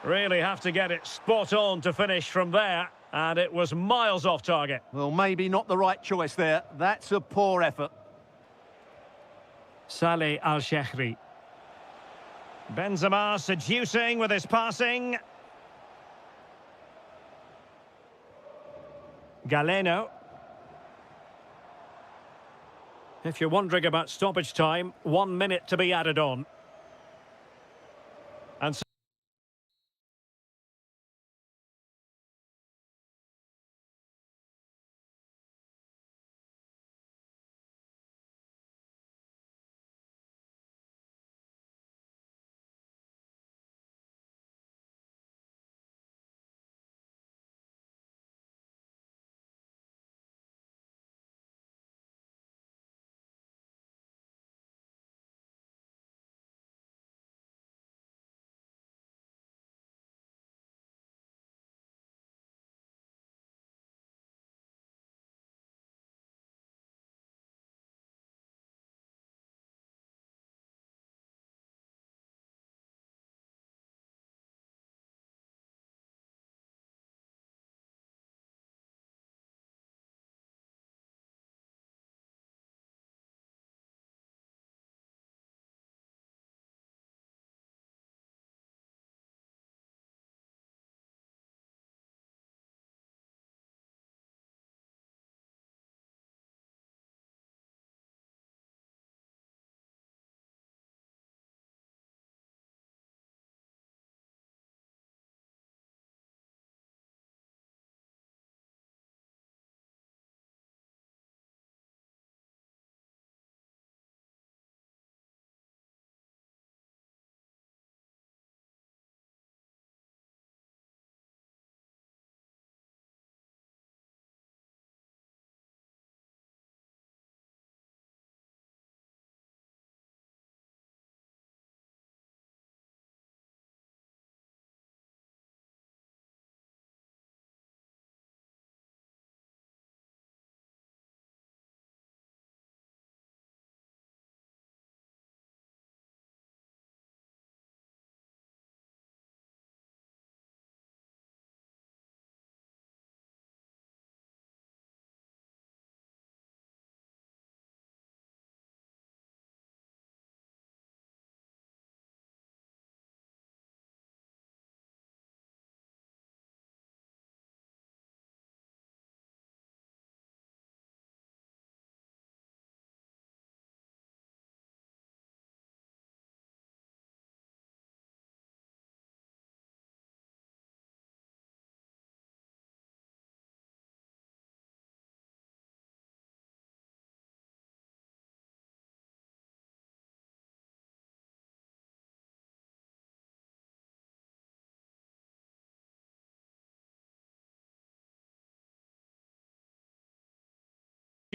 Really have to get it spot on to finish from there, and it was miles off target. Well, maybe not the right choice there. That's a poor effort. Saleh Al-Shehri. Benzema seducing with his passing. Galeno. If you're wondering about stoppage time, 1 minute to be added on. And so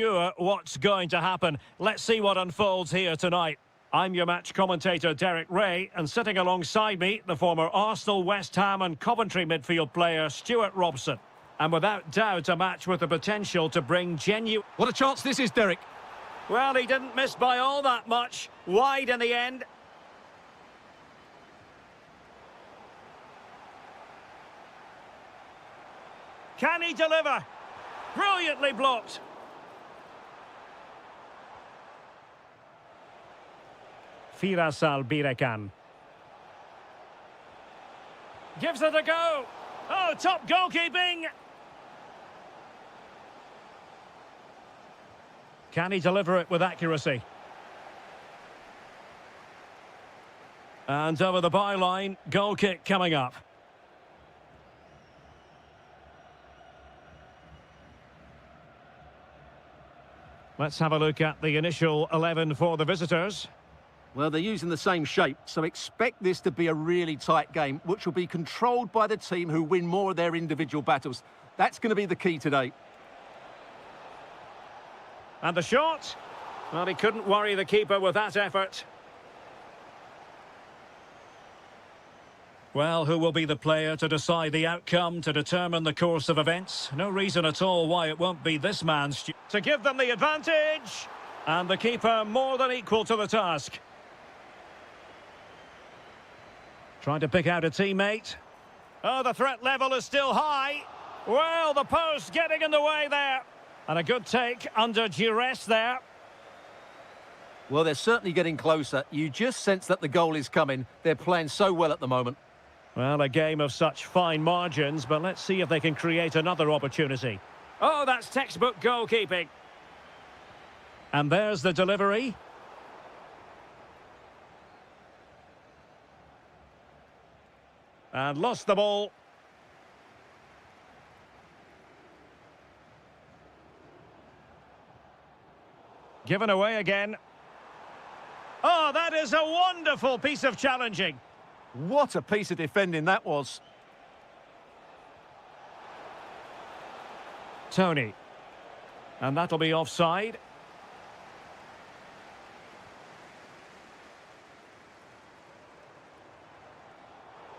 Sure what's going to happen. Let's see what unfolds here tonight. I'm your match commentator, Derek Ray, and sitting alongside me, the former Arsenal, West Ham and Coventry midfield player, Stuart Robson. And without doubt, a match with the potential to bring genuine... What a chance this is, Derek. Well, he didn't miss by all that much. Wide in the end. Can he deliver? Brilliantly blocked. Firasal Birekan. Gives it a go. Oh, top goalkeeping. Can he deliver it with accuracy? And over the byline, goal kick coming up. Let's have a look at the initial 11 for the visitors. Well, they're using the same shape, so expect this to be a really tight game, which will be controlled by the team who win more of their individual battles. That's going to be the key today. And the shot? Well, he couldn't worry the keeper with that effort. Well, who will be the player to decide the outcome, to determine the course of events? No reason at all why it won't be this man to give them the advantage. And the keeper more than equal to the task. Trying to pick out a teammate. Oh, the threat level is still high. Well, the post getting in the way there. And a good take under duress there. Well, they're certainly getting closer. You just sense that the goal is coming. They're playing so well at the moment. Well, a game of such fine margins, but let's see if they can create another opportunity. Oh, that's textbook goalkeeping. And there's the delivery. And lost the ball. Given away again. Oh, that is a wonderful piece of challenging. What a piece of defending that was. Tony. And that'll be offside.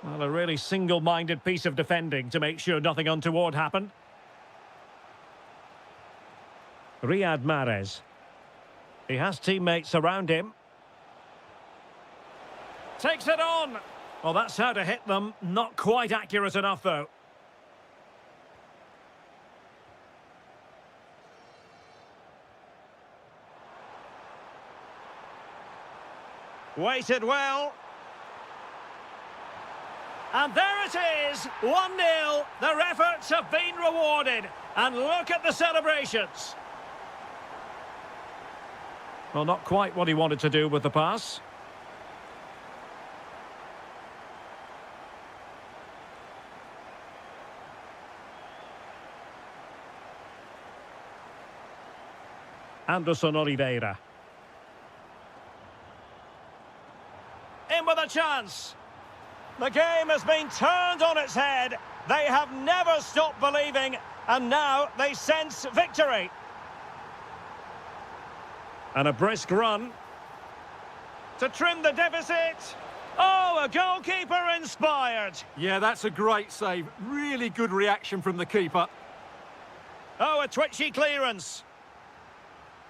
Well, a really single-minded piece of defending to make sure nothing untoward happened. Riyad Mahrez. He has teammates around him. Takes it on. Well, that's how to hit them. Not quite accurate enough, though. Waited well. And there it is, 1-0. Their efforts have been rewarded. And look at the celebrations. Well, not quite what he wanted to do with the pass. Anderson Oliveira. In with a chance. The game has been turned on its head. They have never stopped believing, and now they sense victory. And a brisk run to trim the deficit. Oh, a goalkeeper inspired. Yeah, that's a great save. Really good reaction from the keeper. Oh, a twitchy clearance.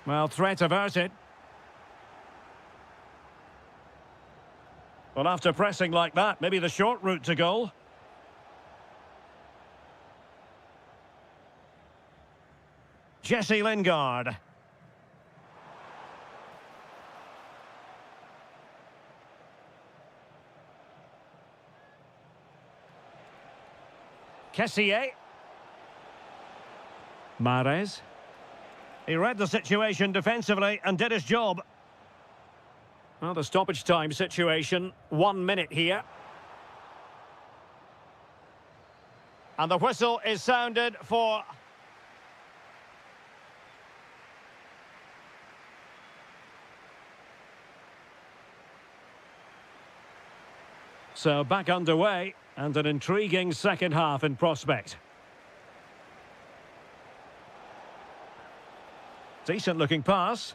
Well, threat averted. Well, after pressing like that, maybe the short route to goal. Jesse Lingard. Kessié. Mahrez. He read the situation defensively and did his job. Well, the stoppage time situation, 1 minute here. And the whistle is sounded for... So back underway, and an intriguing second half in prospect. Decent looking pass.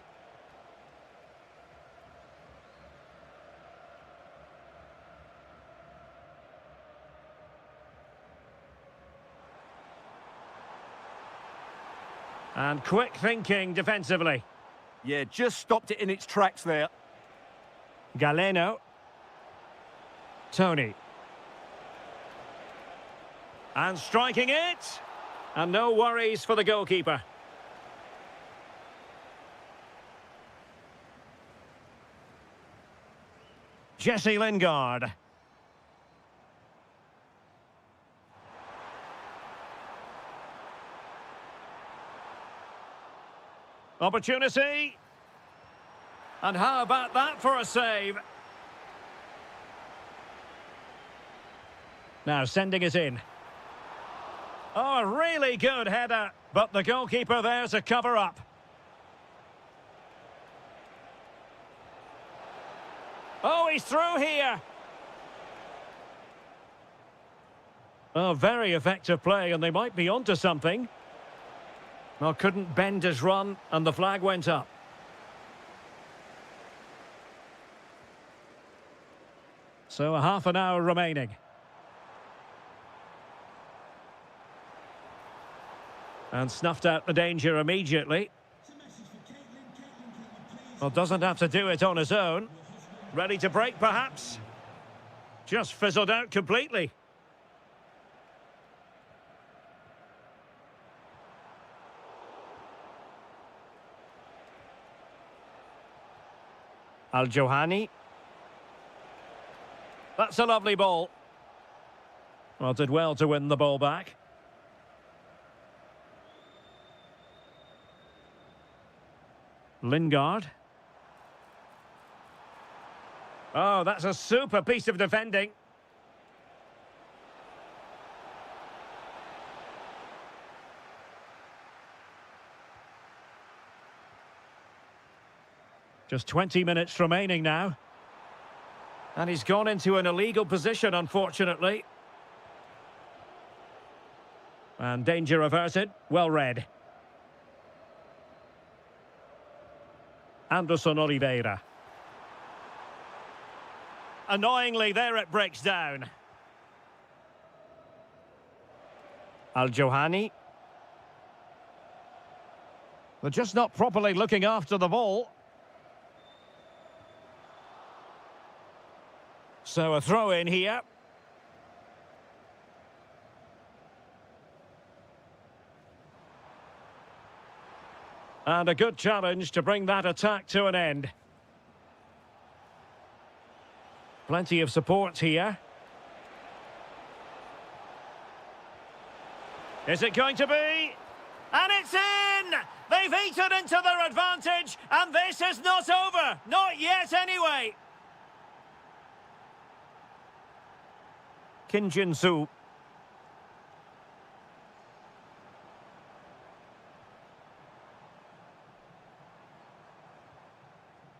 And quick thinking defensively. Yeah, just stopped it in its tracks there. Galeno. Tony. And striking it. And no worries for the goalkeeper. Jesse Lingard. Opportunity. And how about that for a save? Now sending it in. Oh, a really good header, but the goalkeeper there to cover up. Oh, he's through here. Oh, very effective play, and they might be onto something. Well, couldn't bend his run, and the flag went up. So a half an hour remaining. And snuffed out the danger immediately. Well, doesn't have to do it on his own. Ready to break, perhaps? Just fizzled out completely. Al-Johani. That's a lovely ball. Well, did well to win the ball back. Lingard. Oh, that's a super piece of defending. Just 20 minutes remaining now. And he's gone into an illegal position, unfortunately. And danger averted. Well read. Anderson Oliveira. Annoyingly, there it breaks down. Al-Johani. They're just not properly looking after the ball. So a throw in here. And a good challenge to bring that attack to an end. Plenty of support here. Is it going to be? And it's in! They've eaten into their advantage, and this is not over. Not yet, anyway. Kim Jin-soo.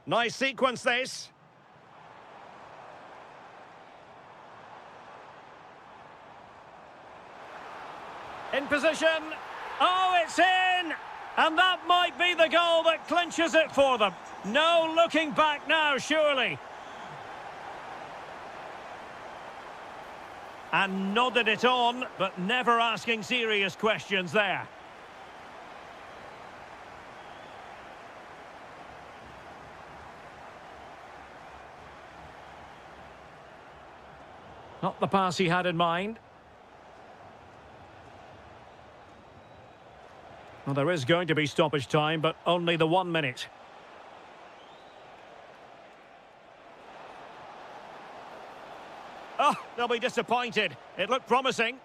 Nice sequence, this. In position. Oh, it's in! And that might be the goal that clinches it for them. No looking back now, surely. And nodded it on, but never asking serious questions there. Not the pass he had in mind. Well, there is going to be stoppage time, but only the 1 minute. Oh, they'll be disappointed. It looked promising.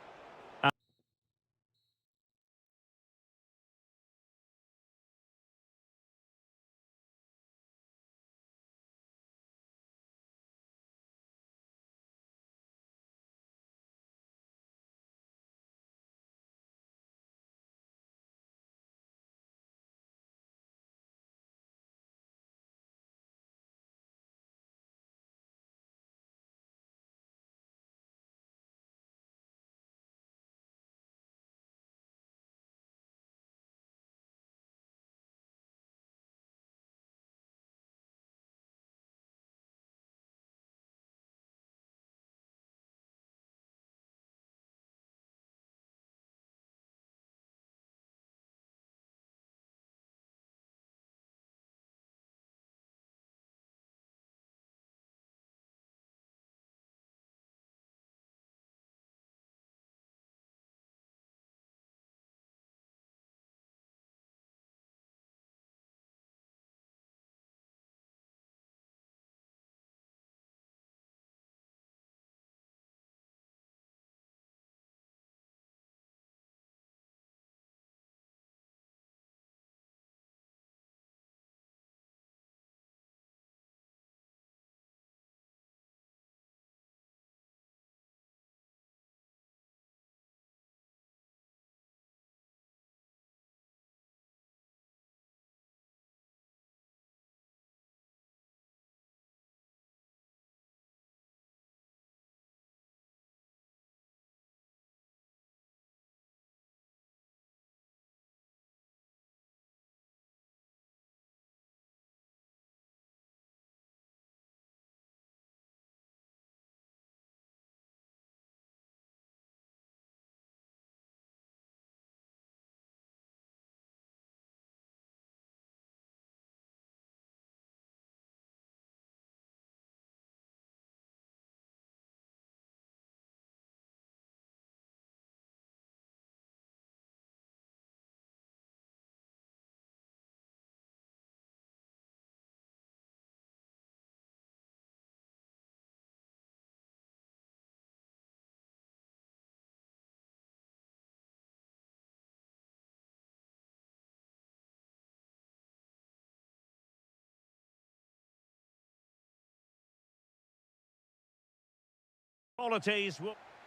Qualities.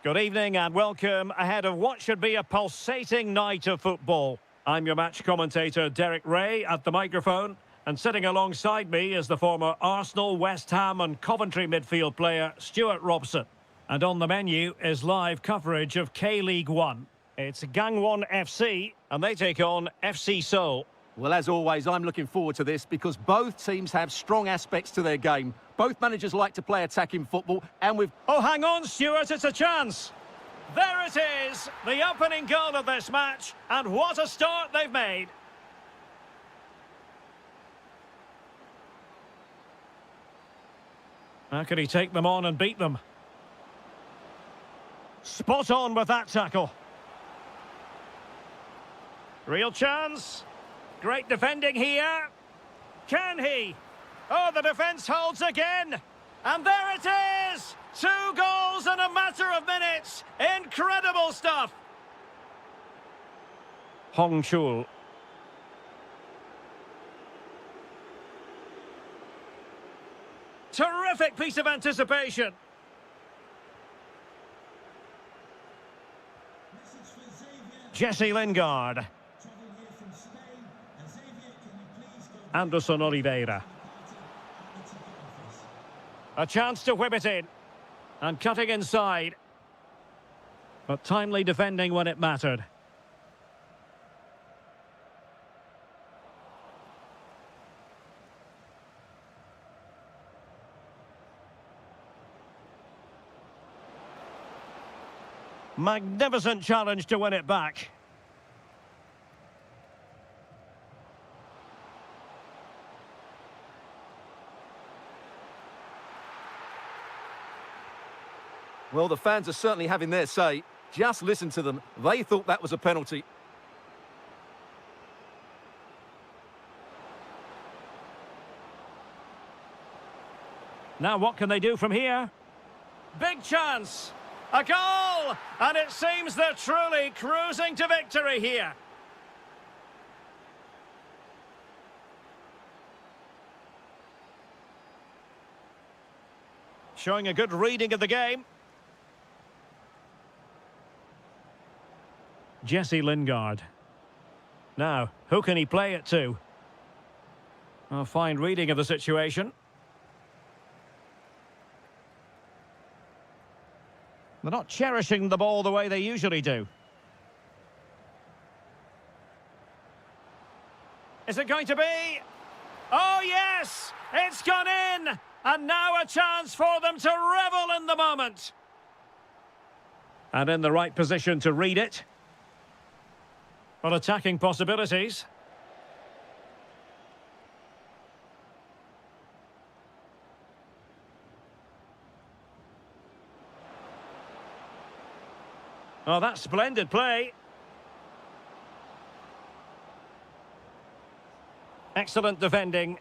Good evening and welcome ahead of what should be a pulsating night of football. I'm your match commentator Derek Ray at the microphone, and sitting alongside me is the former Arsenal, West Ham and Coventry midfield player Stuart Robson. And on the menu is live coverage of K-League 1. It's Gangwon FC and they take on FC Seoul. Well, as always, I'm looking forward to this because both teams have strong aspects to their game. Both managers like to play attacking football, and we've... Oh, hang on, Stuart, it's a chance. There it is, the opening goal of this match, and what a start they've made. How could he take them on and beat them? Spot on with that tackle. Real chance. Great defending here. Can he? Oh, the defence holds again. And there it is! 2 goals in a matter of minutes. Incredible stuff. Hong Chul. Terrific piece of anticipation. Jesse Lingard. Anderson Oliveira. A chance to whip it in. And cutting inside. But timely defending when it mattered. Magnificent challenge to win it back. Well, the fans are certainly having their say. Just listen to them. They thought that was a penalty. Now what can they do from here? Big chance! A goal! And it seems they're truly cruising to victory here. Showing a good reading of the game. Jesse Lingard. Now, who can he play it to? A fine reading of the situation. They're not cherishing the ball the way they usually do. Is it going to be? Oh, yes! It's gone in! And now a chance for them to revel in the moment. And in the right position to read it. Well, attacking possibilities. Oh, that's splendid play. Excellent defending.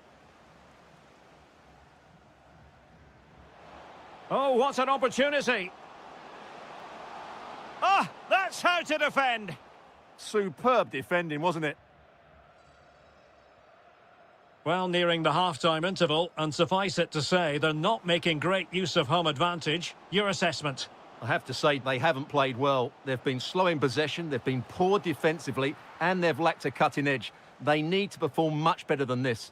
Oh, what an opportunity. Ah, that's how to defend. Superb defending, wasn't it? Well, nearing the half-time interval, and suffice it to say, they're not making great use of home advantage. Your assessment? I have to say they haven't played well. They've been slow in possession, they've been poor defensively, and they've lacked a cutting edge. They need to perform much better than this.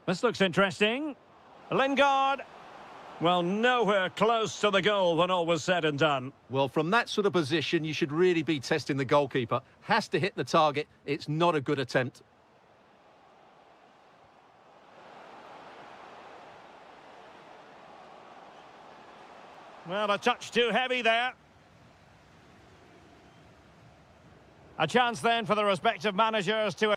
This looks interesting. Lingard. Well, nowhere close to the goal when all was said and done. Well, from that sort of position, you should really be testing the goalkeeper. Has to hit the target. It's not a good attempt. Well, a touch too heavy there. A chance then for the respective managers to...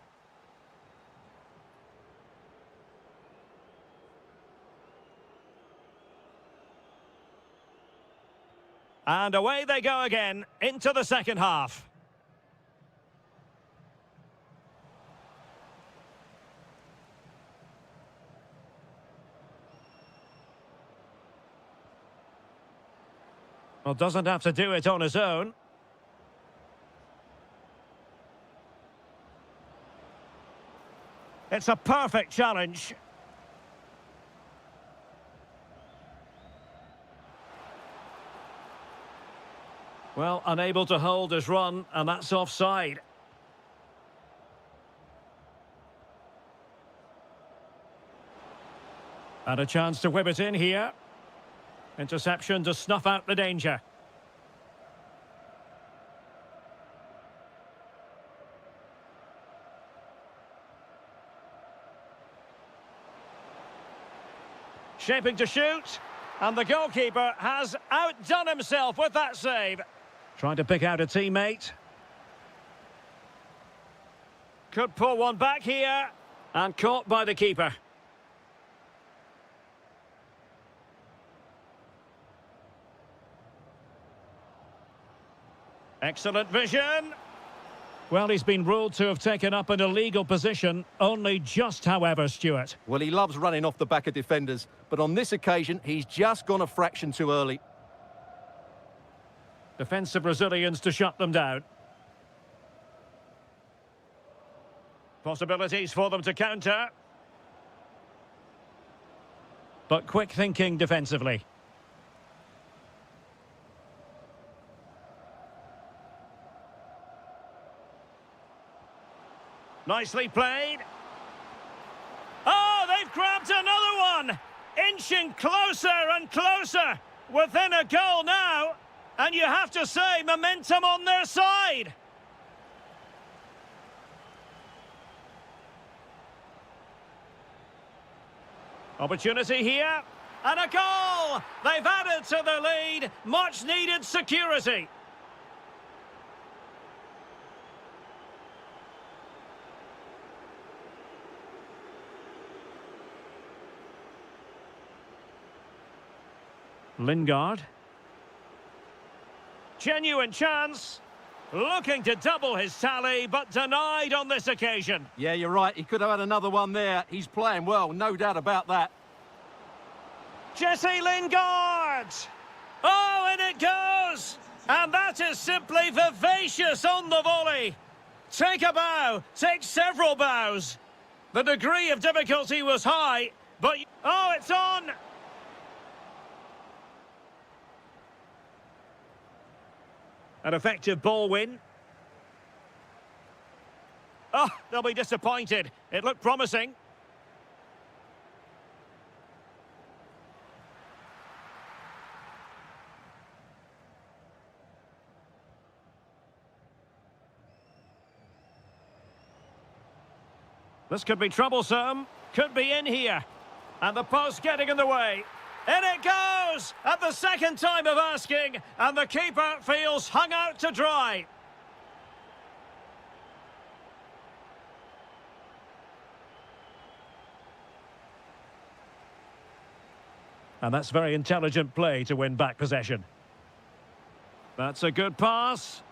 And away they go again, into the second half. Well, doesn't have to do it on his own. It's a perfect challenge. Well, unable to hold his run, and that's offside. And a chance to whip it in here. Interception to snuff out the danger. Shaping to shoot, and the goalkeeper has outdone himself with that save. Trying to pick out a teammate. Could pull one back here, and caught by the keeper. Excellent vision. Well, he's been ruled to have taken up an illegal position, only just, however, Stuart. Well, he loves running off the back of defenders, but on this occasion, he's just gone a fraction too early. Defensive Brazilians to shut them down. Possibilities for them to counter. But quick thinking defensively. Nicely played. Oh, they've grabbed another one! Inching closer and closer. Within a goal now. And you have to say, momentum on their side. Opportunity here. And a goal! They've added to the lead. Much needed security. Lingard. Genuine chance. Looking to double his tally, but denied on this occasion. Yeah, you're right. He could have had another one there. He's playing well, no doubt about that. Jesse Lingard! Oh, and it goes! And that is simply vivacious on the volley. Take a bow, take several bows. The degree of difficulty was high, but... Oh, it's on! An effective ball win. Oh, they'll be disappointed. It looked promising. This could be troublesome. Could be in here. And the post getting in the way. In it goes! At the second time of asking, and the keeper feels hung out to dry. And that's very intelligent play to win back possession. That's a good pass.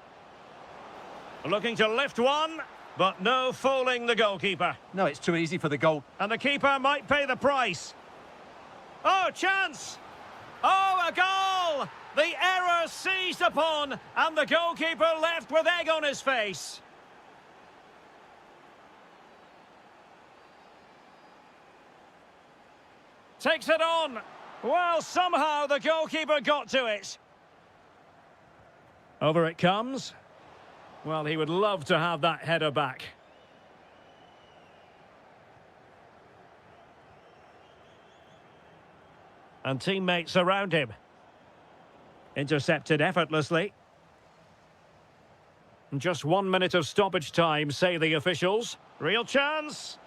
Looking to lift one, but no fooling the goalkeeper. No, it's too easy for the goal. And the keeper might pay the price. Oh, chance! Oh, a goal! The error seized upon, and the goalkeeper left with egg on his face. Takes it on. Well, somehow the goalkeeper got to it. Over it comes. Well, he would love to have that header back. And teammates around him. Intercepted effortlessly. Just 1 minute of stoppage time, say the officials. Real chance.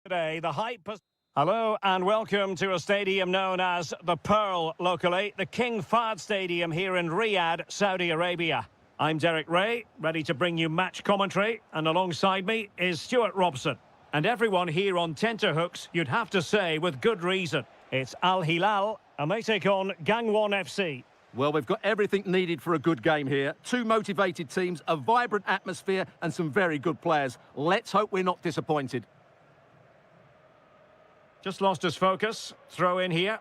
Today, the hype. Hello and welcome to a stadium known as the Pearl locally, the King Fahd Stadium here in Riyadh, Saudi Arabia. I'm Derek Ray, ready to bring you match commentary, and alongside me is Stuart Robson. And everyone here on tenterhooks, you'd have to say with good reason. It's Al Hilal, and they take on Gangwon FC. Well, we've got everything needed for a good game here. Two motivated teams, a vibrant atmosphere, and some very good players. Let's hope we're not disappointed. Just lost his focus. Throw in here.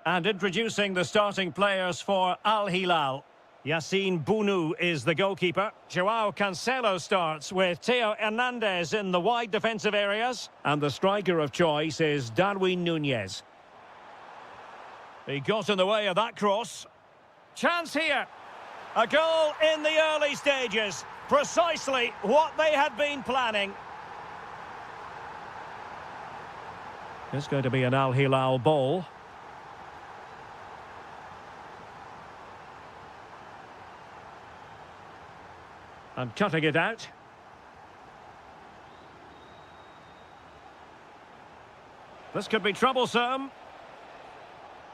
And introducing the starting players for Al Hilal. Yassine Bounou is the goalkeeper. Joao Cancelo starts with Theo Hernandez in the wide defensive areas. And the striker of choice is Darwin Núñez. He got in the way of that cross. Chance here. A goal in the early stages. Precisely what they had been planning. It's going to be an Al Hilal ball. And cutting it out. This could be troublesome.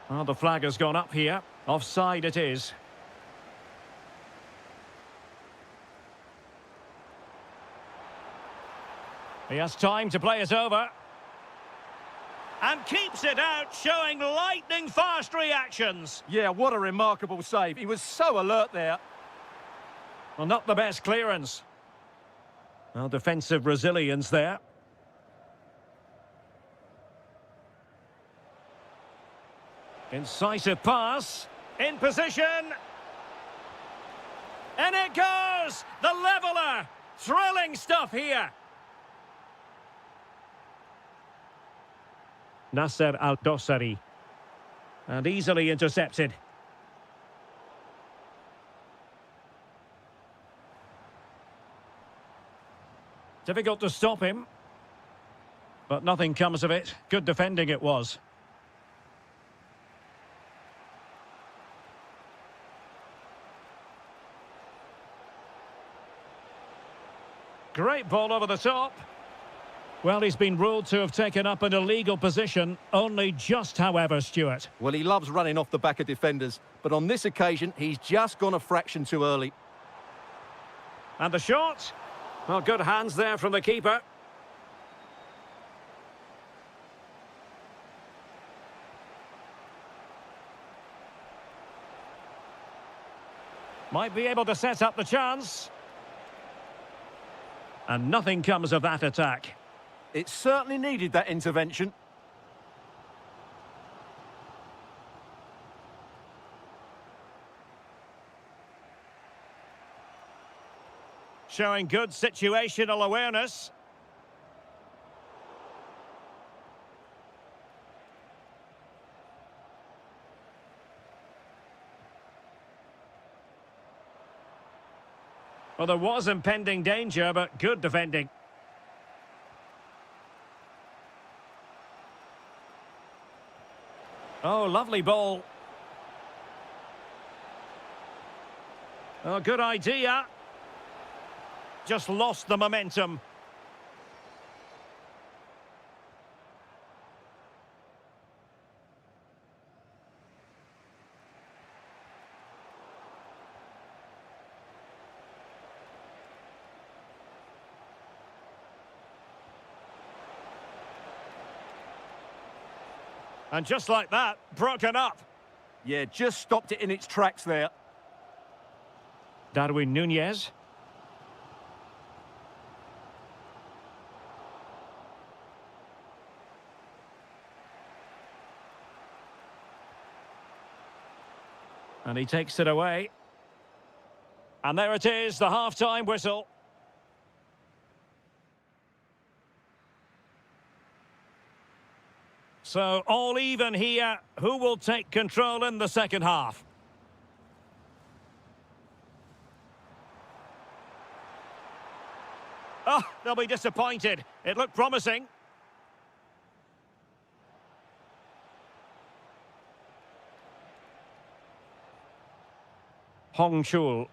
Oh, the flag has gone up here. Offside it is. He has time to play it over. And keeps it out, showing lightning-fast reactions. Yeah, what a remarkable save. He was so alert there. Well, not the best clearance. Well, defensive resilience there. Incisive pass. In position. And it goes! The leveller! Thrilling stuff here. Nasser Al-Dossari. And easily intercepted. Difficult to stop him. But nothing comes of it. Good defending it was. Great ball over the top. Well, he's been ruled to have taken up an illegal position, only just, however, Stuart. Well, he loves running off the back of defenders, but on this occasion, he's just gone a fraction too early. And the shot? Well, good hands there from the keeper. Might be able to set up the chance. And nothing comes of that attack. It certainly needed that intervention. Showing good situational awareness. Well, there was impending danger, but good defending. Oh, lovely ball. Oh, good idea. Just lost the momentum. And just like that, broken up. Yeah, just stopped it in its tracks there. Darwin Núñez. And he takes it away. And there it is, the half-time whistle. So, all even here. Who will take control in the second half? Oh, they'll be disappointed. It looked promising. Hong Chul.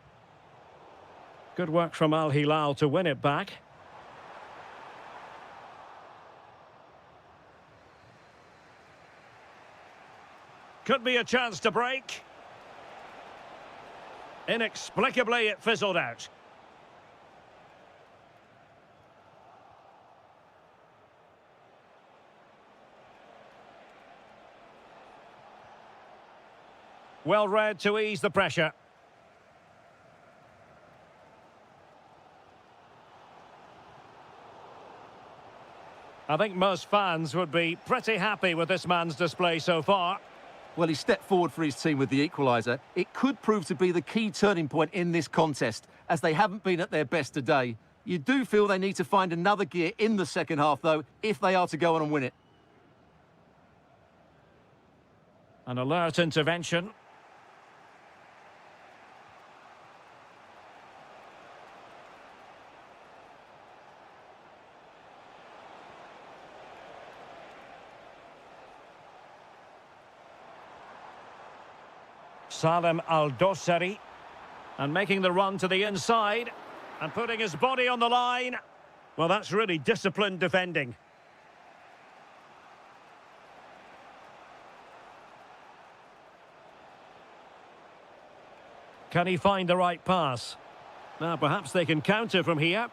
Good work from Al Hilal to win it back. Could be a chance to break. Inexplicably, it fizzled out. Well read to ease the pressure. I think most fans would be pretty happy with this man's display so far. Well, he stepped forward for his team with the equaliser. It could prove to be the key turning point in this contest, as they haven't been at their best today. You do feel they need to find another gear in the second half, though, if they are to go on and win it. An alert intervention. Salem Al-Dossari, and making the run to the inside and putting his body on the line. Well, that's really disciplined defending. Can he find the right pass? Now, perhaps they can counter from here.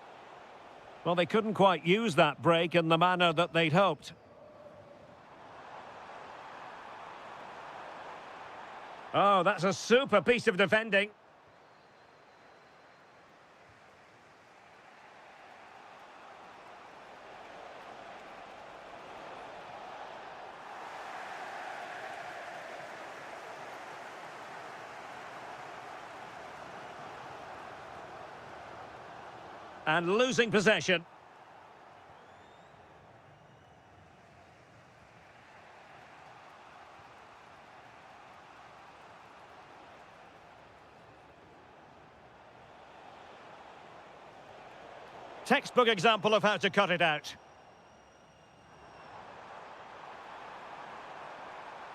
Well, they couldn't quite use that break in the manner that they'd hoped. Oh, that's a super piece of defending. And losing possession. Textbook example of how to cut it out.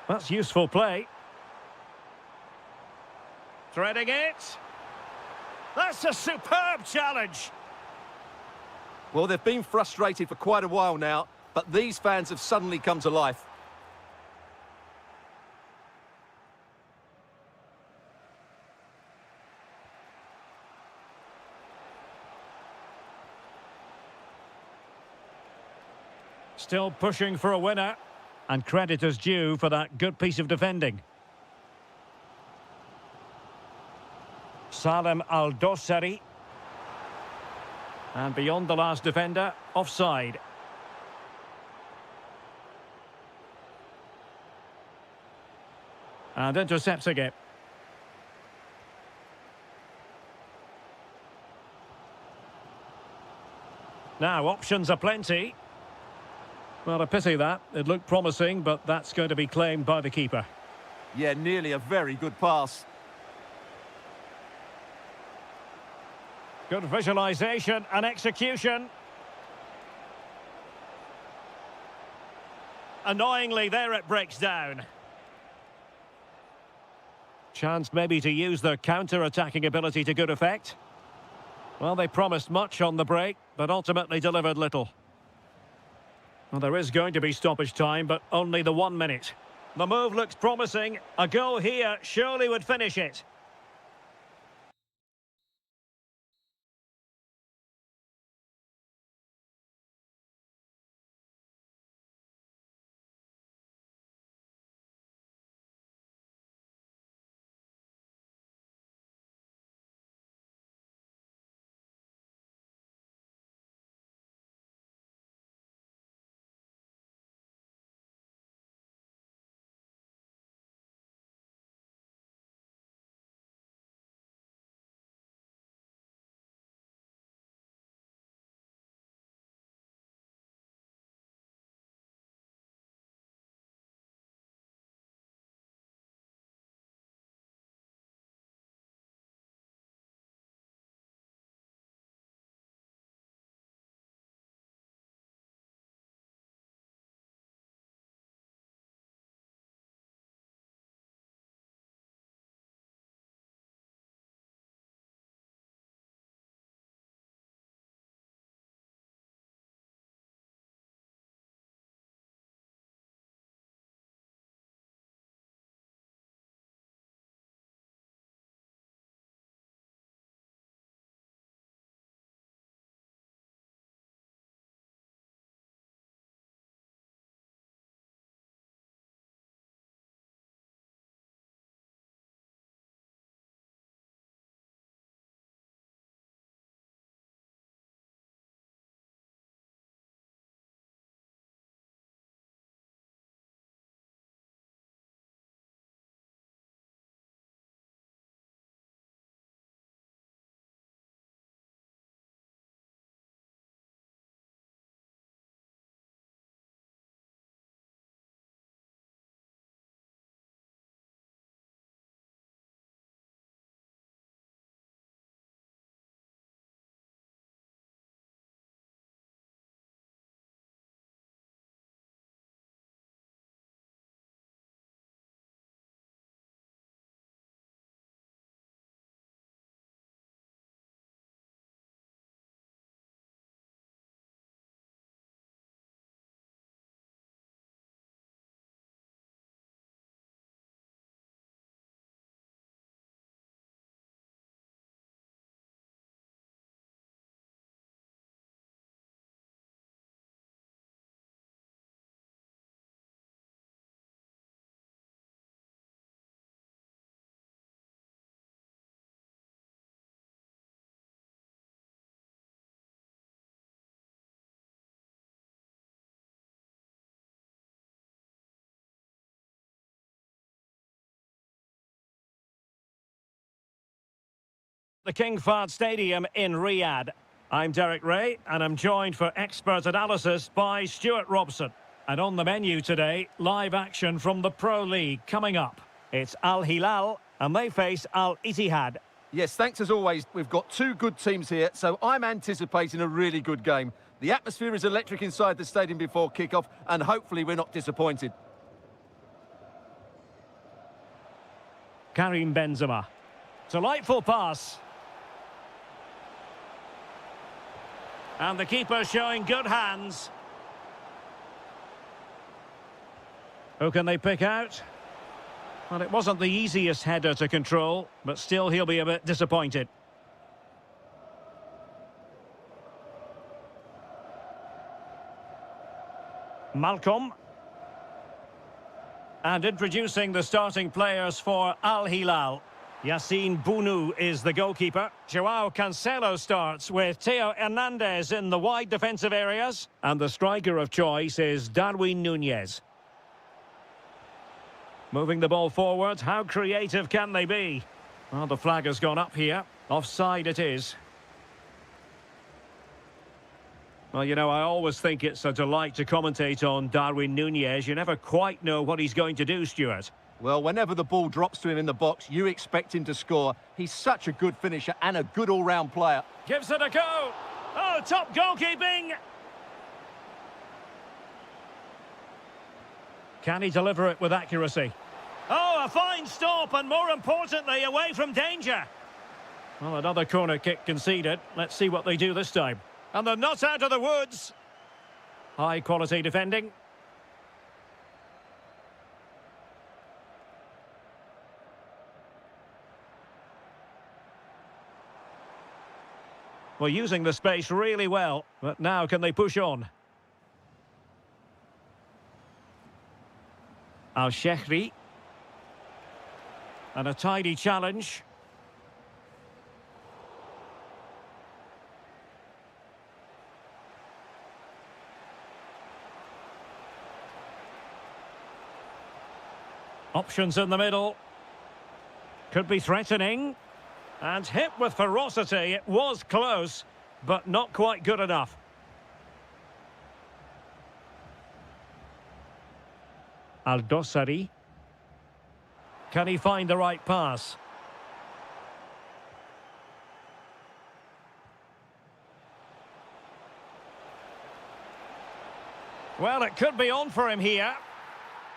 That's useful play. Threading it. That's a superb challenge. Well, they've been frustrated for quite a while now, but these fans have suddenly come to life. Still pushing for a winner, and credit is due for that good piece of defending. Salem Al-Dossari. And beyond the last defender, offside. And intercepting it. Now, options are plenty. Well, a pity that. It looked promising, but that's going to be claimed by the keeper. Yeah, nearly a very good pass. Good visualisation and execution. Annoyingly, there it breaks down. Chance maybe to use their counter-attacking ability to good effect. Well, they promised much on the break, but ultimately delivered little. Well, there is going to be stoppage time, but only the 1 minute. The move looks promising. A goal here surely would finish it. The King Fahd Stadium in Riyadh. I'm Derek Ray, and I'm joined for expert analysis by Stuart Robson. And on the menu today, live action from the Pro League coming up. It's Al Hilal, and they face Al Ittihad. Yes, thanks as always. We've got two good teams here, so I'm anticipating a really good game. The atmosphere is electric inside the stadium before kick-off, and hopefully we're not disappointed. Karim Benzema. Delightful pass. And the keeper showing good hands. Who can they pick out? Well, it wasn't the easiest header to control, but still he'll be a bit disappointed. Malcolm. And introducing the starting players for Al Hilal. Yassine Bounou is the goalkeeper. Joao Cancelo starts with Theo Hernandez in the wide defensive areas. And the striker of choice is Darwin Núñez. Moving the ball forward, how creative can they be? Well, the flag has gone up here. Offside it is. Well, you know, I always think it's a delight to commentate on Darwin Núñez. You never quite know what he's going to do, Stuart. Well, whenever the ball drops to him in the box, you expect him to score. He's such a good finisher and a good all-round player. Gives it a go. Oh, top goalkeeping. Can he deliver it with accuracy? Oh, a fine stop, and more importantly, away from danger. Well, another corner kick conceded. Let's see what they do this time. And they're not out of the woods. High-quality defending. Well, using the space really well, but now can they push on? Al-Shehri. And a tidy challenge. Options in the middle. Could be threatening. And hit with ferocity. It was close, but not quite good enough. Al-Dossari. Can he find the right pass? Well, it could be on for him here.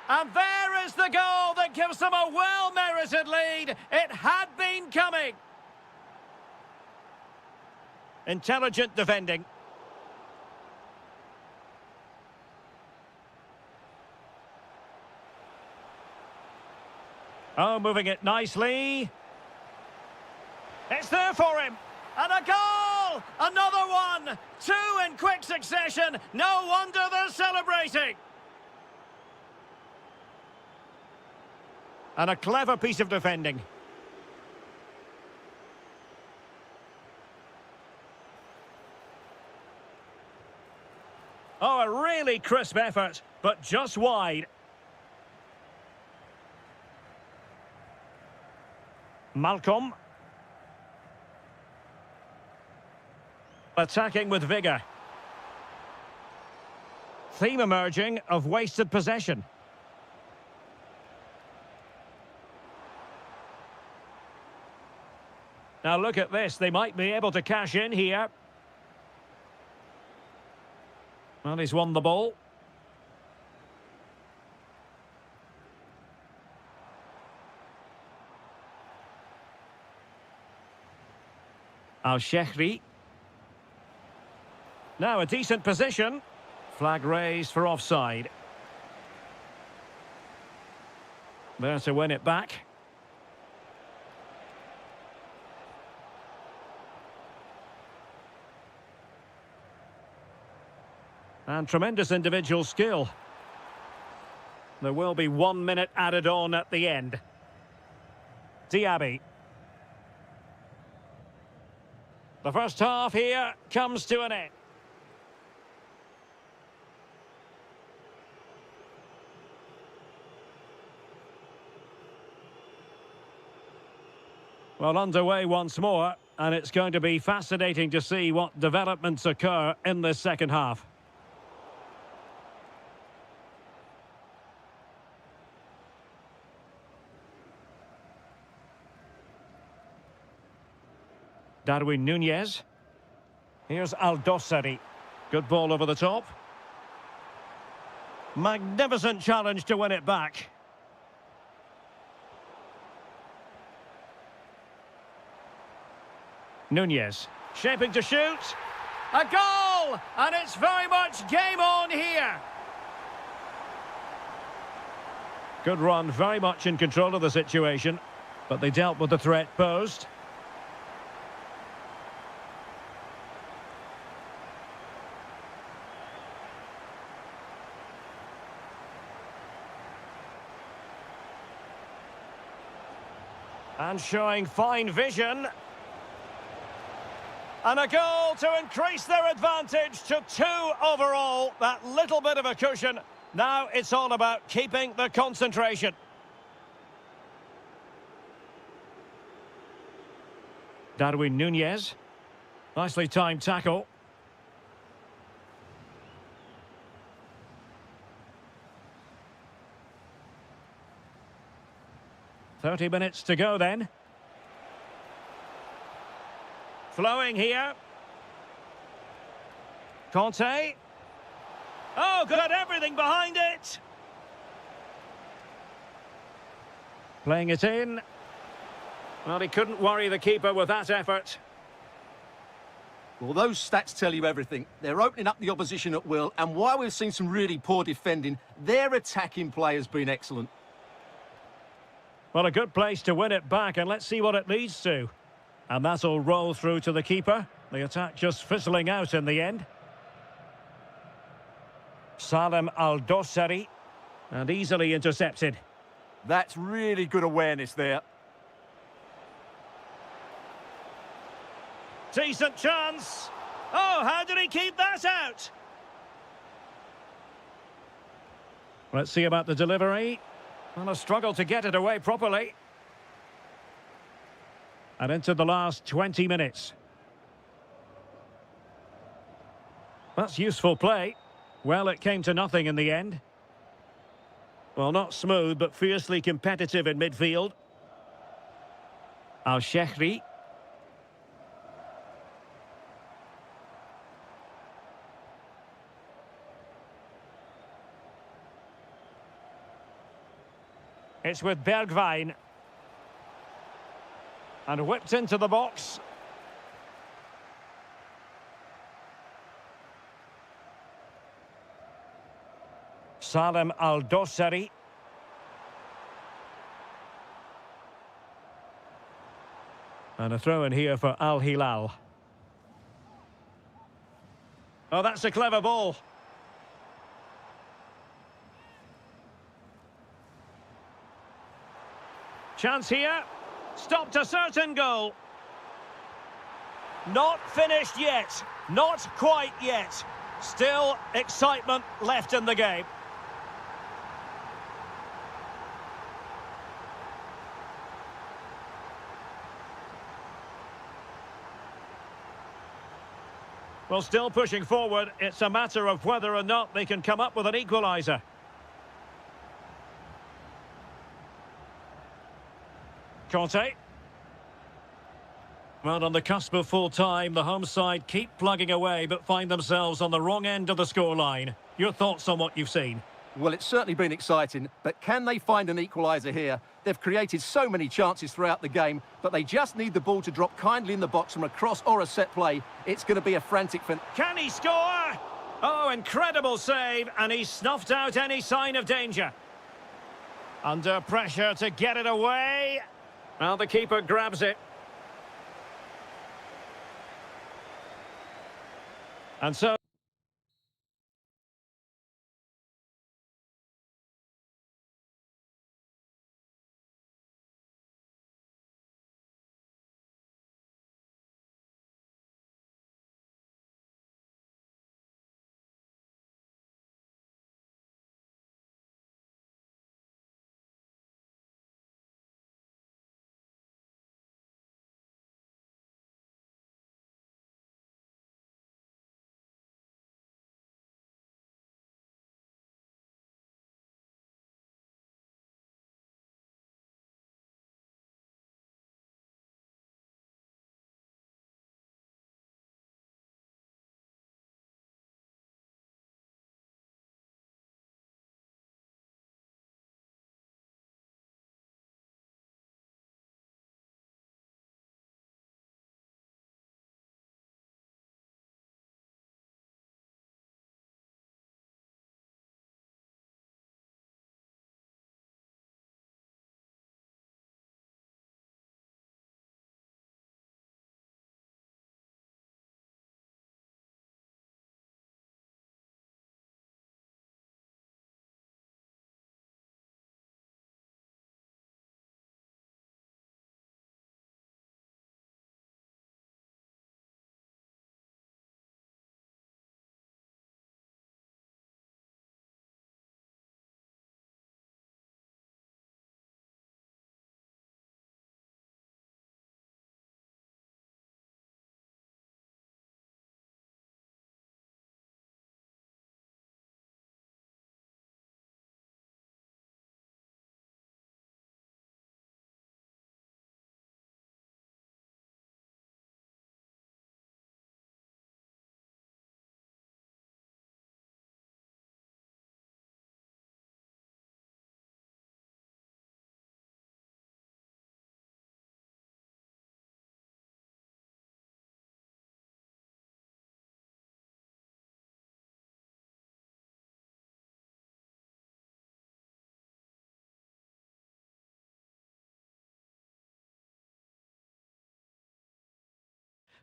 And there is the goal that gives them a well-merited lead. It had been coming. Intelligent defending. Oh, moving it nicely. It's there for him. And a goal! Another one! Two in quick succession. No wonder they're celebrating. And a clever piece of defending. Oh, a really crisp effort, but just wide. Malcolm. Attacking with vigour. Theme emerging of wasted possession. Now look at this, they might be able to cash in here. Well, he's won the ball. Al-Shehri. Now a decent position. Flag raised for offside. There to win it back. And tremendous individual skill. There will be 1 minute added on at the end. Diaby. The first half here comes to an end. Well, underway once more. and it's going to be fascinating to see what developments occur in this second half. Darwin Núñez. Here's Aldosari. Good ball over the top. Magnificent challenge to win it back. Núñez, shaping to shoot. A goal! And it's very much game on here. Good run, very much in control of the situation. But they dealt with the threat posed. And showing fine vision. And a goal to increase their advantage to 2 overall. That little bit of a cushion. Now it's all about keeping the concentration. Darwin Núñez. Nicely timed tackle. "30 minutes to go then. Flowing here. Conte. Oh, got everything behind it. Playing it in. Well, he couldn't worry the keeper with that effort. Well, those stats tell you everything. They're opening up the opposition at will, and while we've seen some really poor defending, their attacking play has been excellent. Well, a good place to win it back, and let's see what it leads to. And that'll roll through to the keeper. The attack just fizzling out in the end. Salem Aldosari. And easily intercepted. That's really good awareness there. Decent chance. Oh, how did he keep that out? Let's see about the delivery. Well, a struggle to get it away properly. And into the last 20 minutes. That's useful play. Well, it came to nothing in the end. Well, not smooth, but fiercely competitive in midfield. Al-Shehri. It's with Bergwijn. And whipped into the box. Salem Aldosari. And a throw in here for Al Hilal. Oh, that's a clever ball. Chance here. Stopped a certain goal. Not finished yet. Not quite yet. Still excitement left in the game. Well, still pushing forward. It's a matter of whether or not they can come up with an equaliser. Conte. Well, on the cusp of full time, the home side keep plugging away but find themselves on the wrong end of the scoreline. Your thoughts on what you've seen? Well, it's certainly been exciting, but can they find an equaliser here? They've created so many chances throughout the game, but they just need the ball to drop kindly in the box from a cross or a set play. It's going to be a frantic fin. Can he score? Oh, incredible save, and he snuffed out any sign of danger. Under pressure to get it away. Well, the keeper grabs it. And so...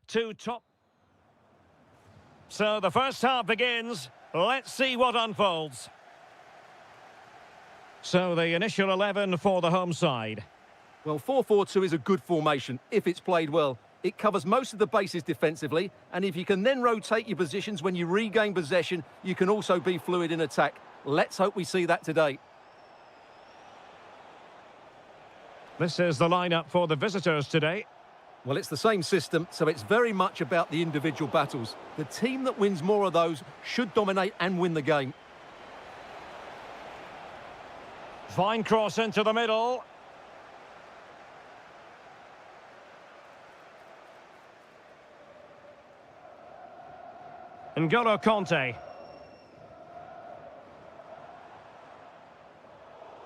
two top. So the first half begins. Let's see what unfolds. So the initial 11 for the home side. Well, 4-4-2 is a good formation if it's played well. It covers most of the bases defensively, and if you can then rotate your positions when you regain possession, you can also be fluid in attack. Let's hope we see that today. This is the lineup for the visitors today. Well, it's the same system, so it's very much about the individual battles. The team that wins more of those should dominate and win the game. Fine cross into the middle. N'Golo Conte.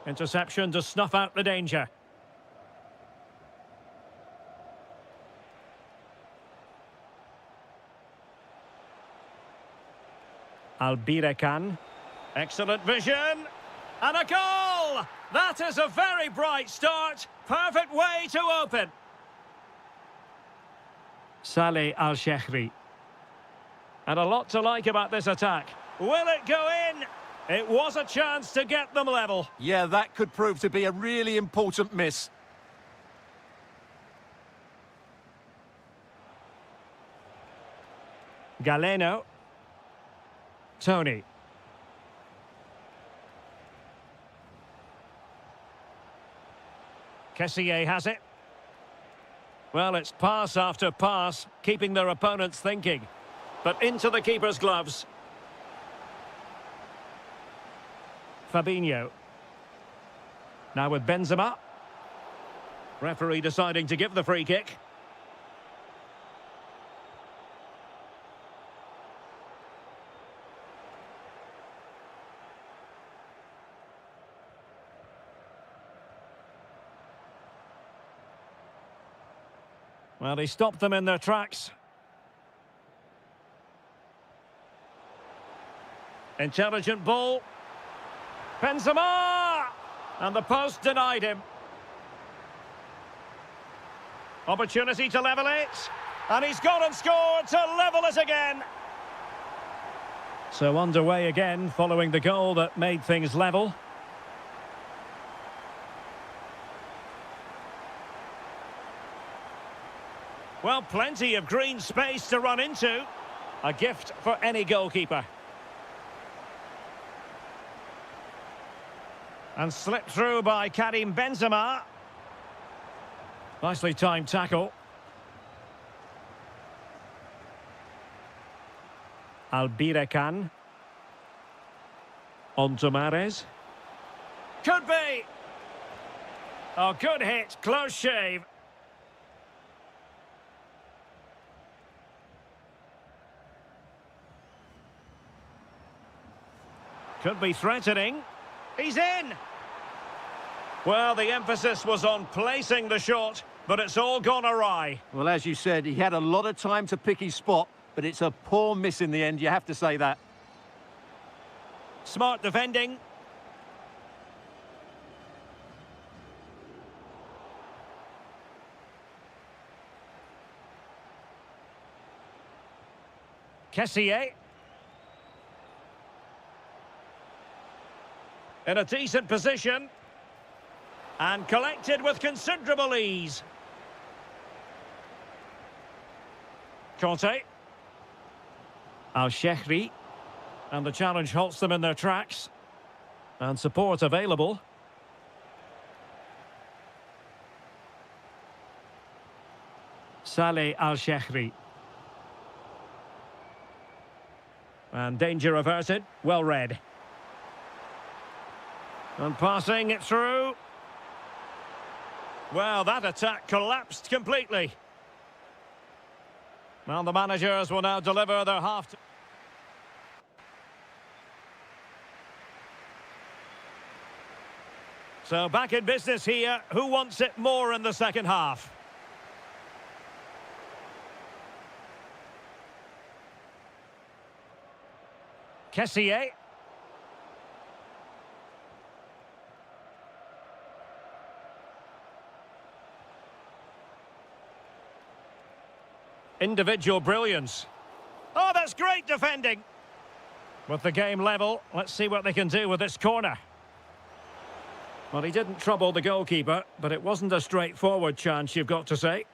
Interception to snuff out the danger. Albirekan. Excellent vision. And a goal! That is a very bright start. Perfect way to open. Saleh Al-Shehri. And a lot to like about this attack. Will it go in? It was a chance to get them level. Yeah, that could prove to be a really important miss. Galeno. Tony. Kessié has it. Well, it's pass after pass, keeping their opponents thinking. But into the keeper's gloves. Fabinho. Now with Benzema. Referee deciding to give the free kick. Well, he stopped them in their tracks. Intelligent ball. Benzema! And the post denied him. Opportunity to level it. And he's gone and scored to level it again. So underway again following the goal that made things level. Well, plenty of green space to run into. A gift for any goalkeeper. And slipped through by Karim Benzema. Nicely timed tackle. Albirekan. On to Mahrez. Could be! Oh, good hit. Close shave. Could be threatening. He's in! Well, the emphasis was on placing the shot, but it's all gone awry. Well, as you said, he had a lot of time to pick his spot, but it's a poor miss in the end, you have to say that. Smart defending. Kessié. In a decent position. And collected with considerable ease. Conte. Al-Shehri. And the challenge halts them in their tracks. And support available. Saleh Al-Shehri. And danger averted. Well read. And passing it through. Well, that attack collapsed completely. Well, the managers will now deliver their half. So back in business here. Who wants it more in the second half? Kessié. Individual brilliance. Oh, that's great defending. With the game level, let's see what they can do with this corner. Well, he didn't trouble the goalkeeper, but it wasn't a straightforward chance, you've got to say.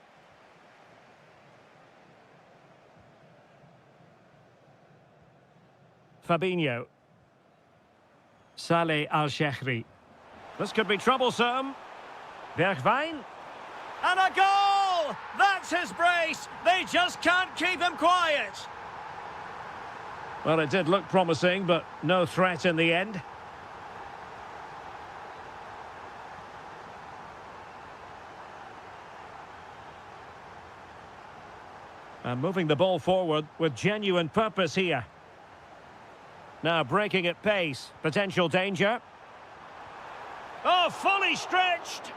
Fabinho. Saleh Al-Shehri. This could be troublesome. Bergwijn. And a goal! That's his brace! They just can't keep him quiet! Well, it did look promising, but no threat in the end. And moving the ball forward with genuine purpose here. Now breaking at pace. Potential danger. Oh, fully stretched!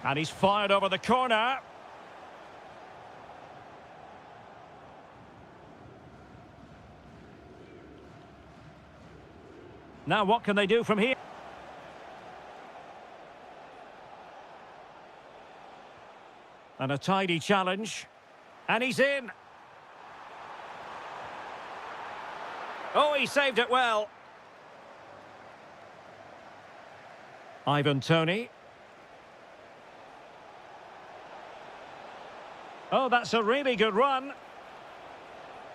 And he's fired over the corner. Now what can they do from here? And a tidy challenge. And he's in. Oh, he saved it well. Ivan Toney. Oh, that's a really good run.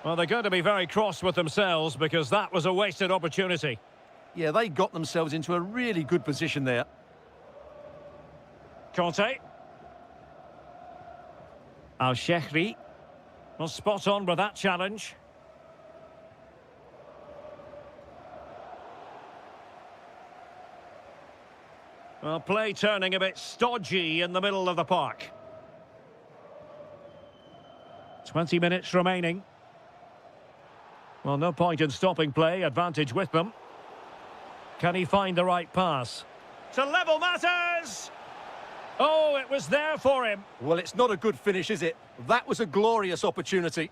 Well, they're going to be very cross with themselves because that was a wasted opportunity. Yeah, they got themselves into a really good position there. Conte. Al-Shehri. Well, spot on with that challenge. Well, play turning a bit stodgy in the middle of the park. 20 minutes remaining. Well, no point in stopping play. Advantage with them. Can he find the right pass? To level matters! Oh, it was there for him. Well, it's not a good finish, is it? That was a glorious opportunity.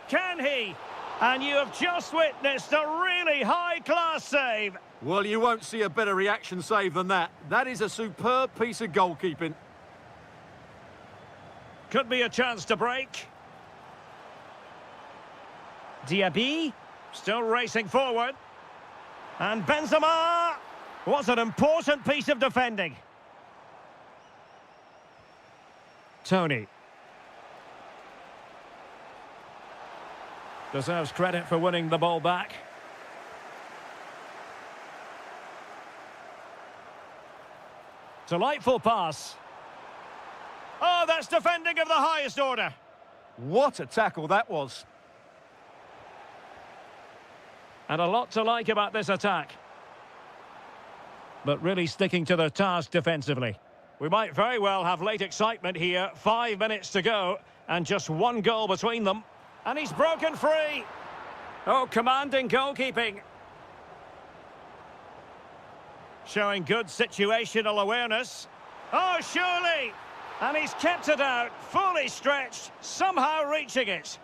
Can he? And you have just witnessed a really high-class save. Well, you won't see a better reaction save than that. That is a superb piece of goalkeeping. Could be a chance to break. Diaby, still racing forward. And Benzema! What an important piece of defending. Toney. Deserves credit for winning the ball back. Delightful pass. Oh, that's defending of the highest order. What a tackle that was. And a lot to like about this attack. But really sticking to their task defensively. We might very well have late excitement here. 5 minutes to go and just one goal between them. And he's broken free. Oh, commanding goalkeeping. Showing good situational awareness. Oh, surely! And he's kept it out, fully stretched, somehow reaching it.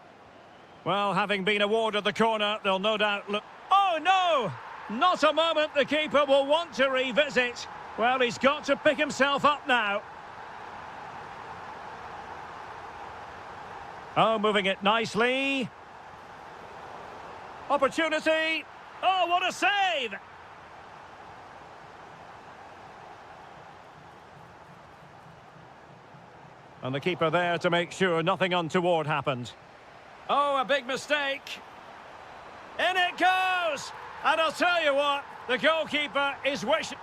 Well, having been awarded the corner, they'll no doubt look... Oh, no! Not a moment the keeper will want to revisit. Well, he's got to pick himself up now. Oh, moving it nicely. Opportunity. Oh, what a save! And the keeper there to make sure nothing untoward happened. Oh, a big mistake. In it goes! And I'll tell you what, the goalkeeper is wishing...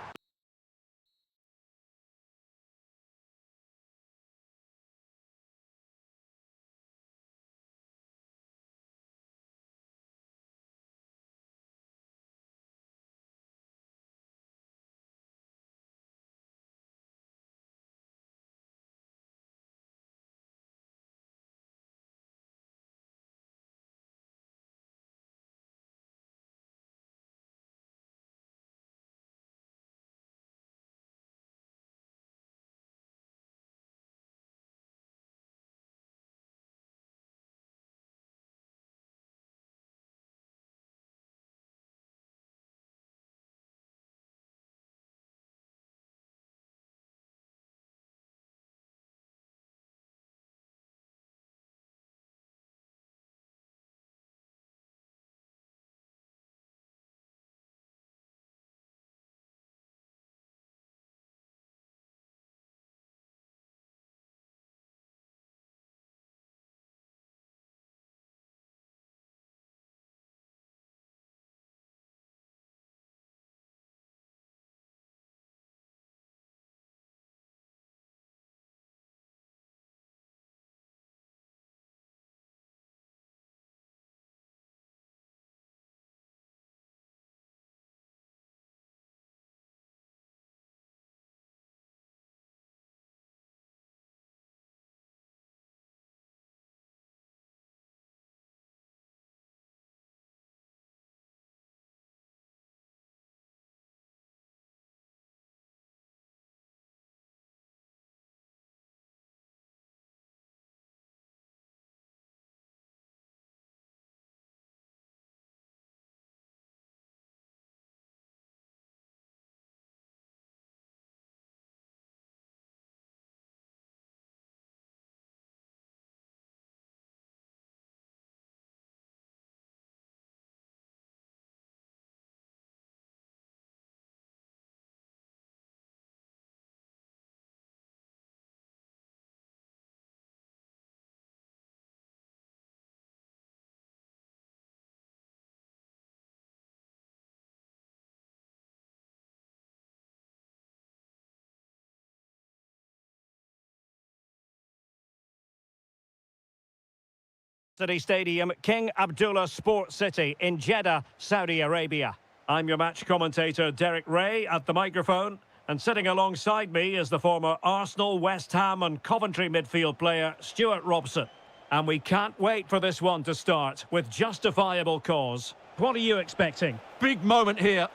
City Stadium, King Abdullah Sports City in Jeddah, Saudi Arabia. I'm your match commentator, Derek Ray, at the microphone. And sitting alongside me is the former Arsenal, West Ham and Coventry midfield player, Stuart Robson. And we can't wait for this one to start, with justifiable cause. What are you expecting? Big moment here.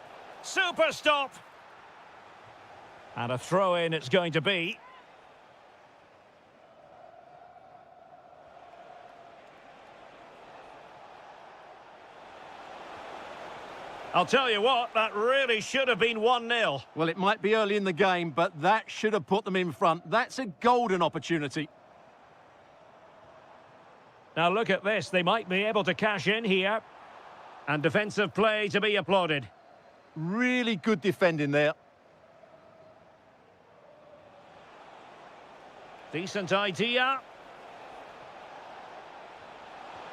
Super stop! And a throw-in it's going to be. I'll tell you what, that really should have been 1-0. Well, it might be early in the game, but that should have put them in front. That's a golden opportunity. Now look at this, they might be able to cash in here. And defensive play to be applauded. Really good defending there. Decent idea.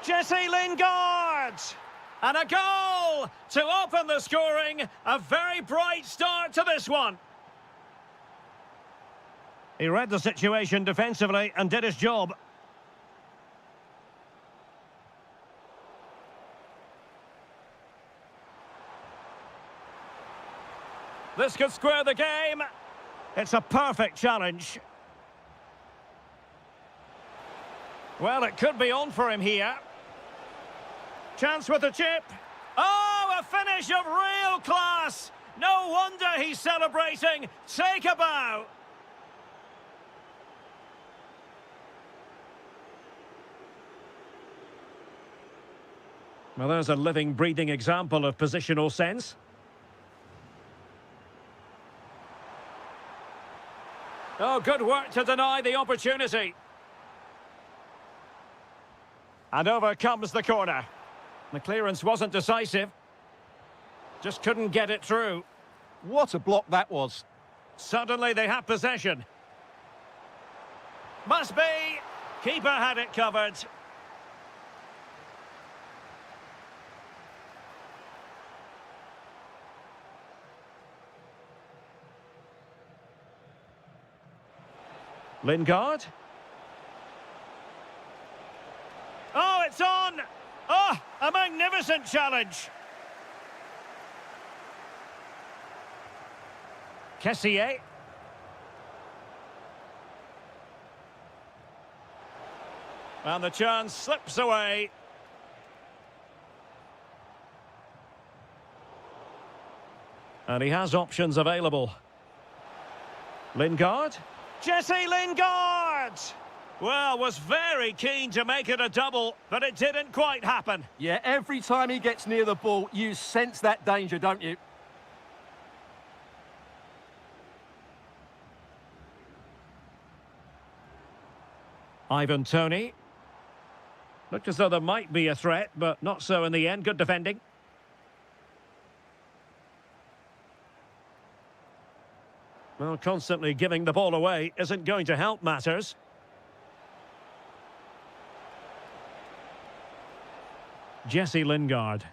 Jesse Lingard! And a goal to open the scoring. A very bright start to this one. He read the situation defensively and did his job. This could square the game. It's a perfect challenge. Well, it could be on for him here. Chance with the chip. Oh, a finish of real class. No wonder he's celebrating. Take a bow. Well, there's a living, breathing example of positional sense. Oh, good work to deny the opportunity. And over comes the corner. The clearance wasn't decisive. Just couldn't get it through. What a block that was. Suddenly they have possession. Must be. Keeper had it covered. Lingard. Oh, it's on! Oh, a magnificent challenge. Kessié. And the chance slips away. And he has options available. Lingard. Jesse Lingard! Well, was very keen to make it a double, but it didn't quite happen. Yeah, every time he gets near the ball, you sense that danger, don't you? Ivan Toney. Looked as though there might be a threat, but not so in the end. Good defending. Well, constantly giving the ball away isn't going to help matters. Jesse Lingard.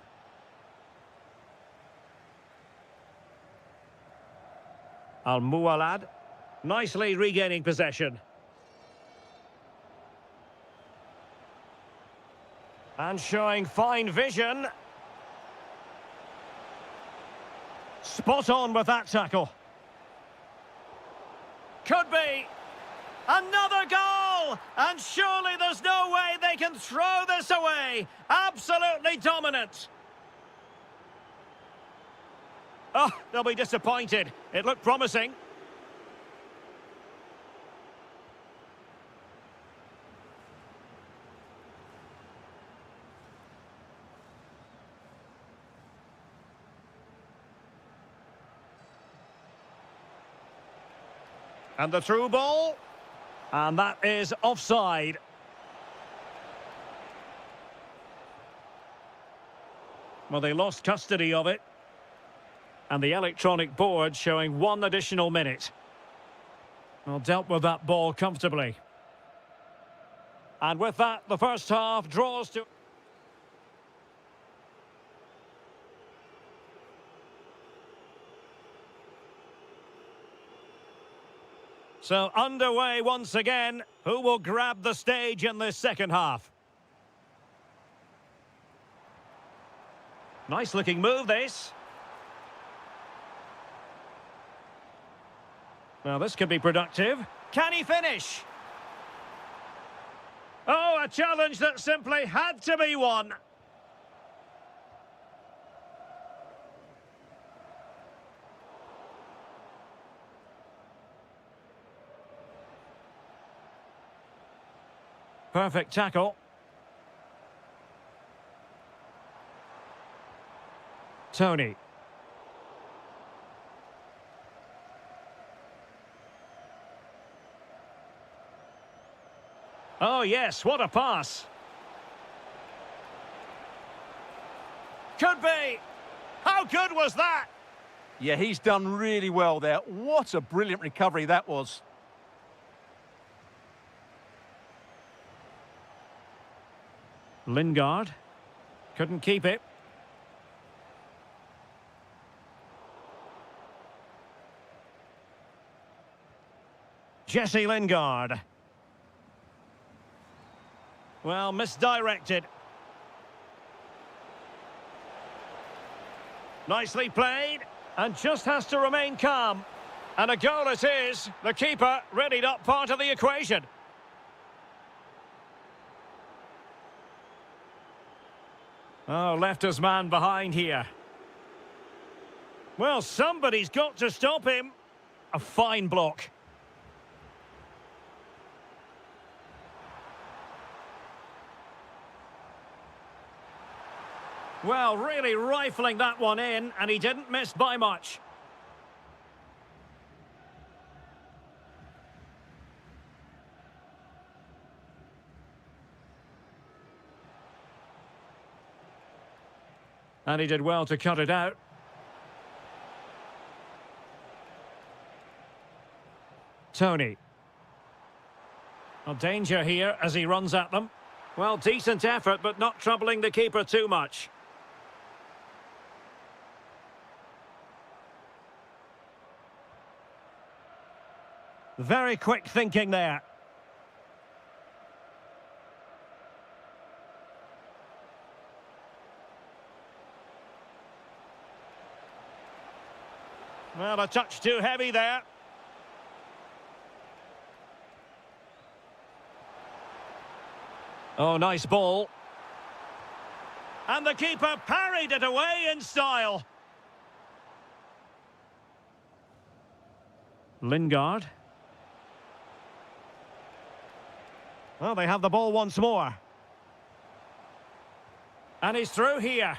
Al-Muwalad. Nicely regaining possession. And showing fine vision. Spot on with that tackle. Could be. Another goal! And surely there's no way they can throw this away. Absolutely dominant. Oh, they'll be disappointed. It looked promising. And the through ball. And that is offside. Well, they lost custody of it. And the electronic board showing 1 additional minute. Well, dealt with that ball comfortably. And with that, the first half draws to... So underway once again. Who will grab the stage in this second half? Nice looking move, this. Well, this could be productive. Can he finish? Oh, a challenge that simply had to be won. Perfect tackle. Tony. Oh, yes, what a pass. Could be. How good was that? Yeah, he's done really well there. What a brilliant recovery that was. Lingard. Couldn't keep it. Jesse Lingard. Well, misdirected. Nicely played, and just has to remain calm. And a goal it is. The keeper readied up part of the equation. Oh, left his man behind here. Well, somebody's got to stop him. A fine block. Well, really rifling that one in, and he didn't miss by much. And he did well to cut it out. Tony. A danger here as he runs at them. Well, decent effort, but not troubling the keeper too much. Very quick thinking there. Well, a touch too heavy there. Oh, nice ball. And the keeper parried it away in style. Lingard. Well, they have the ball once more. And he's through here.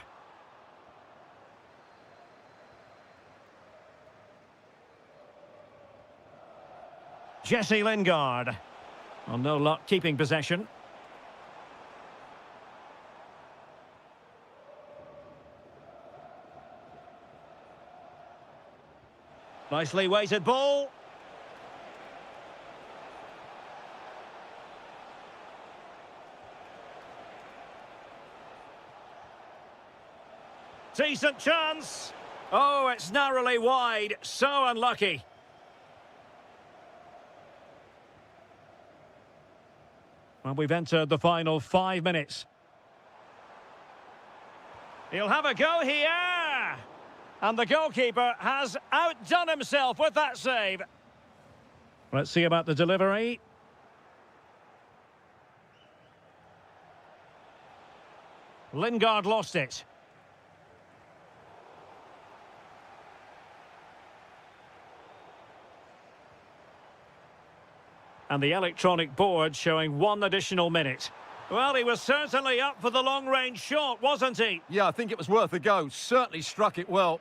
Jesse Lingard. Well, no luck keeping possession. Nicely weighted ball. Decent chance. Oh, it's narrowly wide. So unlucky. Well, we've entered the final 5 minutes. He'll have a go here. And the goalkeeper has outdone himself with that save. Let's see about the delivery. Lingard lost it. And the electronic board showing 1 additional minute. Well, he was certainly up for the long-range shot, wasn't he? Yeah, I think it was worth a go. Certainly struck it well.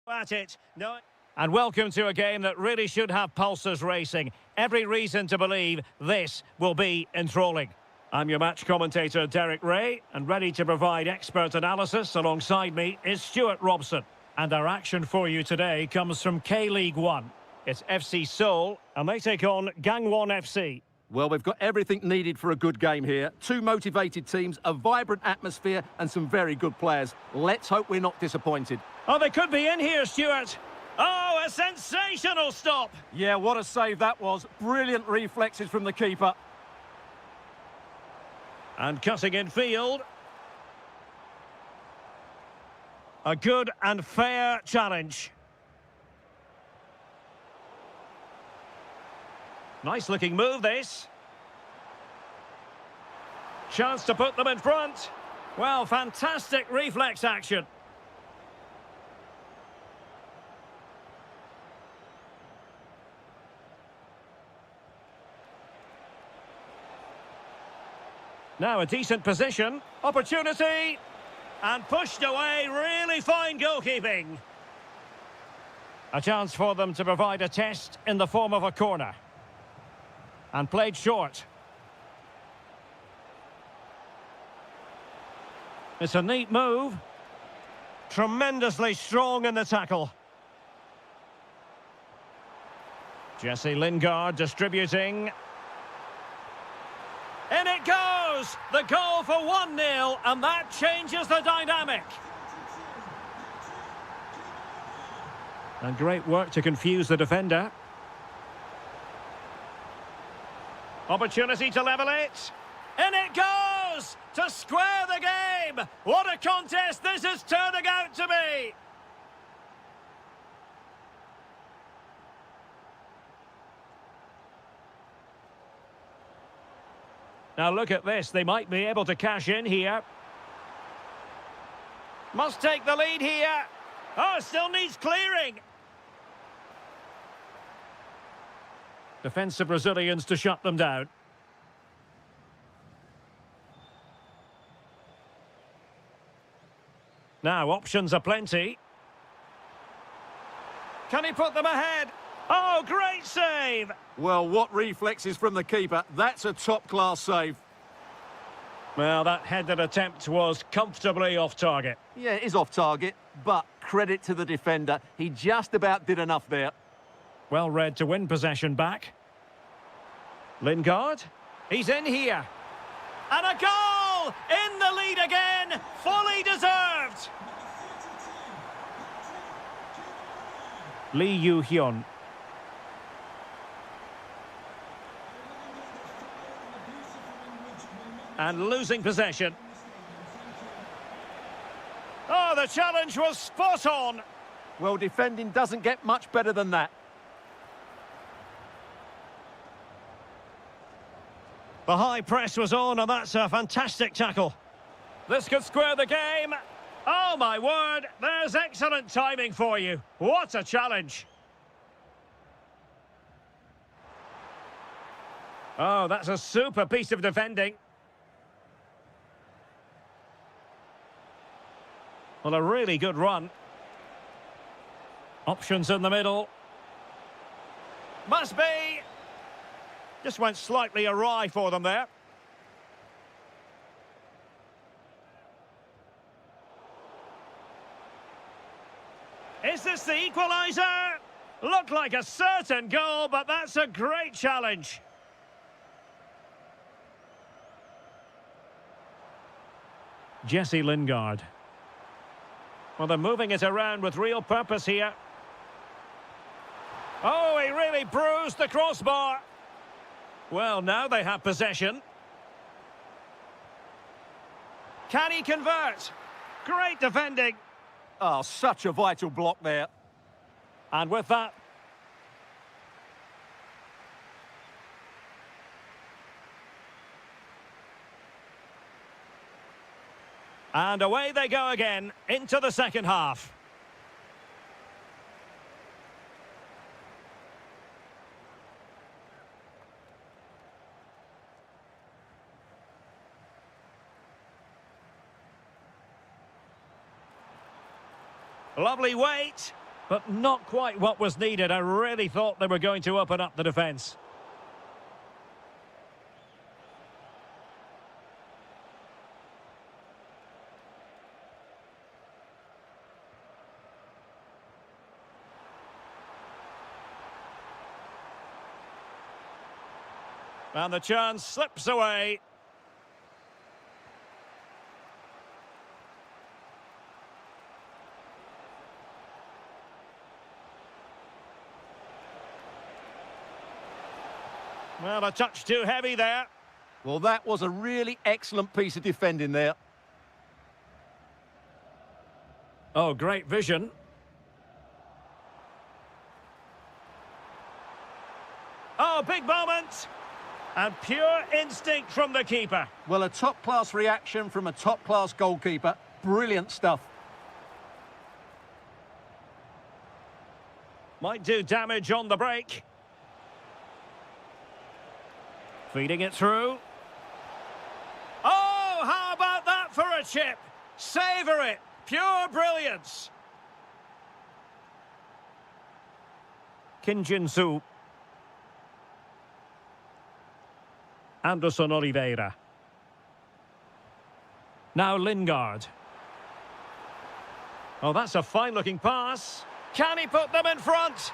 At it. No. And welcome to a game that really should have pulses racing. Every reason to believe this will be enthralling. I'm your match commentator, Derek Ray, and ready to provide expert analysis alongside me is Stuart Robson. And our action for you today comes from K-League 1. It's FC Seoul, and they take on Gangwon FC. Well, we've got everything needed for a good game here. Two motivated teams, a vibrant atmosphere, and some very good players. Let's hope we're not disappointed. Oh, they could be in here, Stuart. Oh, a sensational stop. Yeah, what a save that was. Brilliant reflexes from the keeper. And cutting in field. A good and fair challenge. Nice looking move, this. Chance to put them in front. Well, fantastic reflex action. Now a decent position. Opportunity. And pushed away. Really fine goalkeeping. A chance for them to provide a test in the form of a corner. And played short. It's a neat move. Tremendously strong in the tackle. Jesse Lingard distributing. In it goes! The goal for 1-0, and that changes the dynamic. And great work to confuse the defender. Opportunity to level it. In it goes! To square the game! What a contest this is turning out to be! Now look at this, they might be able to cash in here. Must take the lead here. Oh, still needs clearing. Defensive Brazilians to shut them down. Now, options are plenty. Can he put them ahead? Oh, great save! Well, what reflexes from the keeper. That's a top-class save. Well, that headed attempt was comfortably off target. Yeah, it is off target, but credit to the defender. He just about did enough there. Well read to win possession back. Lingard. He's in here. And a goal! In the lead again! Fully deserved! Lee Yu-hyun. And losing possession. Oh, the challenge was spot on! Well, defending doesn't get much better than that. The high press was on, and that's a fantastic tackle. This could square the game. Oh, my word, there's excellent timing for you. What a challenge. Oh, that's a super piece of defending. Well, a really good run. Options in the middle. Must be. Just went slightly awry for them there. Is this the equaliser? Looked like a certain goal, but that's a great challenge. Jesse Lingard. Well, they're moving it around with real purpose here. Oh, he really bruised the crossbar. Well, now they have possession. Can he convert? Great defending. Oh, such a vital block there. And with that... And away they go again, into the second half. Lovely weight. But not quite what was needed. I really thought they were going to open up the defence. And the chance slips away. Well, a touch too heavy there. Well, that was a really excellent piece of defending there. Oh, great vision. Oh, big moment. And pure instinct from the keeper. Well, a top-class reaction from a top-class goalkeeper. Brilliant stuff. Might do damage on the break. Feeding it through. Oh, how about that for a chip? Savour it. Pure brilliance. Kim Jin-soo. Anderson Oliveira. Now Lingard. Oh, that's a fine-looking pass. Can he put them in front?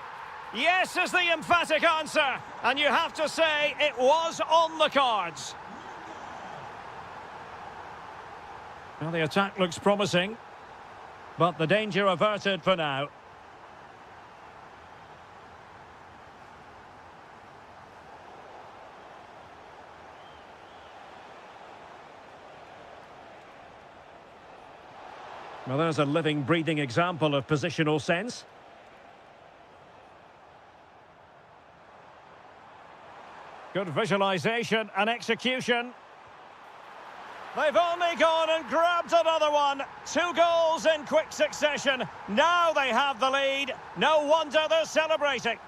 Yes is the emphatic answer. And you have to say it was on the cards. Well, the attack looks promising, but the danger averted for now. Well, there's a living, breathing example of positional sense. Good visualisation and execution. They've only gone and grabbed another one. 2 goals in quick succession. Now they have the lead. No wonder they're celebrating.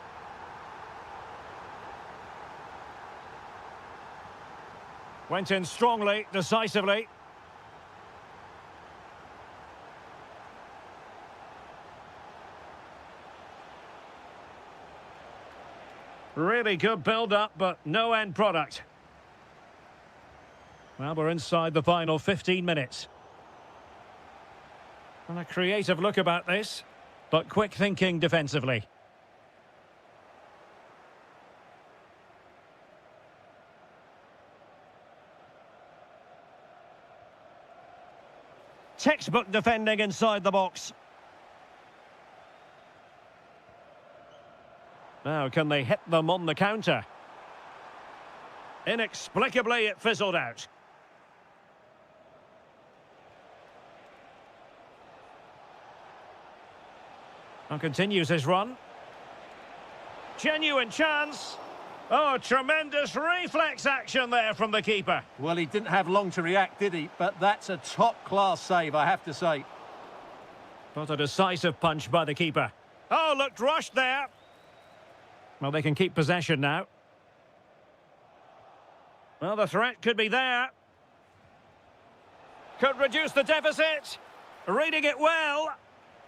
Went in strongly, decisively. Really good build-up, but no end product. Well, we're inside the final 15 minutes. And a creative look about this, but quick thinking defensively. Textbook defending inside the box. Now, can they hit them on the counter? Inexplicably, it fizzled out. And continues his run. Genuine chance. Oh, tremendous reflex action there from the keeper. Well, he didn't have long to react, did he? But that's a top-class save, I have to say. But a decisive punch by the keeper. Oh, looked rushed there. Well, they can keep possession now. Well, the threat could be there. Could reduce the deficit. Reading it well.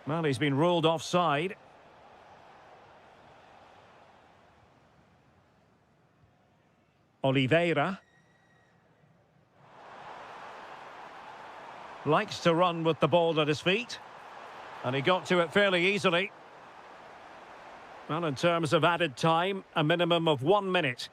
Well, he's been ruled offside. Oliveira. Likes to run with the ball at his feet. And he got to it fairly easily. Well, in terms of added time, a minimum of 1 minute.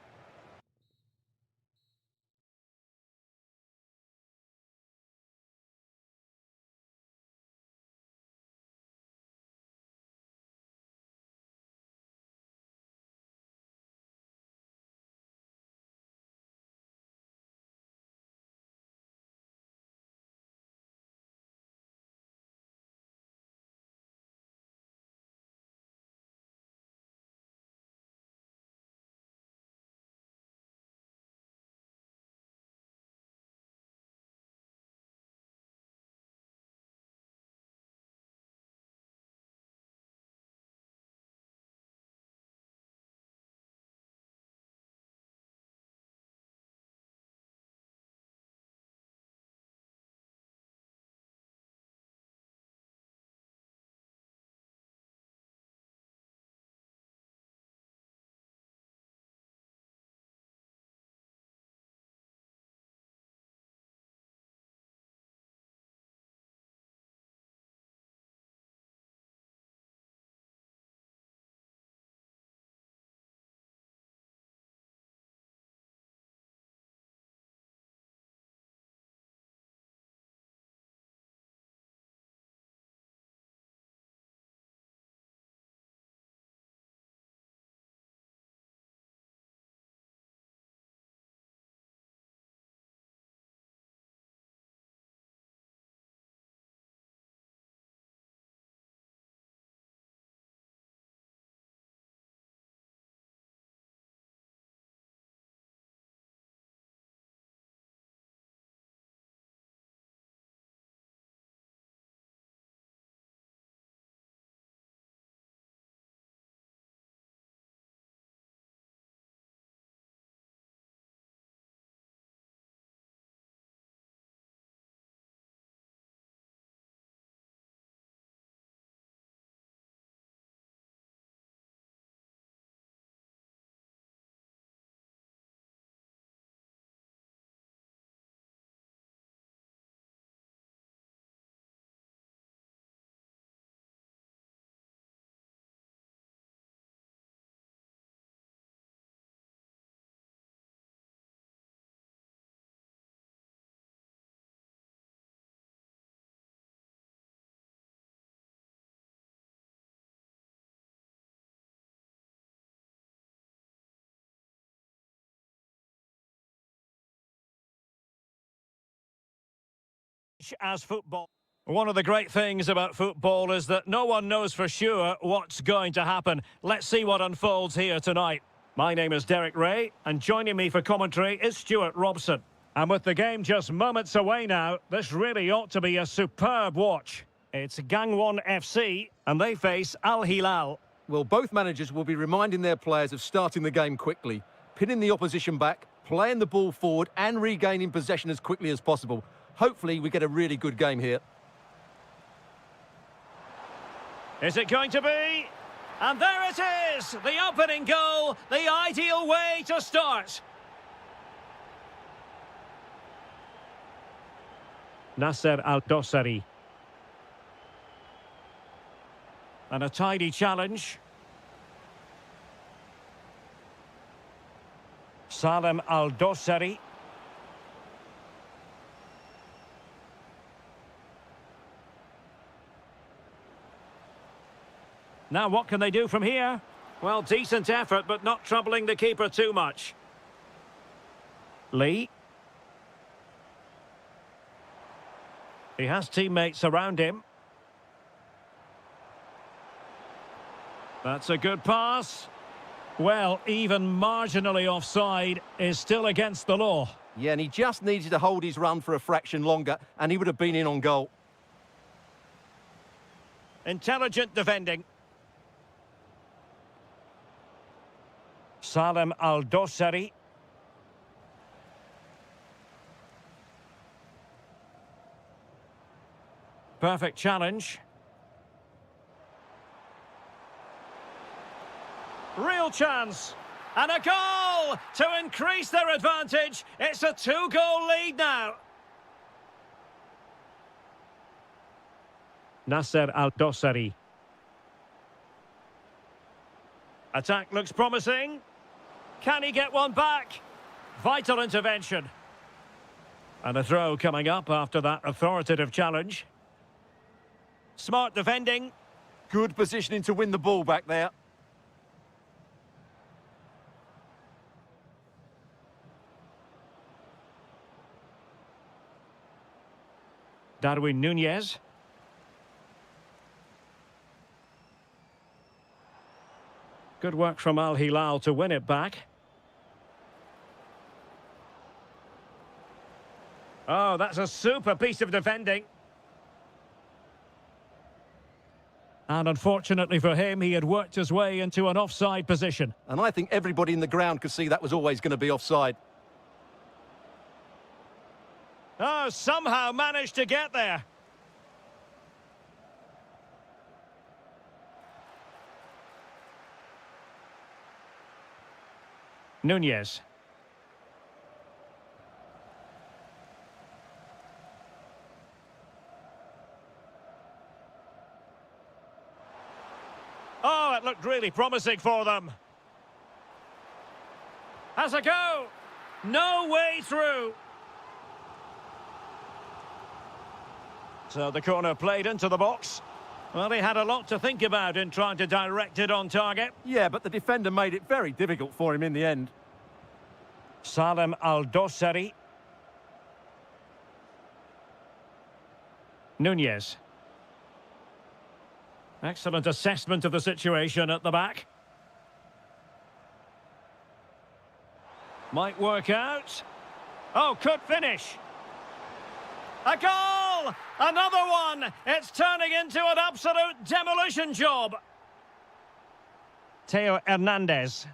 as football. One of the great things about football is that no one knows for sure what's going to happen. Let's see what unfolds here tonight. My name is Derek Ray, and joining me for commentary is Stuart Robson. And with the game just moments away now, this really ought to be a superb watch. It's Gangwon FC, and they face Al Hilal. Well, both managers will be reminding their players of starting the game quickly, pinning the opposition back, playing the ball forward and regaining possession as quickly as possible. Hopefully we get a really good game here. Is it going to be? And there it is! The opening goal, the ideal way to start. Nasser Al-Dossari. And a tidy challenge. Salem Al-Dossari. Now what can they do from here? Well, decent effort, but not troubling the keeper too much. Lee. He has teammates around him. That's a good pass. Well, even marginally offside is still against the law. Yeah, and he just needed to hold his run for a fraction longer, and he would have been in on goal. Intelligent defending. Salem Al-Dossari. Perfect challenge. Real chance. And a goal to increase their advantage. It's a 2-goal lead now. Nasser Al-Dossari. Attack looks promising. Can he get one back? Vital intervention. And a throw coming up after that authoritative challenge. Smart defending. Good positioning to win the ball back there. Darwin Nunez. Good work from Al Hilal to win it back. Oh, that's a super piece of defending. And unfortunately for him, he had worked his way into an offside position. And I think everybody in the ground could see that was always going to be offside. Oh, somehow managed to get there. Nunez. Oh, it looked really promising for them. Has a go. No way through. So the corner played into the box. Well, he had a lot to think about in trying to direct it on target. Yeah, but the defender made it very difficult for him in the end. Salem Al-Dossari. Nunez. Excellent assessment of the situation at the back. Might work out. Oh, could finish. A goal! Another one! It's turning into an absolute demolition job. Theo Hernandez.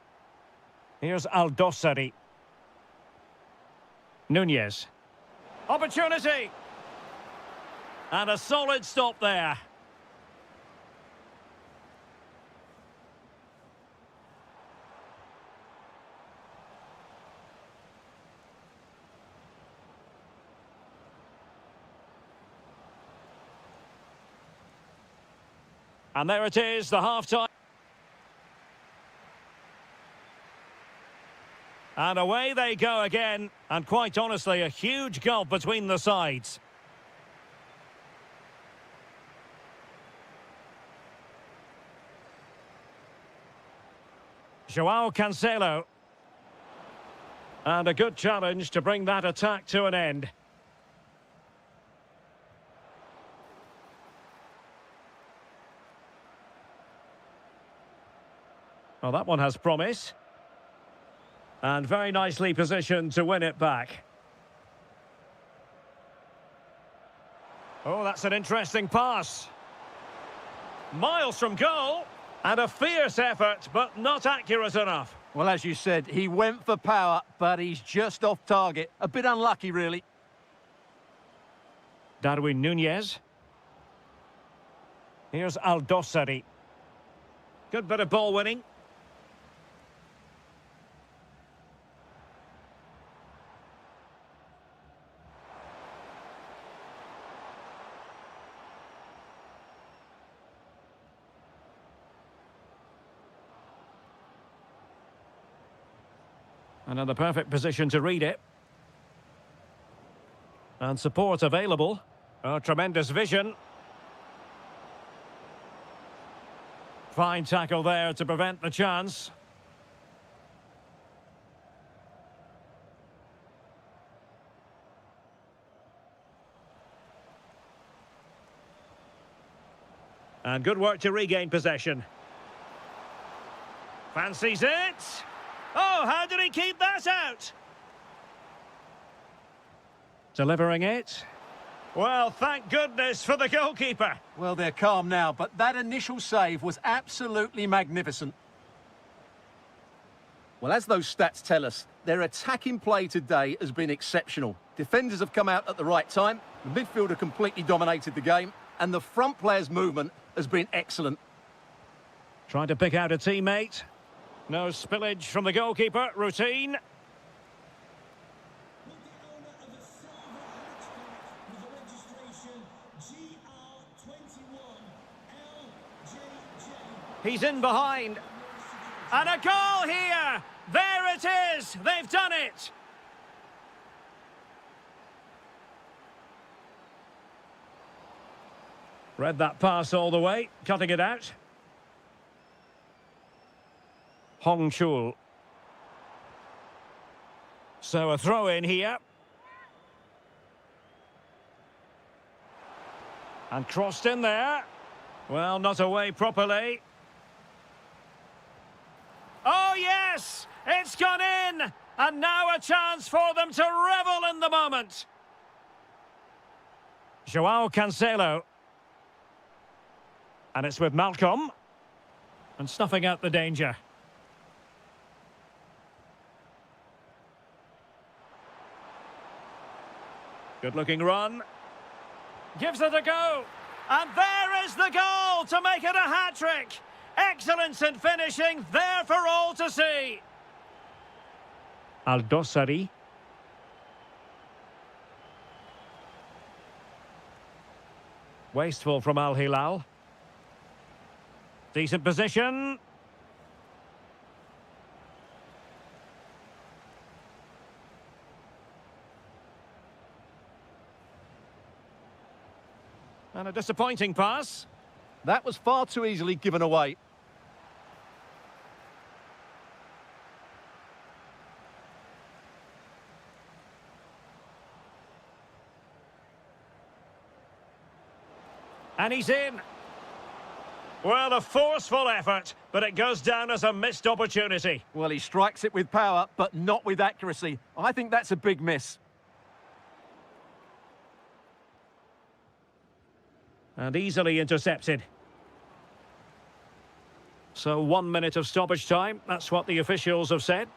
Here's Al-Dossari. Nunez. Opportunity! And a solid stop there. And there it is, the half-time. And away they go again. And quite honestly, a huge gulf between the sides. Joao Cancelo. And a good challenge to bring that attack to an end. Well, that one has promise. And very nicely positioned to win it back. Oh, that's an interesting pass. Miles from goal. And a fierce effort, but not accurate enough. Well, as you said, he went for power, but he's just off target. A bit unlucky, really. Darwin Núñez. Here's Aldosari. Good bit of ball winning. Another perfect position to read it. And support available. Oh, tremendous vision. Fine tackle there to prevent the chance. And good work to regain possession. Fancies it. Oh, how did he keep that out? Delivering it. Well, thank goodness for the goalkeeper. Well, they're calm now, but that initial save was absolutely magnificent. Well, as those stats tell us, their attacking play today has been exceptional. Defenders have come out at the right time, the midfielder completely dominated the game, and the front player's movement has been excellent. Trying to pick out a teammate. No spillage from the goalkeeper. Routine. He's in behind. And a goal here! There it is! They've done it! Read that pass all the way, cutting it out. Hong Chul. So a throw in here. And crossed in there. Well, not away properly. Oh, yes! It's gone in! And now a chance for them to revel in the moment. Joao Cancelo. And it's with Malcolm. And snuffing out the danger. Good-looking run. Gives it a go. And there is the goal to make it a hat-trick. Excellence in finishing, there for all to see. Aldosari. Wasteful from Al Hilal. Decent position. And a disappointing pass. That was far too easily given away. And he's in. Well, a forceful effort, but it goes down as a missed opportunity. Well, he strikes it with power, but not with accuracy. I think that's a big miss. And easily intercepted. So 1 minute of stoppage time, that's what the officials have said.